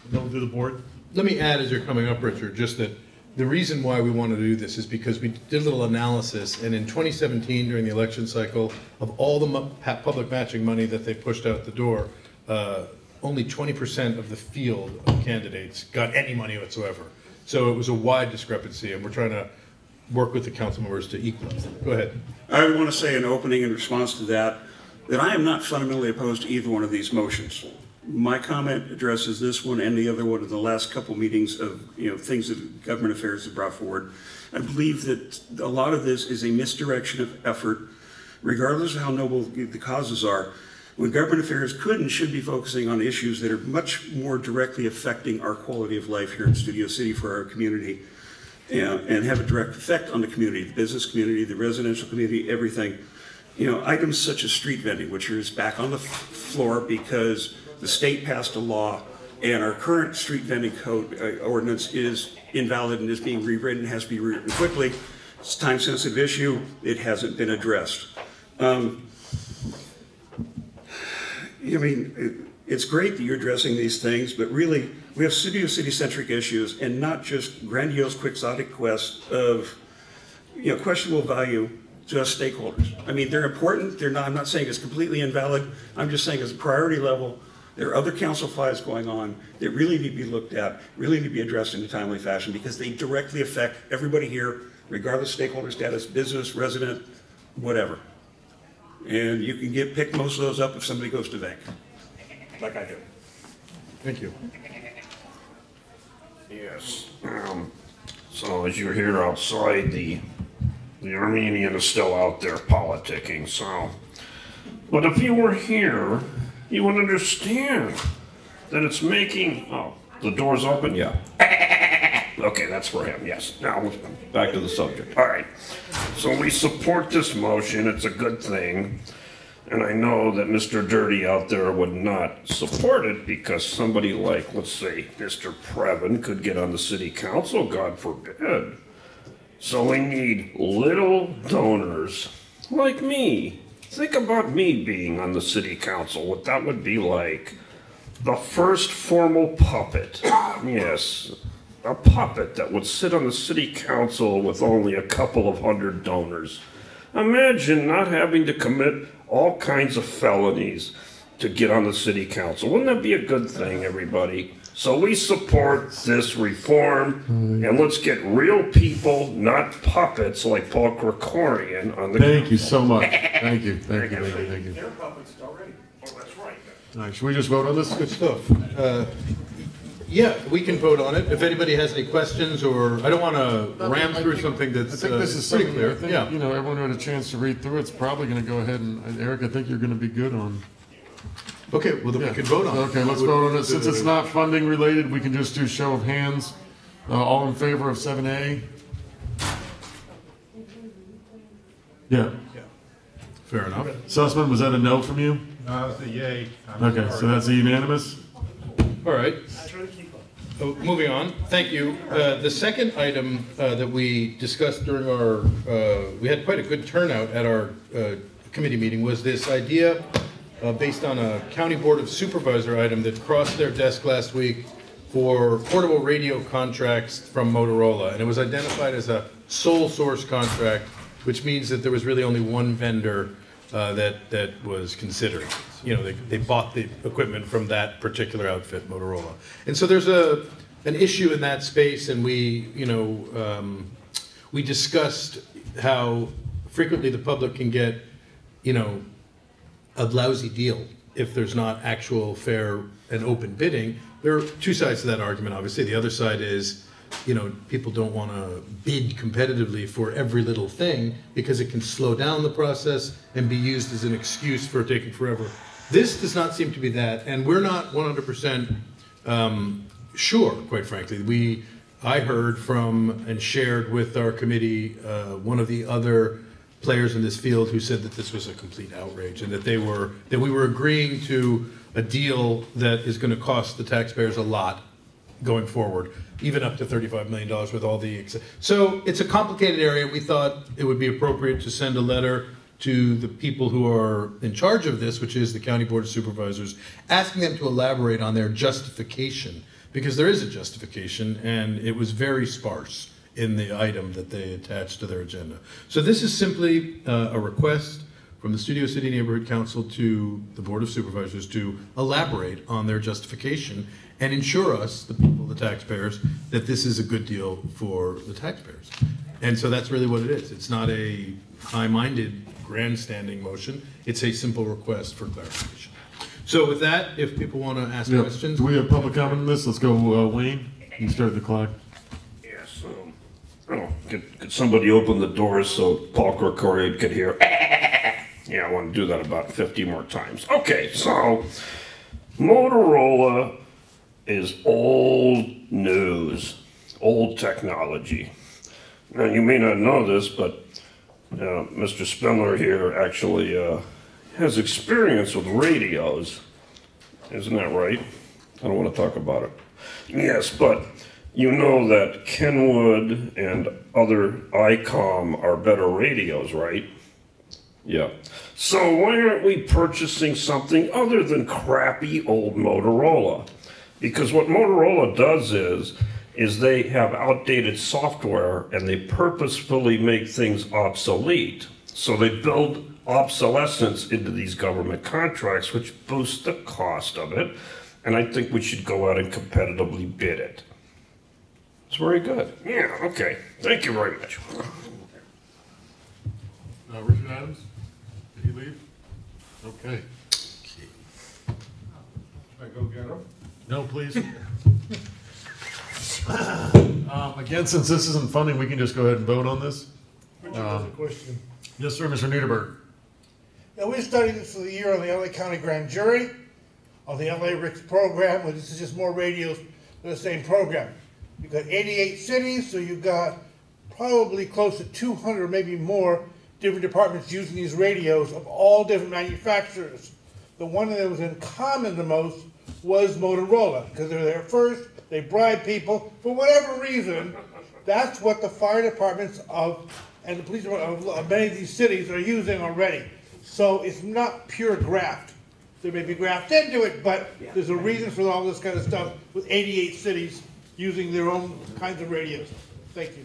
Then we'll do the board. Let me add, as you're coming up, Richard, just that the reason why we want to do this is because we did a little analysis, and in 2017, during the election cycle, of all the public matching money that they pushed out the door, only 20% of the field of candidates got any money whatsoever. So it was a wide discrepancy, and we're trying to work with the council members to equalize them. Go ahead. I want to say in opening in response to that I am not fundamentally opposed to either one of these motions. My comment addresses this one and the other one in the last couple meetings of things that government affairs have brought forward. I believe that a lot of this is a misdirection of effort, regardless of how noble the causes are, when government affairs could and should be focusing on issues that are much more directly affecting our quality of life here in Studio City for our community, and have a direct effect on the community, the business community, the residential community, everything. Items such as street vending, which is back on the floor because the state passed a law and our current street vending code ordinance is invalid and is being rewritten, has to be rewritten quickly. It's a time-sensitive issue. It hasn't been addressed. It's great that you're addressing these things, but really, we have Studio City-centric issues and not just grandiose, quixotic quests of, questionable value to us stakeholders. They're important. They're not. I'm not saying it's completely invalid. I'm just saying, as a priority level, there are other council files going on that really need to be looked at, really need to be addressed in a timely fashion because they directly affect everybody here, regardless of stakeholder status, business, resident, whatever. And you can pick most of those up if somebody goes to bank, like I do. Thank you. Yes. So as you hear outside, the Armenian is still out there politicking. So, but if you were here, you would understand that it's making. Oh, the door's open. Yeah. Okay, that's for him. Yes. Now back to the subject. All right. So we support this motion. It's a good thing. And I know that Mr. Dirty out there would not support it because somebody like, let's say, Mr. Preven could get on the city council, God forbid. So we need little donors like me. Think about me being on the city council, what that would be like. The first formal puppet. Yes, a puppet that would sit on the city council with only a couple of hundred donors. Imagine not having to commit all kinds of felonies to get on the city council. Wouldn't that be a good thing, everybody? So we support this reform, and let's get real people, not puppets like Paul Krekorian on the Thank council. you so much. Thank you. Thank you. Thank you. They're puppets already. Oh, that's right. All right, should we just vote on this? Good stuff. Yeah, we can vote on it. If anybody has any questions, or I don't want to ram through something that's I think this is pretty something clear. I think, Yeah. everyone who had a chance to read through it's probably going to go ahead and, Eric, I think you're going to be good on. Okay, well then we can vote on it. Okay, let's vote on it. Since it's not funding related, we can just do show of hands. All in favor of 7A? Yeah. Fair enough. Sussman, was that a no from you? No, it's a yay. Okay, so that's a unanimous? All right. Moving on. Thank you. The second item that we discussed during our, we had quite a good turnout at our committee meeting, was this idea based on a County Board of Supervisor item that crossed their desk last week for portable radio contracts from Motorola. And it was identified as a sole source contract, which means that there was really only one vendor that was considered. They bought the equipment from that particular outfit, Motorola. And so there's an issue in that space, and we discussed how frequently the public can get, a lousy deal if there's not actual fair and open bidding. There are two sides to that argument, obviously. The other side is, people don't want to bid competitively for every little thing because it can slow down the process and be used as an excuse for taking forever. This does not seem to be that, and we're not 100% sure, quite frankly. I heard from and shared with our committee one of the other players in this field who said that this was a complete outrage and that we were agreeing to a deal that is going to cost the taxpayers a lot going forward, even up to $35 million with all the... So it's a complicated area. We thought it would be appropriate to send a letter to the people who are in charge of this, which is the County Board of Supervisors, asking them to elaborate on their justification, because there is a justification, and it was very sparse in the item that they attached to their agenda. So this is simply a request from the Studio City Neighborhood Council to the Board of Supervisors to elaborate on their justification and ensure us, the people, the taxpayers, that this is a good deal for the taxpayers. And so that's really what it is. It's not a high-minded grandstanding motion. It's a simple request for clarification. So with that, if people want to ask questions. Do we have public comment on this? Let's go, Wayne. You start the clock. Yes. Could somebody open the doors so Paul Krekorian could hear? Yeah, I want to do that about 50 more times. Okay, so Motorola is old news, old technology. Now, you may not know this, but Mr. Spindler here actually has experience with radios. Isn't that right? I don't want to talk about it. Yes, but you know that Kenwood and other ICOM are better radios, right? Yeah. So why aren't we purchasing something other than crappy old Motorola? Because what Motorola does is they have outdated software and they purposefully make things obsolete. So they build obsolescence into these government contracts, which boosts the cost of it. And I think we should go out and competitively bid it. It's very good. Yeah, okay. Thank you very much. Richard Adams? Did he leave? Okay. Should I go get him? No, please. Again, since this isn't funding, we can just go ahead and vote on this. Richard has a question. Yes, sir, Mr. Niederberg. Now, we're studying this for the year on the LA County Grand Jury, on the LA RICS program, where this is just more radios for the same program. You've got 88 cities, so you've got probably close to 200, maybe more, different departments using these radios of all different manufacturers. The one that was in common the most was Motorola, because they were there first, they bribed people, for whatever reason. That's what the fire departments and the police departments of many of these cities are using already. So it's not pure graft. There may be graft into it, but there's a reason for all this kind of stuff with 88 cities using their own kinds of radios. Thank you.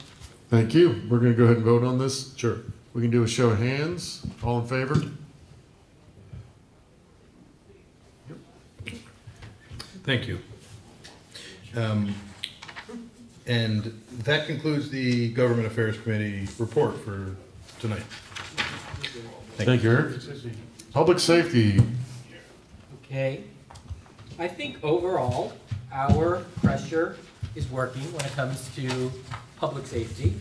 Thank you. We're going to go ahead and vote on this. Sure. We can do a show of hands. All in favor? Thank you. And that concludes the Government Affairs Committee report for tonight. Thank you, Eric. Public safety. Okay. I think overall, our pressure is working when it comes to public safety.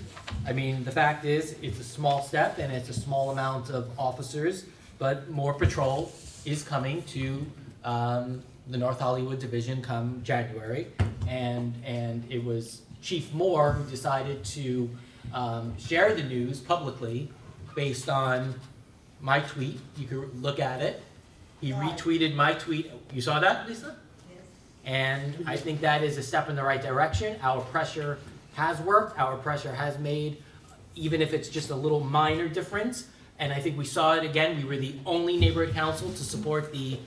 I mean, the fact is, it's a small step and it's a small amount of officers, but more patrol is coming to the North Hollywood Division come January. And it was Chief Moore who decided to share the news publicly based on my tweet. You can look at it. He retweeted my tweet. You saw that, Lisa? Yes. And I think that is a step in the right direction. Our pressure has worked. Our pressure has made, even if it's just a little minor difference. And I think we saw it again. We were the only neighborhood council to support the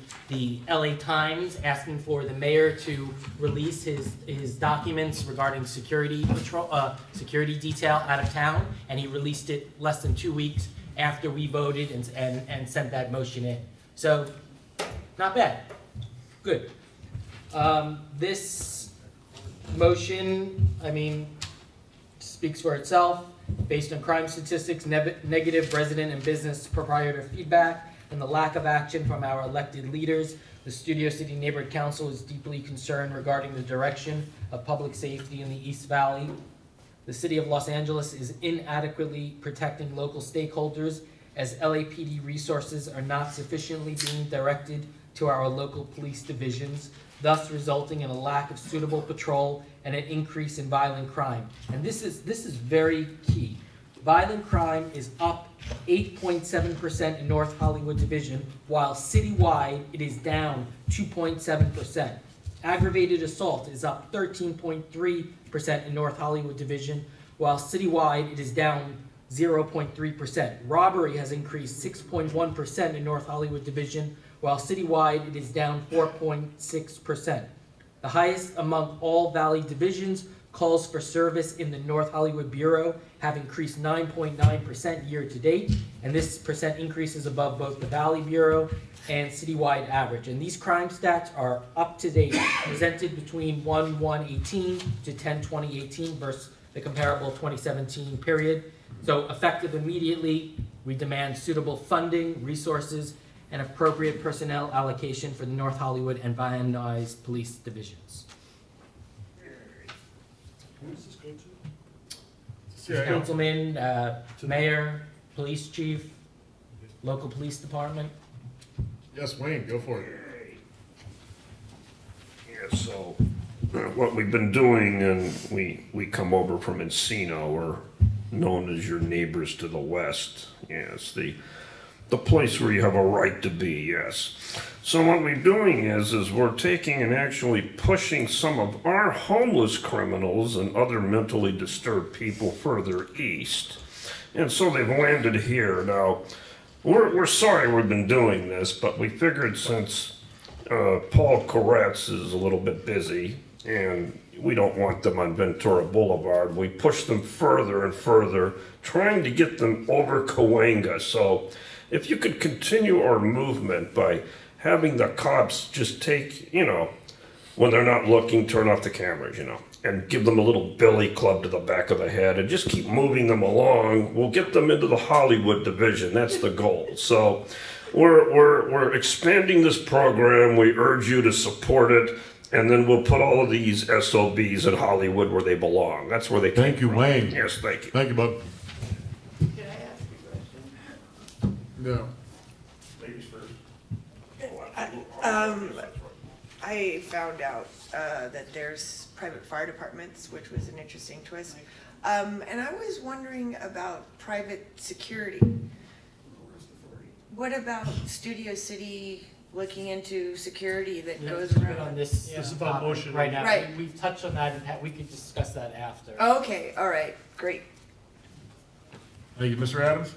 LA Times asking for the mayor to release his documents regarding security detail out of town. And he released it less than 2 weeks after we voted and sent that motion in. So, not bad. Good. This motion, I mean, speaks for itself. Based on crime statistics, negative resident and business proprietor feedback, and the lack of action from our elected leaders, the Studio City Neighborhood Council is deeply concerned regarding the direction of public safety in the East Valley. The City of Los Angeles is inadequately protecting local stakeholders as LAPD resources are not sufficiently being directed to our local police divisions, thus resulting in a lack of suitable patrol and an increase in violent crime. And this is very key. Violent crime is up 8.7% in North Hollywood Division, while citywide it is down 2.7%. Aggravated assault is up 13.3% in North Hollywood Division, while citywide it is down 0.3%. Robbery has increased 6.1% in North Hollywood Division, while citywide it is down 4.6%. The highest among all Valley divisions, Calls for service in the North Hollywood Bureau have increased 9.9% year to date, and this percent increase is above both the Valley Bureau and citywide average. And these crime stats are up to date, presented between 1/1/18 to 10/2018 versus the comparable 2017 period. So effective immediately, we demand suitable funding, resources, and appropriate personnel allocation for the North Hollywood and Van Nuys police divisions. Who does this go to? Councilman, mayor, police chief, local police department. Yes, Wayne, go for it. Yeah, so what we've been doing, and we come over from Encino, we're known as your neighbors to the west. Yes, the place where you have a right to be, yes. So what we're doing is we're taking and actually pushing some of our homeless criminals and other mentally disturbed people further east. And so they've landed here. Now, we're sorry we've been doing this, but we figured since Paul Koretz is a little bit busy and we don't want them on Ventura Boulevard, we push them further and further, trying to get them over Cahuenga. So if you could continue our movement by having the cops just take, when they're not looking, turn off the cameras, and give them a little billy club to the back of the head and just keep moving them along, we'll get them into the Hollywood division. That's the goal. So we're expanding this program. We urge you to support it. And then we'll put all of these SOBs in Hollywood where they belong. That's where they came Thank you, from. Wayne. Yes, thank you. Thank you, Bob. Can I ask a question? No. Ladies first. I found out that there's private fire departments, which was an interesting twist. And I was wondering about private security. What about Studio City looking into security that goes around? On this This is about motion. right now. Right. We've touched on that, and we could discuss that after. Okay, all right, great. Thank you, Mr. Adams.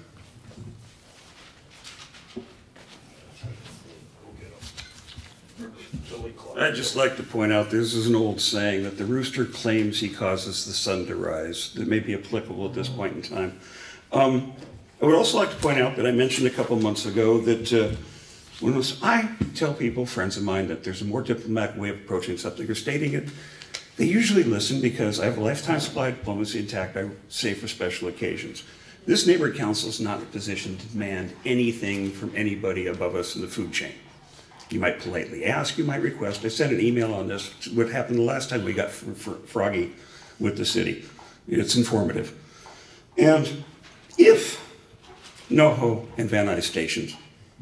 I'd just like to point out, this is an old saying, that the rooster claims he causes the sun to rise. That may be applicable at this point in time. I would also like to point out that I mentioned a couple months ago that when I tell people, friends of mine, that there's a more diplomatic way of approaching something or stating it, they usually listen because I have a lifetime supply of diplomacy intact, I say, for special occasions. This neighborhood council is not in a position to demand anything from anybody above us in the food chain. You might politely ask, you might request. I sent an email on this, what happened the last time we got froggy with the city. It's informative. And if NoHo and Van Nuys stations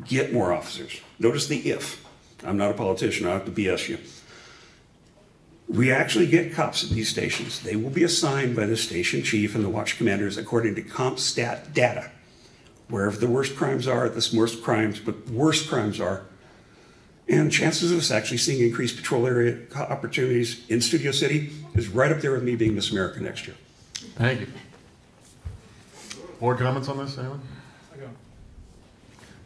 get more officers, notice the if. I'm not a politician, I don't have to BS you. We actually get cops at these stations. They will be assigned by the station chief and the watch commanders according to CompStat data. Wherever the worst crimes are, worst crimes are. And chances of us actually seeing increased patrol area opportunities in Studio City is right up there with me being Miss America next year. Thank you. More comments on this, anyone?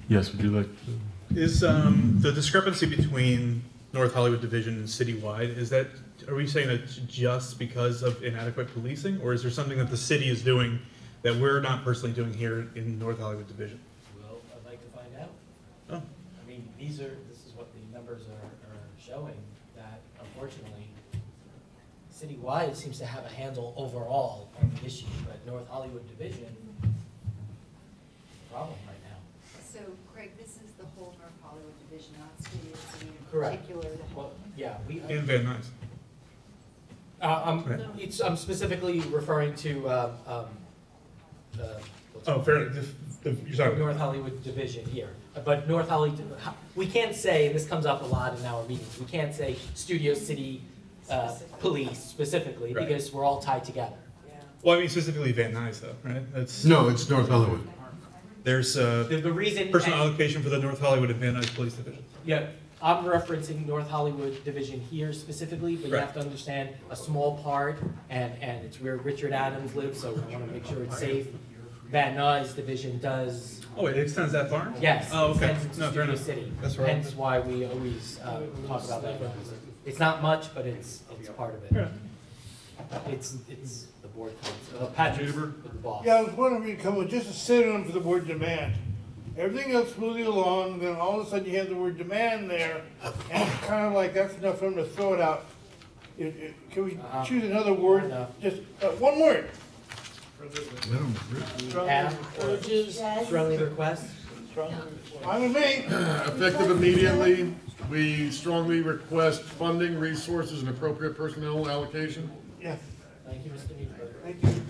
Yes, would you like to? Is the discrepancy between North Hollywood Division and citywide, are we saying that just because of inadequate policing, or is there something that the city is doing that we're not personally doing here in North Hollywood Division? Well, I'd like to find out. Oh. I mean, this is what the numbers are showing, that unfortunately, citywide seems to have a handle overall on the issue, but North Hollywood Division, problem right now. So, Craig, this is the whole North Hollywood division, not Studio City in Correct. particular. Well, yeah, And Van Nuys. I'm specifically referring to Fair enough. You're talking North Hollywood Division here. But North Hollywood, we can't say, and this comes up a lot in our meetings, we can't say Studio City Police specifically, Right. because we're all tied together. Well, I mean specifically Van Nuys, though, right? No, it's North Hollywood. There's The reason personal allocation for the North Hollywood and Van Nuys Police Division. Yeah, I'm referencing North Hollywood Division here specifically, but you Right. have to understand a small part, and it's where Richard Adams lives, so we want to make sure it's safe. Van Nuys Division does. Oh, it extends that far? Yes. Oh, okay. Extends into No, fair Studio enough. City. That's right. Hence why we always talk about that. It's not much, but it's part of it. Yeah. It's the board, Patrick, the boss. Yeah, I was wondering if you come with just a synonym for the word demand. Everything else smoothly along, then all of a sudden you have the word demand there, and it's kind of like that's enough for them to throw it out. Can we choose another word? Just one word. Urges, strongly request. I'm with me. Effective immediately, we strongly request funding, resources, and appropriate personnel allocation. Yes. Thank you, Mr. Needberg. Thank you.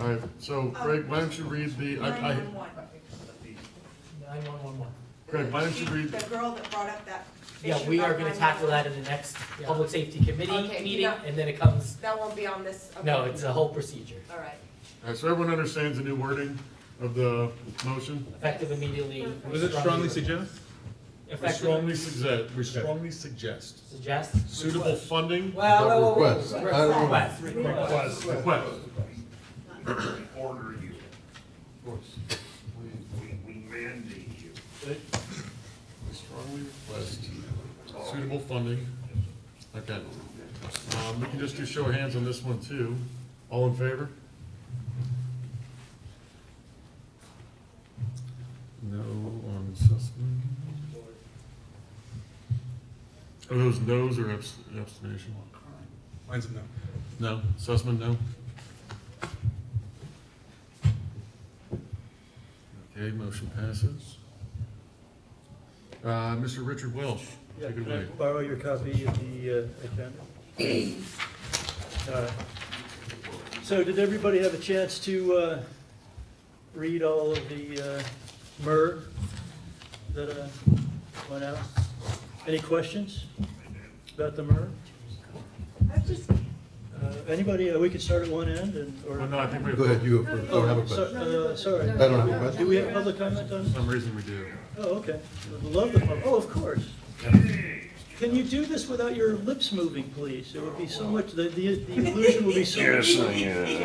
All right, so Craig, why don't you read the, 9111. Craig, why don't you read? The girl that brought up that Yeah, issue we are about going to tackle that in the next Public Safety Committee Okay, meeting, yeah. and then it comes, That won't be on this. Okay. no, it's a whole procedure. All right. All right, so everyone understands the new wording of the motion? Effective immediately. Was it strongly suggest? We strongly suggest. Suggest? Suitable funding. Well, request. Request. Order you. Of course. We mandate you. We strongly request suitable funding. Okay. We can just do show of hands on this one too. All in favor? No on Sussman. Are those no's or abstention? Mine's a no. No. Sussman, no? Okay, motion passes. Mr. Richard Welsh, take it Can I away. borrow your copy of the agenda? So did everybody have a chance to read all of the MER that went out? Any questions about the MER? Anybody, we could start at one end and, or? Well, no, I think we have. Go ahead, you don't have a question. Sorry. I don't have a question. Do we have public comment on? For some reason we do. Oh, okay. I'd love the public, oh, of course. Can you do this without your lips moving, please? It would be so much, the illusion will be so Yes, so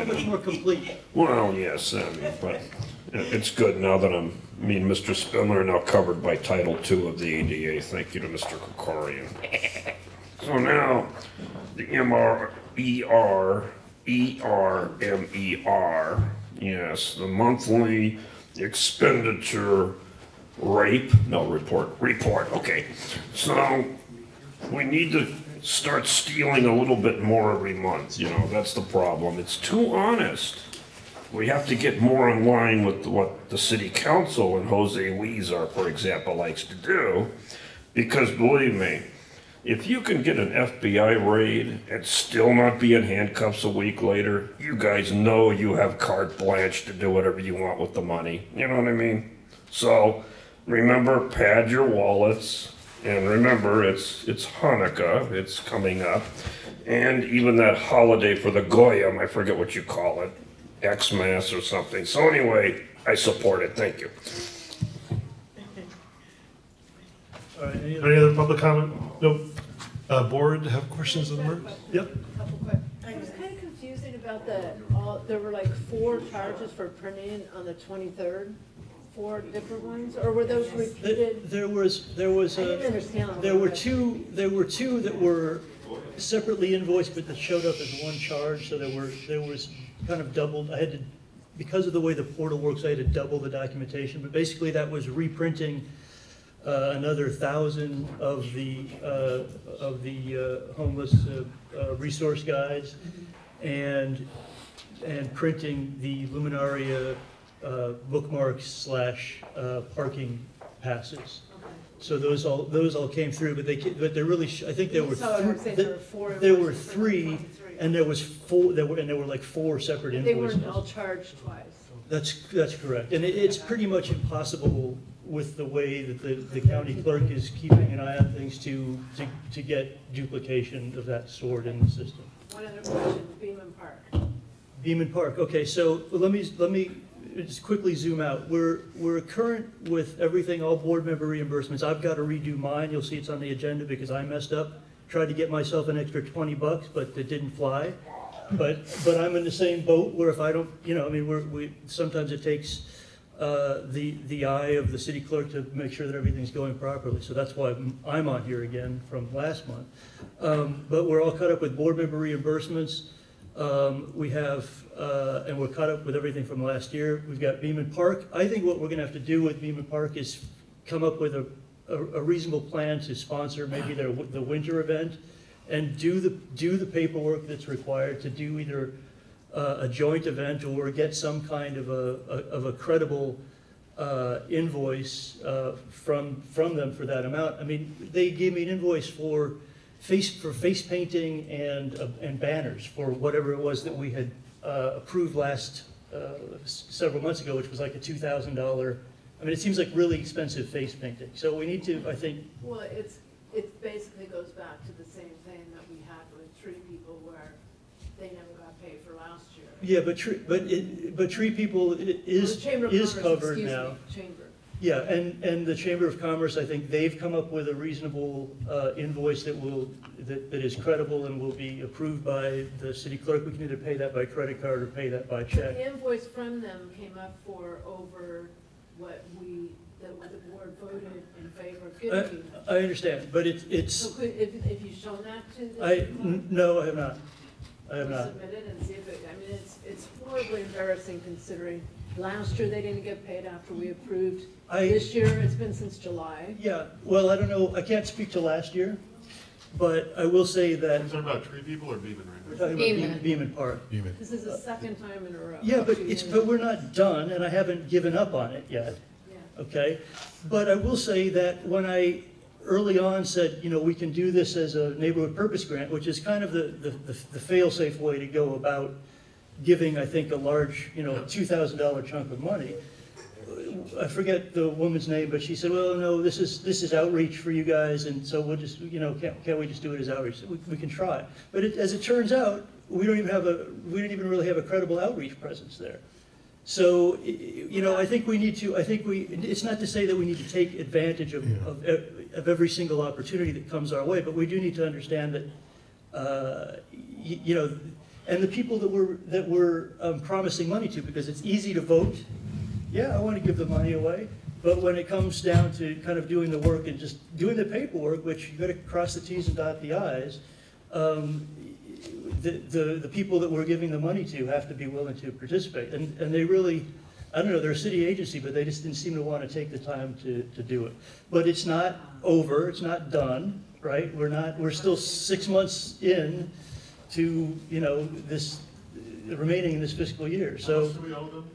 much more complete. Well, yes, but it's good now that me and Mr. Spindler are now covered by Title II of the ADA. Thank you to Mr. Krekorian. So now, the MER, yes, the monthly expenditure report, okay. So, we need to start stealing a little bit more every month, that's the problem. It's too honest. We have to get more in line with what the city council and Jose Weezer, for example, likes to do. Because believe me, if you can get an FBI raid and still not be in handcuffs a week later, you guys know you have carte blanche to do whatever you want with the money. You know what I mean? So, remember, pad your wallets. And remember, it's Hanukkah, it's coming up. And even that holiday for the Goyim, I forget what you call it, Xmas or something. So anyway, I support it. Thank you. All right, any other public comment? Nope. Board have questions on the MER? Yep. I was kind of confused about there were like 4 charges for printing on the 23rd, 4 different ones, or were those repeated? There was I didn't understand all there were that. two that were separately invoiced, but that showed up as one charge, so there was kind of doubled. I had to, because of the way the portal works, I had to double the documentation, but basically that was reprinting another 1,000 of the homeless resource guides, and printing the Luminaria bookmarks / parking passes. So those all came through, but they're really I think there were there were 3, and there was 4 there were like 4 separate invoices. They weren't all charged twice. That's correct, and it's pretty much impossible with the way that the county clerk is keeping an eye on things to get duplication of that sort in the system. One other question, Beeman Park. Beeman Park, okay, so let me just quickly zoom out. We're current with everything, all board member reimbursements. I've got to redo mine, you'll see it's on the agenda because I messed up. Tried to get myself an extra $20, but it didn't fly. But I'm in the same boat where if I don't, we sometimes it takes the eye of the city clerk to make sure that everything's going properly. So that's why I'm on here again from last month. But we're all caught up with board member reimbursements. We have, and we're caught up with everything from last year. We've got Beaman Park. I think what we're going to have to do with Beaman Park is come up with a reasonable plan to sponsor maybe the winter event and do the paperwork that's required to do either a joint event or get some kind of a credible invoice from them for that amount. I mean, they gave me an invoice for face painting and banners for whatever it was that we had approved several months ago, which was like a $2,000. I mean, it seems like really expensive face painting. So we need to, I think. Well, it basically goes back to the same thing that we had with Tree People, where they never got paid for last year. Yeah, but Tree People is covered now. Chamber. Yeah, and the Chamber of Commerce, I think they've come up with a reasonable invoice that is credible and will be approved by the city clerk. We can either pay that by credit card or pay that by check. The invoice from them came up for over what the board voted in favor of giving. I understand, but it's. So if you've shown that to the no, I have not. I have not. Submit it and see if it. I mean, it's horribly embarrassing considering last year they didn't get paid after we approved. This year it's been since July. Yeah. Well, I don't know. I can't speak to last year, but I will say that. You're talking about Tree People or Beaman right now? We're talking about Beaman Park. Beaman. This is the second time in a row. Yeah, but we're not done, and I haven't given up on it yet. Yeah. Okay, but I will say that when I early on said, you know, we can do this as a neighborhood purpose grant, which is kind of the fail-safe way to go about giving, I think, a large, you know, $2,000 chunk of money. I forget the woman's name, but she said, well, no, this is outreach for you guys, and so we'll just, you know, can't we just do it as outreach? We can try. But as it turns out, we didn't even really have a credible outreach presence there. So, you know, I think it's not to say that we need to take advantage of every single opportunity that comes our way, but we do need to understand that, you know, and the people that we're promising money to, because it's easy to vote. Yeah, I want to give the money away, but when it comes down to kind of doing the work and just doing the paperwork, which you got to cross the T's and dot the I's, the people that we're giving the money to have to be willing to participate, and they really, I don't know, they're a city agency, but they just didn't seem to want to take the time to do it. But it's not over, it's not done, right? We're still 6 months in to, you know, this remaining in this fiscal year. So. How much do we owe them?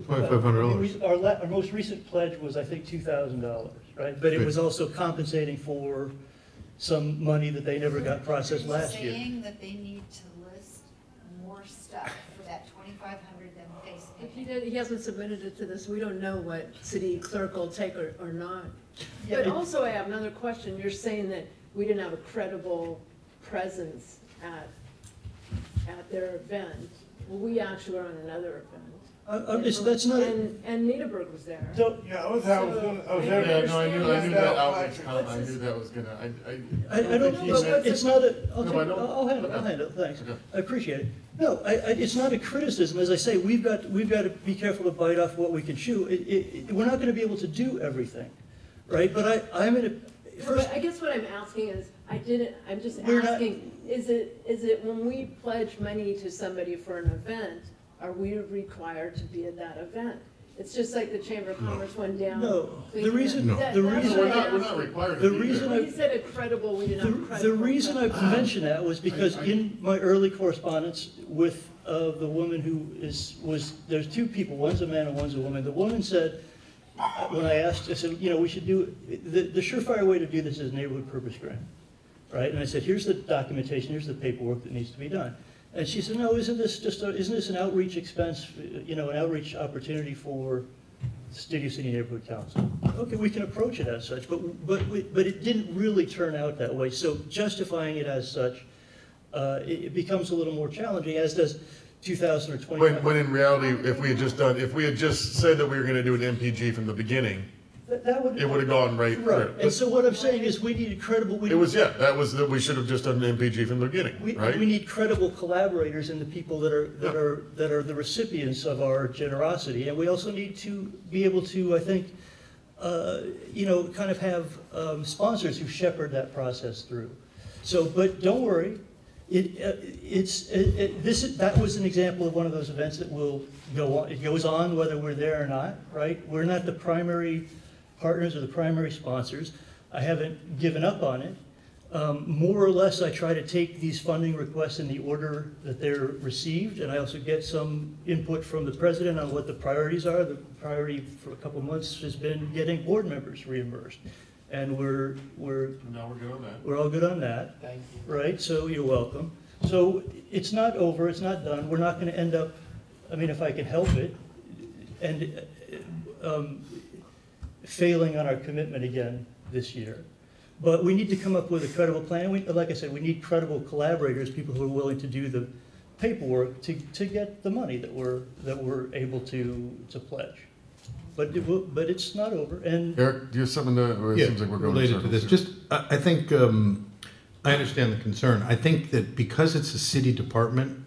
$2,500. Our most recent pledge was, I think, $2,000, right? But it was also compensating for some money that they never got processed last year. Saying that they need to list more stuff for that $2,500 than face. If he hasn't submitted it to this, we don't know what city clerk will take or not. Yeah, but also, I have another question. You're saying that we didn't have a credible presence at their event. Well, we actually were on another event. That's not. And Niederberg was there. Yeah, I was there. Yeah, no, I knew that outreach. I knew that was gonna. I don't know. It's not a. I'll handle it. Thanks. Okay. I appreciate it. No, it's not a criticism. As I say, we've got to be careful to bite off what we can chew. We're not going to be able to do everything, right? But I'm in a. First, but I guess what I'm asking is, I'm just asking, is it when we pledge money to somebody for an event, are we required to be at that event? It's just like the Chamber of Commerce went down. No, the reason we're not required. The reason you said it credible, we didn't have credible. The reason I mentioned that was because in my early correspondence with the woman who there's two people, one's a man and one's a woman. The woman said, when I asked, I said, you know, we should do the surefire way to do this is neighborhood purpose grant, right? And I said, here's the documentation, here's the paperwork that needs to be done. And she said, no, isn't this an outreach expense, you know, an outreach opportunity for Studio City Neighborhood Council? Okay, we can approach it as such, but it didn't really turn out that way. So justifying it as such, it becomes a little more challenging, as does 2020. When in reality, if we had just said that we were going to do an MPG from the beginning, it would have gone right. And so what I'm saying is we need credible. We should have just done an MPG from the beginning, right? We need credible collaborators and the people that are the recipients of our generosity, and we also need to be able to, I think, you know, kind of have sponsors who shepherd that process through. So, but don't worry, That was an example of one of those events that will go on. It goes on whether we're there or not, right? We're not the primary partners or the primary sponsors. I haven't given up on it. More or less, I try to take these funding requests in the order that they're received, and I also get some input from the president on what the priorities are. The priority for a couple months has been getting board members reimbursed, and we're now we're good on that. We're all good on that. Thank you. Right? So you're welcome. So it's not over. It's not done. We're not going to end up. I mean, if I can help it, and failing on our commitment again this year. But we need to come up with a credible plan. Like I said, we need credible collaborators, people who are willing to do the paperwork to get the money that we're able to pledge. But it's not over. And Eric, do you have something to? Or it seems like we're going related to this. here. Just I think I understand the concern. I think that because it's a city department,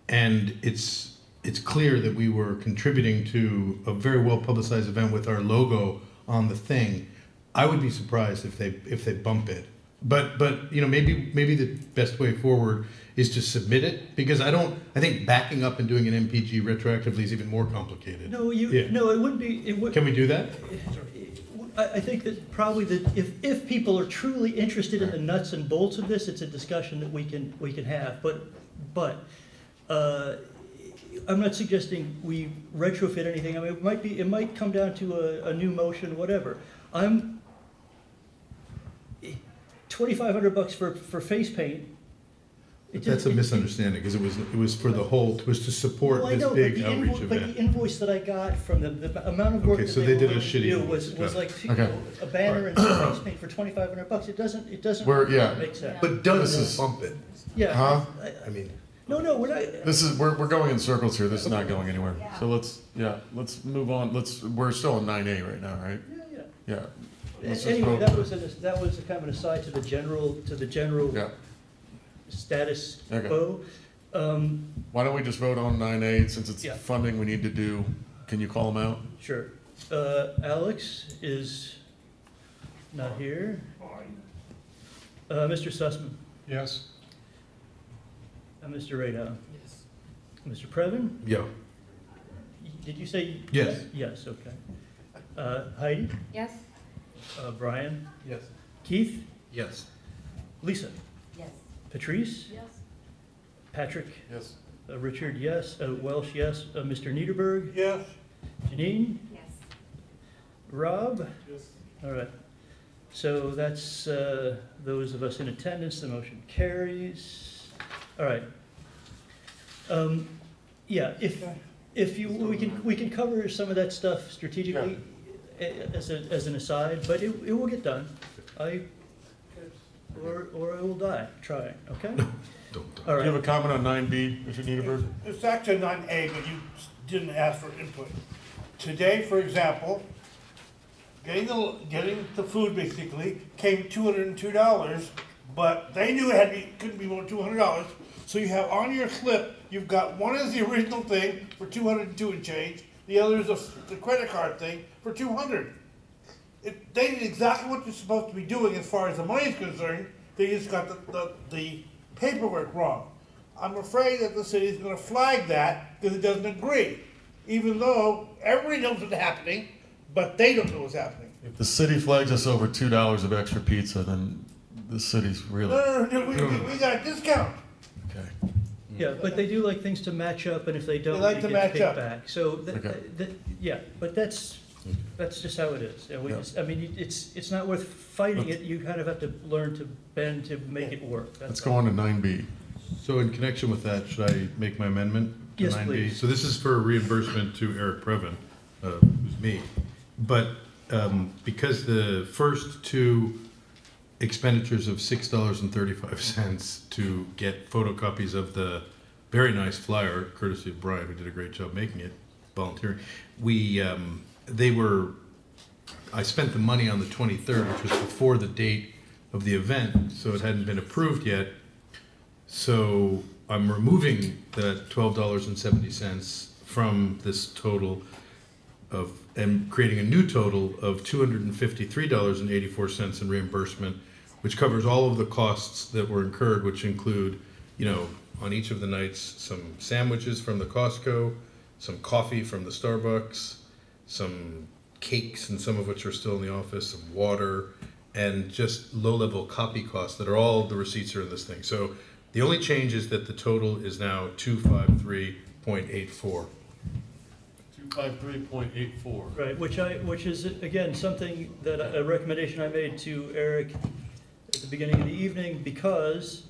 and it's clear that we were contributing to a very well publicized event with our logo on the thing. I would be surprised if they bump it, but you know, maybe the best way forward is to submit it, because I think backing up and doing an MPG retroactively is even more complicated. no, it wouldn't be. Can we do that? I think that probably if people are truly interested in the nuts and bolts of this, it's a discussion that we can have. But I'm not suggesting we retrofit anything. I mean, it might come down to a new motion, whatever. I'm $2,500 for face paint. That's a misunderstanding, because it was for the whole. It was to support Well, I this know, big but outreach But event. the invoice that I got from the amount of work Okay, that so they they did were a willing to shitty do invoice. was like Okay. a banner and some face paint for $2,500. It doesn't make sense. But don't bump it. Yeah. Huh? I mean. No, we're not. This is we're going in circles here. This is not going anywhere. So let's move on. We're still on 9A right now, right? Yeah. Let's just Anyway, vote. that was a kind of an aside to the general status quo. Why don't we just vote on 9A, since it's funding we need to do? Can you call them out? Sure. Alex is not here. Mr. Sussman. Yes. Mr. Radau. Yes. Mr. Preven. Yeah. Did you say yes? Yes. Okay. Heidi. Yes. Brian. Yes. Keith. Yes. Lisa. Yes. Patrice. Yes. Patrick. Yes. Richard. Yes. Welsh. Yes. Mr. Niederberg. Yes. Janine. Yes. Rob. Yes. All right. So that's those of us in attendance. The motion carries. All right. Yeah. If we can cover some of that stuff strategically as an aside, but it will get done. Or I will die trying. Okay. Don't die. All right. Do you have a comment on 9B, Mr. Niederberg? It's actually 9A, but you didn't ask for input. Today, for example, getting the food basically came $202, but they knew it couldn't be more than $200. So you have on your slip, you've got one is the original thing for $202 and change, the other is the credit card thing for $200. They did exactly what you're supposed to be doing as far as the money is concerned. They just got the paperwork wrong. I'm afraid that the city is going to flag that because it doesn't agree, even though everybody knows what's happening, but they don't know what's happening. If the city flags us over $2 of extra pizza, then the city's really. No, we got a discount. Okay. Yeah, but they do like things to match up, and if they don't, They like it to gets match kicked up. back. So, Okay. yeah, but that's just how it is. And I mean, it's not worth fighting it. You kind of have to learn to bend to make it work. Let's go on to 9B. So in connection with that, should I make my amendment to Yes, 9B? please. So this is for reimbursement to Eric Preven, who's me. But because the first two expenditures of $6.35 to get photocopies of the very nice flyer, courtesy of Brian, who did a great job making it, volunteering, I spent the money on the 23rd, which was before the date of the event, so it hadn't been approved yet. So I'm removing the $12.70 from this total and creating a new total of $253.84 in reimbursement, which covers all of the costs that were incurred, which include on each of the nights, some sandwiches from the Costco, some coffee from the Starbucks, some cakes, and some of which are still in the office, some water, and just low-level copy costs that are all the receipts are in this thing. So the only change is that the total is now 253.84. 253.84. Right, which is again something that a recommendation I made to Eric at the beginning of the evening, because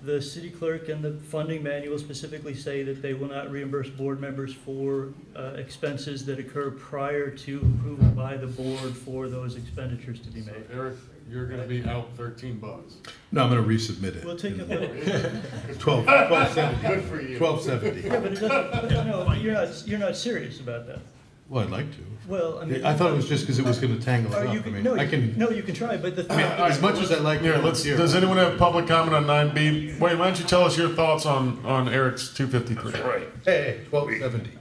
the city clerk and the funding manual specifically say that they will not reimburse board members for expenses that occur prior to approval by the board for those expenditures to be made. So Eric, you're going to be out $13. No, I'm going to resubmit it. We'll take a 1270. Good for you. 1270. Yeah, but it doesn't, no, you're not serious about that. Well, I'd like to. Well, I mean, I thought it was just because it was going to tangle it up. You can try, but the as much as I like. Here, does anyone have public comment on 9B? Wait, why don't you tell us your thoughts on Eric's 253? That's right. Hey, 1270.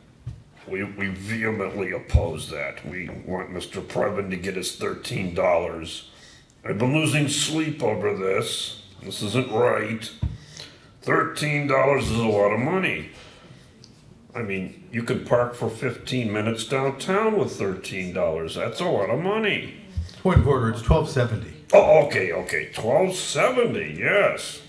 We vehemently oppose that. We want Mr. Preven to get his $13. I've been losing sleep over this. This isn't right. $13 is a lot of money. I mean, you could park for 15 minutes downtown with $13. That's a lot of money. Point of order, it's 1270. Oh, okay, 1270, yes.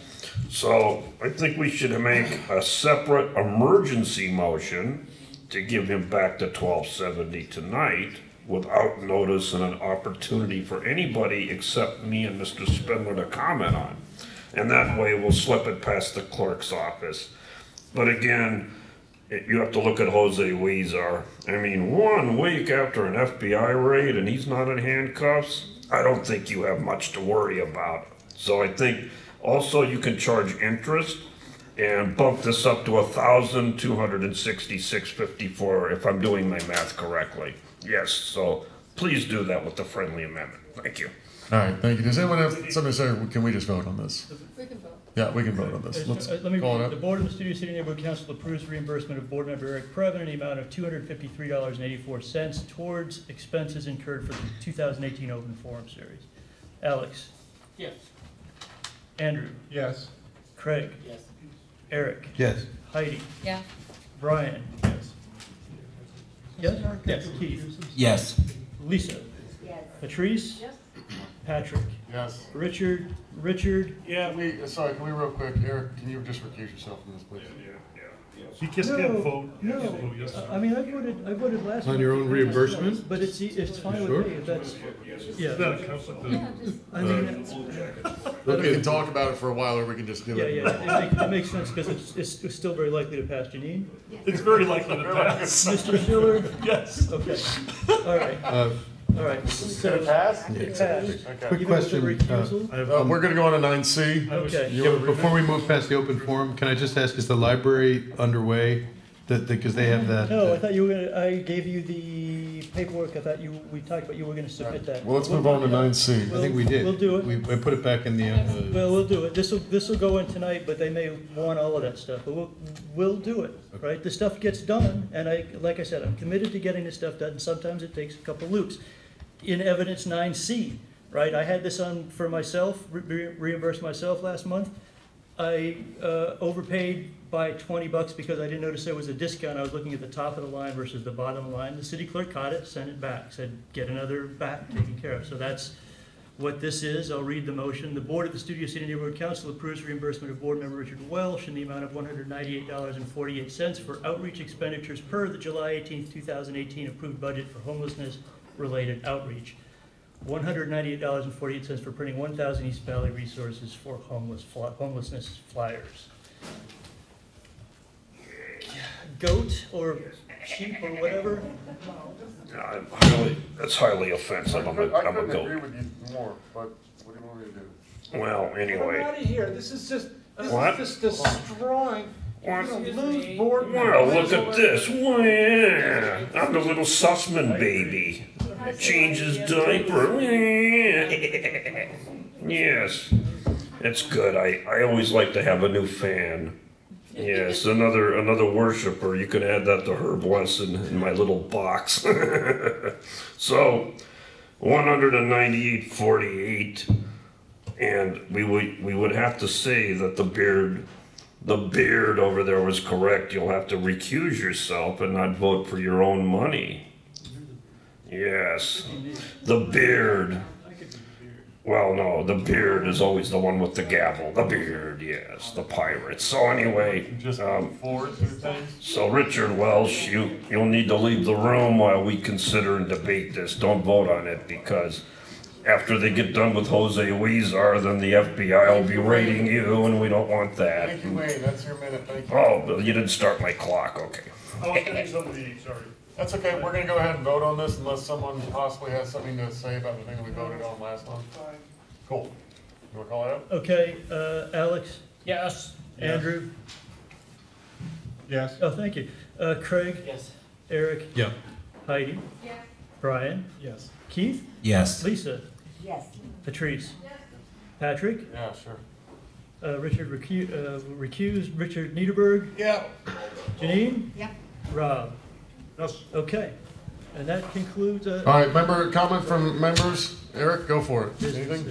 So I think we should make a separate emergency motion to give him back to 1270 tonight without notice and an opportunity for anybody except me and Mr. Spindler to comment on. And that way we'll slip it past the clerk's office. But again, you have to look at Jose Huizar. I mean, 1 week after an FBI raid and he's not in handcuffs, I don't think you have much to worry about. So I think also you can charge interest and bump this up to $1,266.54 if I'm doing my math correctly. Yes, so please do that with the friendly amendment. Thank you. All right, thank you. Does anyone have something to say, or can we just vote on this? We can vote. Yeah, we can vote on this. Let's Let me call it read. up. The Board of the Studio City Neighborhood Council approves reimbursement of board member Eric Preven in the amount of $253.84 towards expenses incurred for the 2018 Open Forum Series. Alex? Yes. Andrew? Yes. Craig? Yes. Eric? Yes. Heidi? Yeah. Brian? Yes. Yes? Yes. Keith? Yes. Lisa? Yes. Patrice? Yes. Patrick? Yes. Richard? Yeah, sorry, can we real quick, Eric, can you just recuse yourself from this, please? He can't vote. No, I mean, I voted last On week. your own reimbursement? But it's fine Sure. with me if that's, yeah. I mean, We can talk about it for a while, or we can just do it. it makes sense because it's still very likely to pass. Janine? It's very likely to pass. Mr. Schiller? Yes. Okay, all right. All right, so It passed? it passed. Quick Even with the question. recusal? We're going to go on to 9C. Okay. You Yeah, wanna but read before it? we move past the open forum, can I just ask, is the library underway? Because they have that. No, I thought you were gonna, I gave you the paperwork, I thought we talked about you were gonna submit that. Well, let's move on to 9C. I think we did. We'll do it. I put it back in the. Well, we'll do it. This'll go in tonight, but they may want all of that stuff, but we'll do it, right? The stuff gets done, and like I said, I'm committed to getting this stuff done. Sometimes it takes a couple loops. In evidence 9C, right? I had this on for myself, reimbursed myself last month. I overpaid by $20 because I didn't notice there was a discount. I was looking at the top of the line versus the bottom of the line. The city clerk caught it, sent it back, said get another back taken care of. So that's what this is. I'll read the motion. The Board of the Studio City Neighborhood Council approves reimbursement of board member Richard Welsh in the amount of $198.48 for outreach expenditures per the July 18th, 2018 approved budget for homelessness related outreach. $198.48 for printing 1,000 East Valley resources for homelessness flyers. Goat or sheep or whatever? That's highly offensive. I'm a I couldn't goat. agree with you more, but what do you want me to do? Well, Get anyway. out of here. This is just destroying. What? Lose board Well, members. look at this. Well, yeah. I'm the little Sussman baby. Change his diaper. Yeah. Yes. It's good. I always like to have a new fan. Yes, another worshiper. You can add that to her blessing in my little box. So, 198.48, and we would have to say that the Beard The beard over there was correct. You'll have to recuse yourself and not vote for your own money. Yes. The beard. Well, no, the beard is always the one with the gavel. The beard, yes, the pirate. So anyway, so Richard Welsh, you'll need to leave the room while we consider and debate this. Don't vote on it, because after they get done with Jose Huizar, then the FBI will be raiding you, and we don't want that. Thank you, Wayne. That's your minute. Thank you. Oh, but you didn't start my clock. Okay. I was getting something to eat, sorry. That's okay. We're going to go ahead and vote on this unless someone possibly has something to say about the thing that we voted on last month. Cool. You want to call it out? Okay, Alex? Yes. Andrew? Yes. Oh, thank you. Craig? Yes. Eric? Yeah. Heidi? Yes. Brian? Yes. Keith? Yes. Lisa? Yes. Patrice? Patrick? Yeah, sure. Richard recused. Richard Niederberg? Yeah. Janine? Yeah. Rob? Yes. Okay. And that concludes. All right, member comment from members. Eric, go for it. Anything?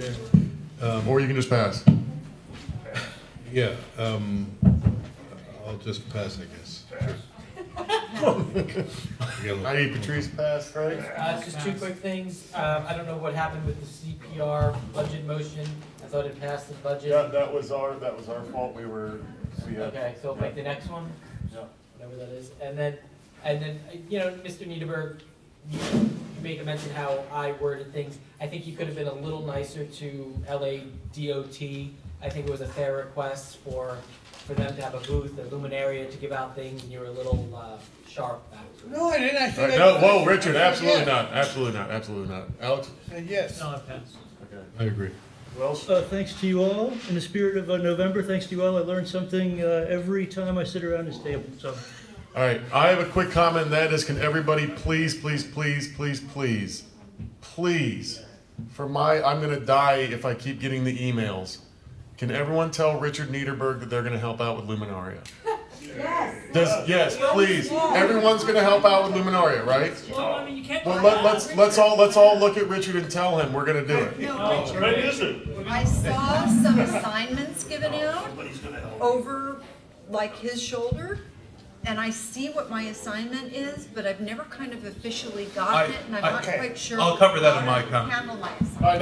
Or you can just pass. Yeah, I'll just pass, I guess. I need Patrice pass, Craig. Just two quick things. I don't know what happened with the CPR budget motion. I thought it passed the budget. Yeah, that was our fault. We had. Okay, so like the next one? Yeah. Whatever that is. And then, you know, Mr. Niederberg, you make a mention how I worded things. I think you could have been a little nicer to LADOT. I think it was a fair request for them to have a booth, a luminaria to give out things, and you were a little sharp back to it. No, I didn't. I think Right, no, whoa, Richard, absolutely not. Absolutely not. Absolutely not. Alex? Yes. No, I passed. Okay. I agree. Welsh? Thanks to you all. In the spirit of November, thanks to you all. I learn something every time I sit around this table. So. All right, I have a quick comment, and that is, can everybody please, please, please, please, please, please, I'm going to die if I keep getting the emails. Can everyone tell Richard Niederberg that they're going to help out with Luminaria? Yes. Yes, please. Everyone's going to help out with Luminaria, right? Well, I mean, you can't. Well, let's all look at Richard and tell him we're going to do it. No, Right, is it? I saw some assignments given out over like his shoulder, and I see what my assignment is, but I've never kind of officially gotten it, and I'm not quite sure. I'll cover that in my how to comment. handle my assignment. I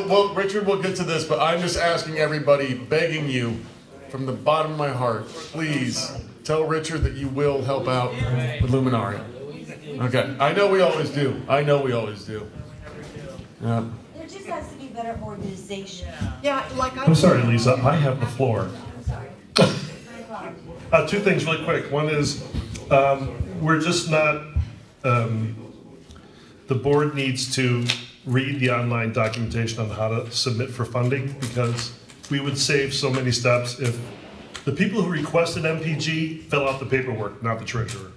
know. Richard will get to this, but I'm just asking everybody, begging you from the bottom of my heart, please tell Richard that you will help out with Luminaria. Okay. I know we always do. Yeah. There just has to be better organization. Yeah, like I'm sorry, Lisa. I have the floor. I'm sorry. Two things really quick. One is we're just not, the board needs to read the online documentation on how to submit for funding, because we would save so many steps if the people who requested MPG fill out the paperwork, not the treasurer.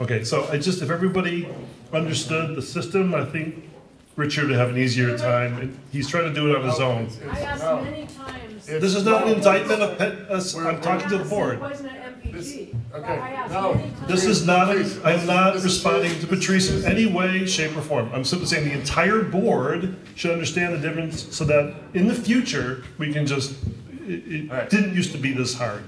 Okay, so if everybody understood the system, I think Richard would have an easier time. And he's trying to do it on his own. I asked many times. This is not an indictment of I'm talking to the board. It wasn't an MPG. Okay. I asked many times. This is not, I'm not responding to Patrice in any way, shape, or form. I'm simply saying the entire board should understand the difference so that in the future, we can just, it didn't used to be this hard.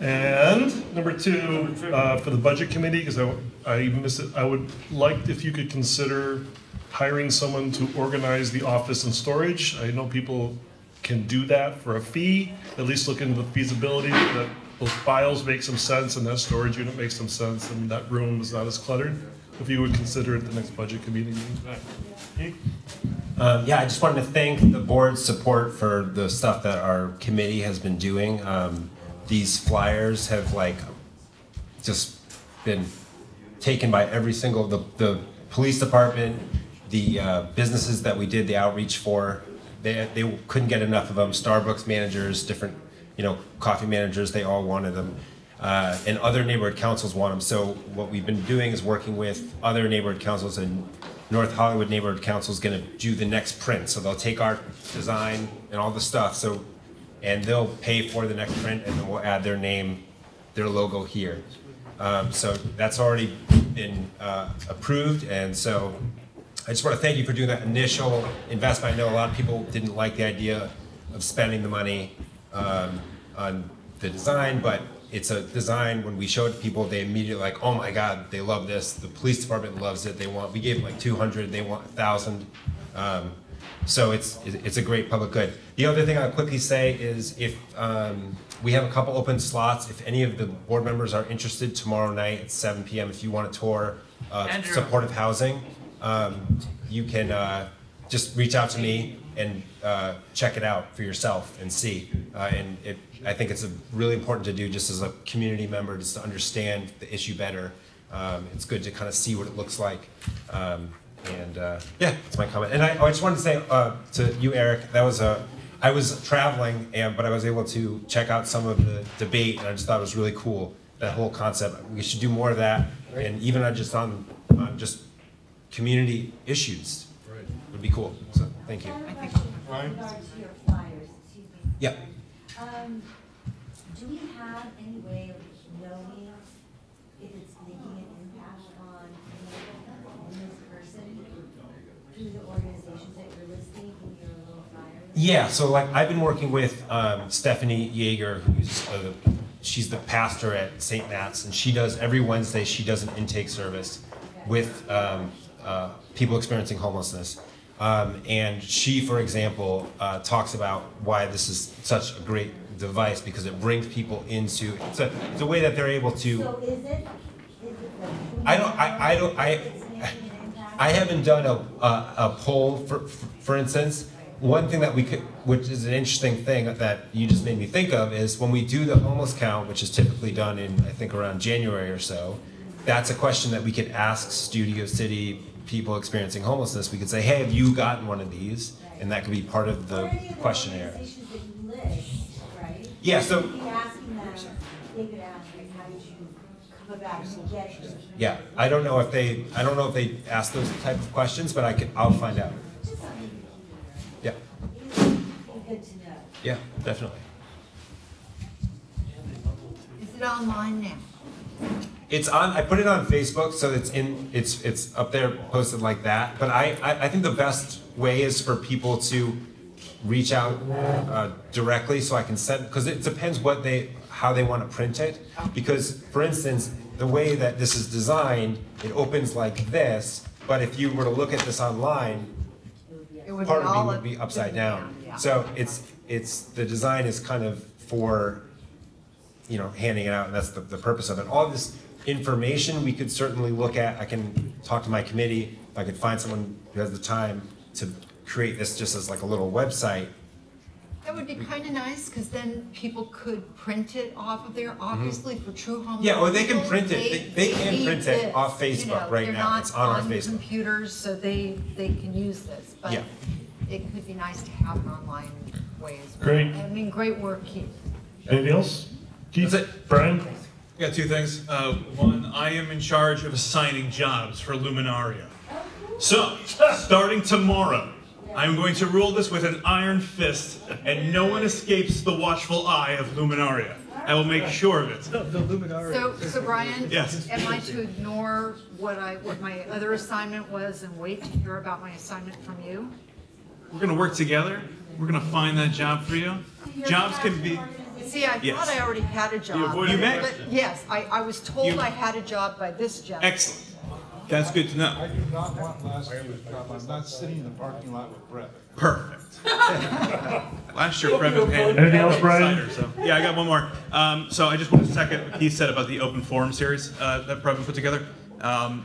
And number two, for the budget committee, because I missed it, I would like if you could consider hiring someone to organize the office and storage. I know people can do that for a fee, at least look into the feasibility that those files make some sense and that storage unit makes some sense and that room is not as cluttered. If you would consider it the next budget committee meeting. Yeah, I just wanted to thank the board's support for the stuff that our committee has been doing. These flyers have just been taken by every single, the police department, the businesses that we did the outreach for, they couldn't get enough of them. Starbucks managers, different, coffee managers, they all wanted them. And other neighborhood councils want them. So what we've been doing is working with other neighborhood councils, and North Hollywood Neighborhood Council is going to do the next print. So they'll take our design and all the stuff, and they'll pay for the next print, and then we'll add their name, their logo here. So that's already been approved, and so I just want to thank you for doing that initial investment. I know a lot of people didn't like the idea of spending the money on the design, but it's a design, when we show it to people, they immediately like, oh my God, they love this. The police department loves it. We gave them like 200, they want 1,000. So it's a great public good. The other thing I'll quickly say is if we have a couple open slots, if any of the board members are interested tomorrow night at 7 p.m. if you want to tour supportive housing, you can just reach out to me and check it out for yourself and see. I think it's really important to do just as a community member, just to understand the issue better. It's good to kind of see what it looks like. Yeah, that's my comment. And I just wanted to say to you, Eric, I was traveling, but I was able to check out some of the debate, and I just thought it was really cool, that whole concept. We should do more of that, and even just on just community issues would be cool. So thank you. Ryan? Yeah. Do we have any way of knowing if it's making an impact on this person through the organizations that you're listing in your little flyers? Yeah, so like I've been working with Stephanie Yeager, who's she's the pastor at St. Matt's, and she does every Wednesday. She does an intake service with people experiencing homelessness, and she, for example, talks about why this is such a great device, because it brings people into it's a way that they're able to. So is it I haven't done a poll for instance. One thing that we could, which is an interesting thing that you just made me think of, is when we do the homeless count, which is typically done in, I think, around January or so, that's a question that we could ask Studio City people experiencing homelessness. We could say, hey, have you gotten one of these? And that could be part of the questionnaire. Yeah, so. They could ask, like, how did you come about getting it? Yeah, I don't know if they ask those type of questions, but I'll find out. Yeah. Good to know. Yeah, definitely. Is it online now? It's on. I put it on Facebook, so it's up there posted like that. But I think the best way is for people to reach out directly, so I can send, because it depends how they want to print it. Because, for instance, the way that this is designed, it opens like this. But if you were to look at this online, part of it would be upside down. Yeah. So it's the design is kind of for, handing it out, and that's the purpose of it. All this information we could certainly look at. I can talk to my committee if I could find someone who has the time to create this just as like a little website. That would be kind of nice, because then people could print it off of there, obviously, for true homeless. Yeah, or they can print people, it. They can print it off Facebook right now. It's on our Facebook. They're not on computers, so they can use this. But yeah. It could be nice to have an online way as well. Great. I mean, great work, Keith. Anything else? Keith? Brian? I got two things. One, I am in charge of assigning jobs for Luminaria. So, starting tomorrow, I'm going to rule this with an iron fist, and no one escapes the watchful eye of Luminaria. I will make sure of it. The Luminaria. So Brian, yes. Am I to ignore what my other assignment was and wait to hear about my assignment from you? We're going to work together. We're going to find that job for you. Jobs can be... See, I Yes. thought I already had a job. You may. But yes, I was told I had a job by this gentleman. Excellent. That's good to know. I do not want last year's job. I'm not sitting in the parking lot with Brett. Perfect. Last year, Preven handed Anything else, Brian? cider, so. Yeah, I got one more. So I just want to second what Keith said about the open forum series that Preven put together.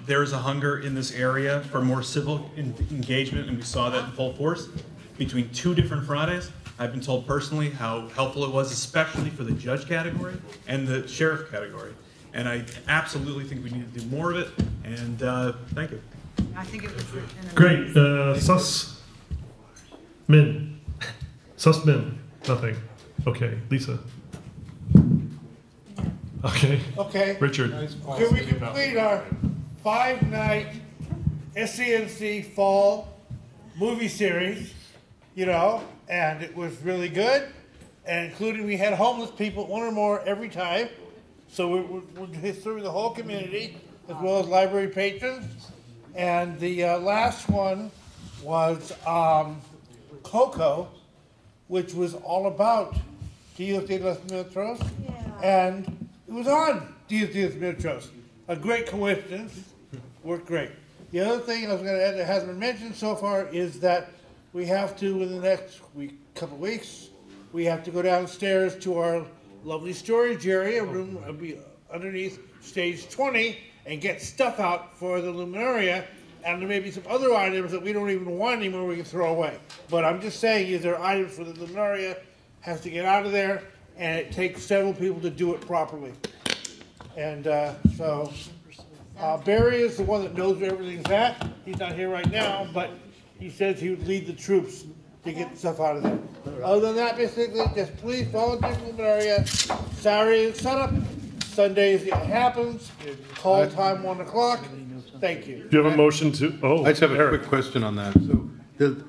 There is a hunger in this area for more civil engagement, and we saw that in full force between 2 different Fridays. I've been told personally how helpful it was, especially for the judge category and the sheriff category. And I absolutely think we need to do more of it, and thank you. I think it was Great. Sussman. Nothing. Okay. Lisa. Okay. Okay. Richard. Can we complete our 5-night SCNC fall movie series, and it was really good, and including we had homeless people, 1 or more every time. So we're serving the whole community, as well as library patrons. And the last one was Coco, which was all about Dias de los Muertos, and it was on Dias de los Muertos. A great coincidence. Worked great. The other thing I was going to add that hasn't been mentioned so far is that we have to, in the next couple weeks, we have to go downstairs to our lovely storage area, room underneath stage 20, and get stuff out for the luminaria. And there may be some other items that we don't even want anymore we can throw away. But I'm just saying, is there items for the luminaria has to get out of there, and it takes several people to do it properly. And Barry is the one that knows where everything's at. He's not here right now, but he says he would lead the troops to get stuff out of there. Other than that, basically, just please volunteer for the luminaria. Saturday is setup. Sundays it happens. Call time 1 o'clock. Thank you. Do you have a motion to? Oh, I just have Eric. a quick question on that. So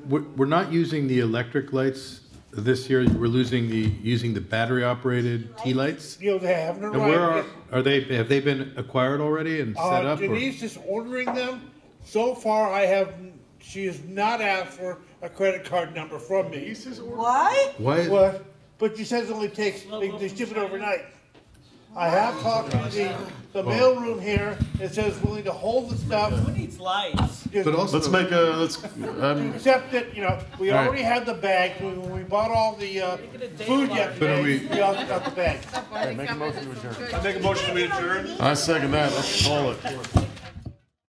we're not using the electric lights this year. We're using the battery operated T lights. You know, they have no And where are they? Have they been acquired already and set up? Denise is ordering them. So far, she has not asked for a credit card number from me. What? What? But she says it only takes, they ship it overnight. I have talked to the mailroom here. It says willing to hold the stuff. Who needs lights? But also, Except that, we already had the bag. When we bought all the food yesterday, we also got the bag. Make a motion to adjourn. I make a motion to adjourn. I second that. Let's call it.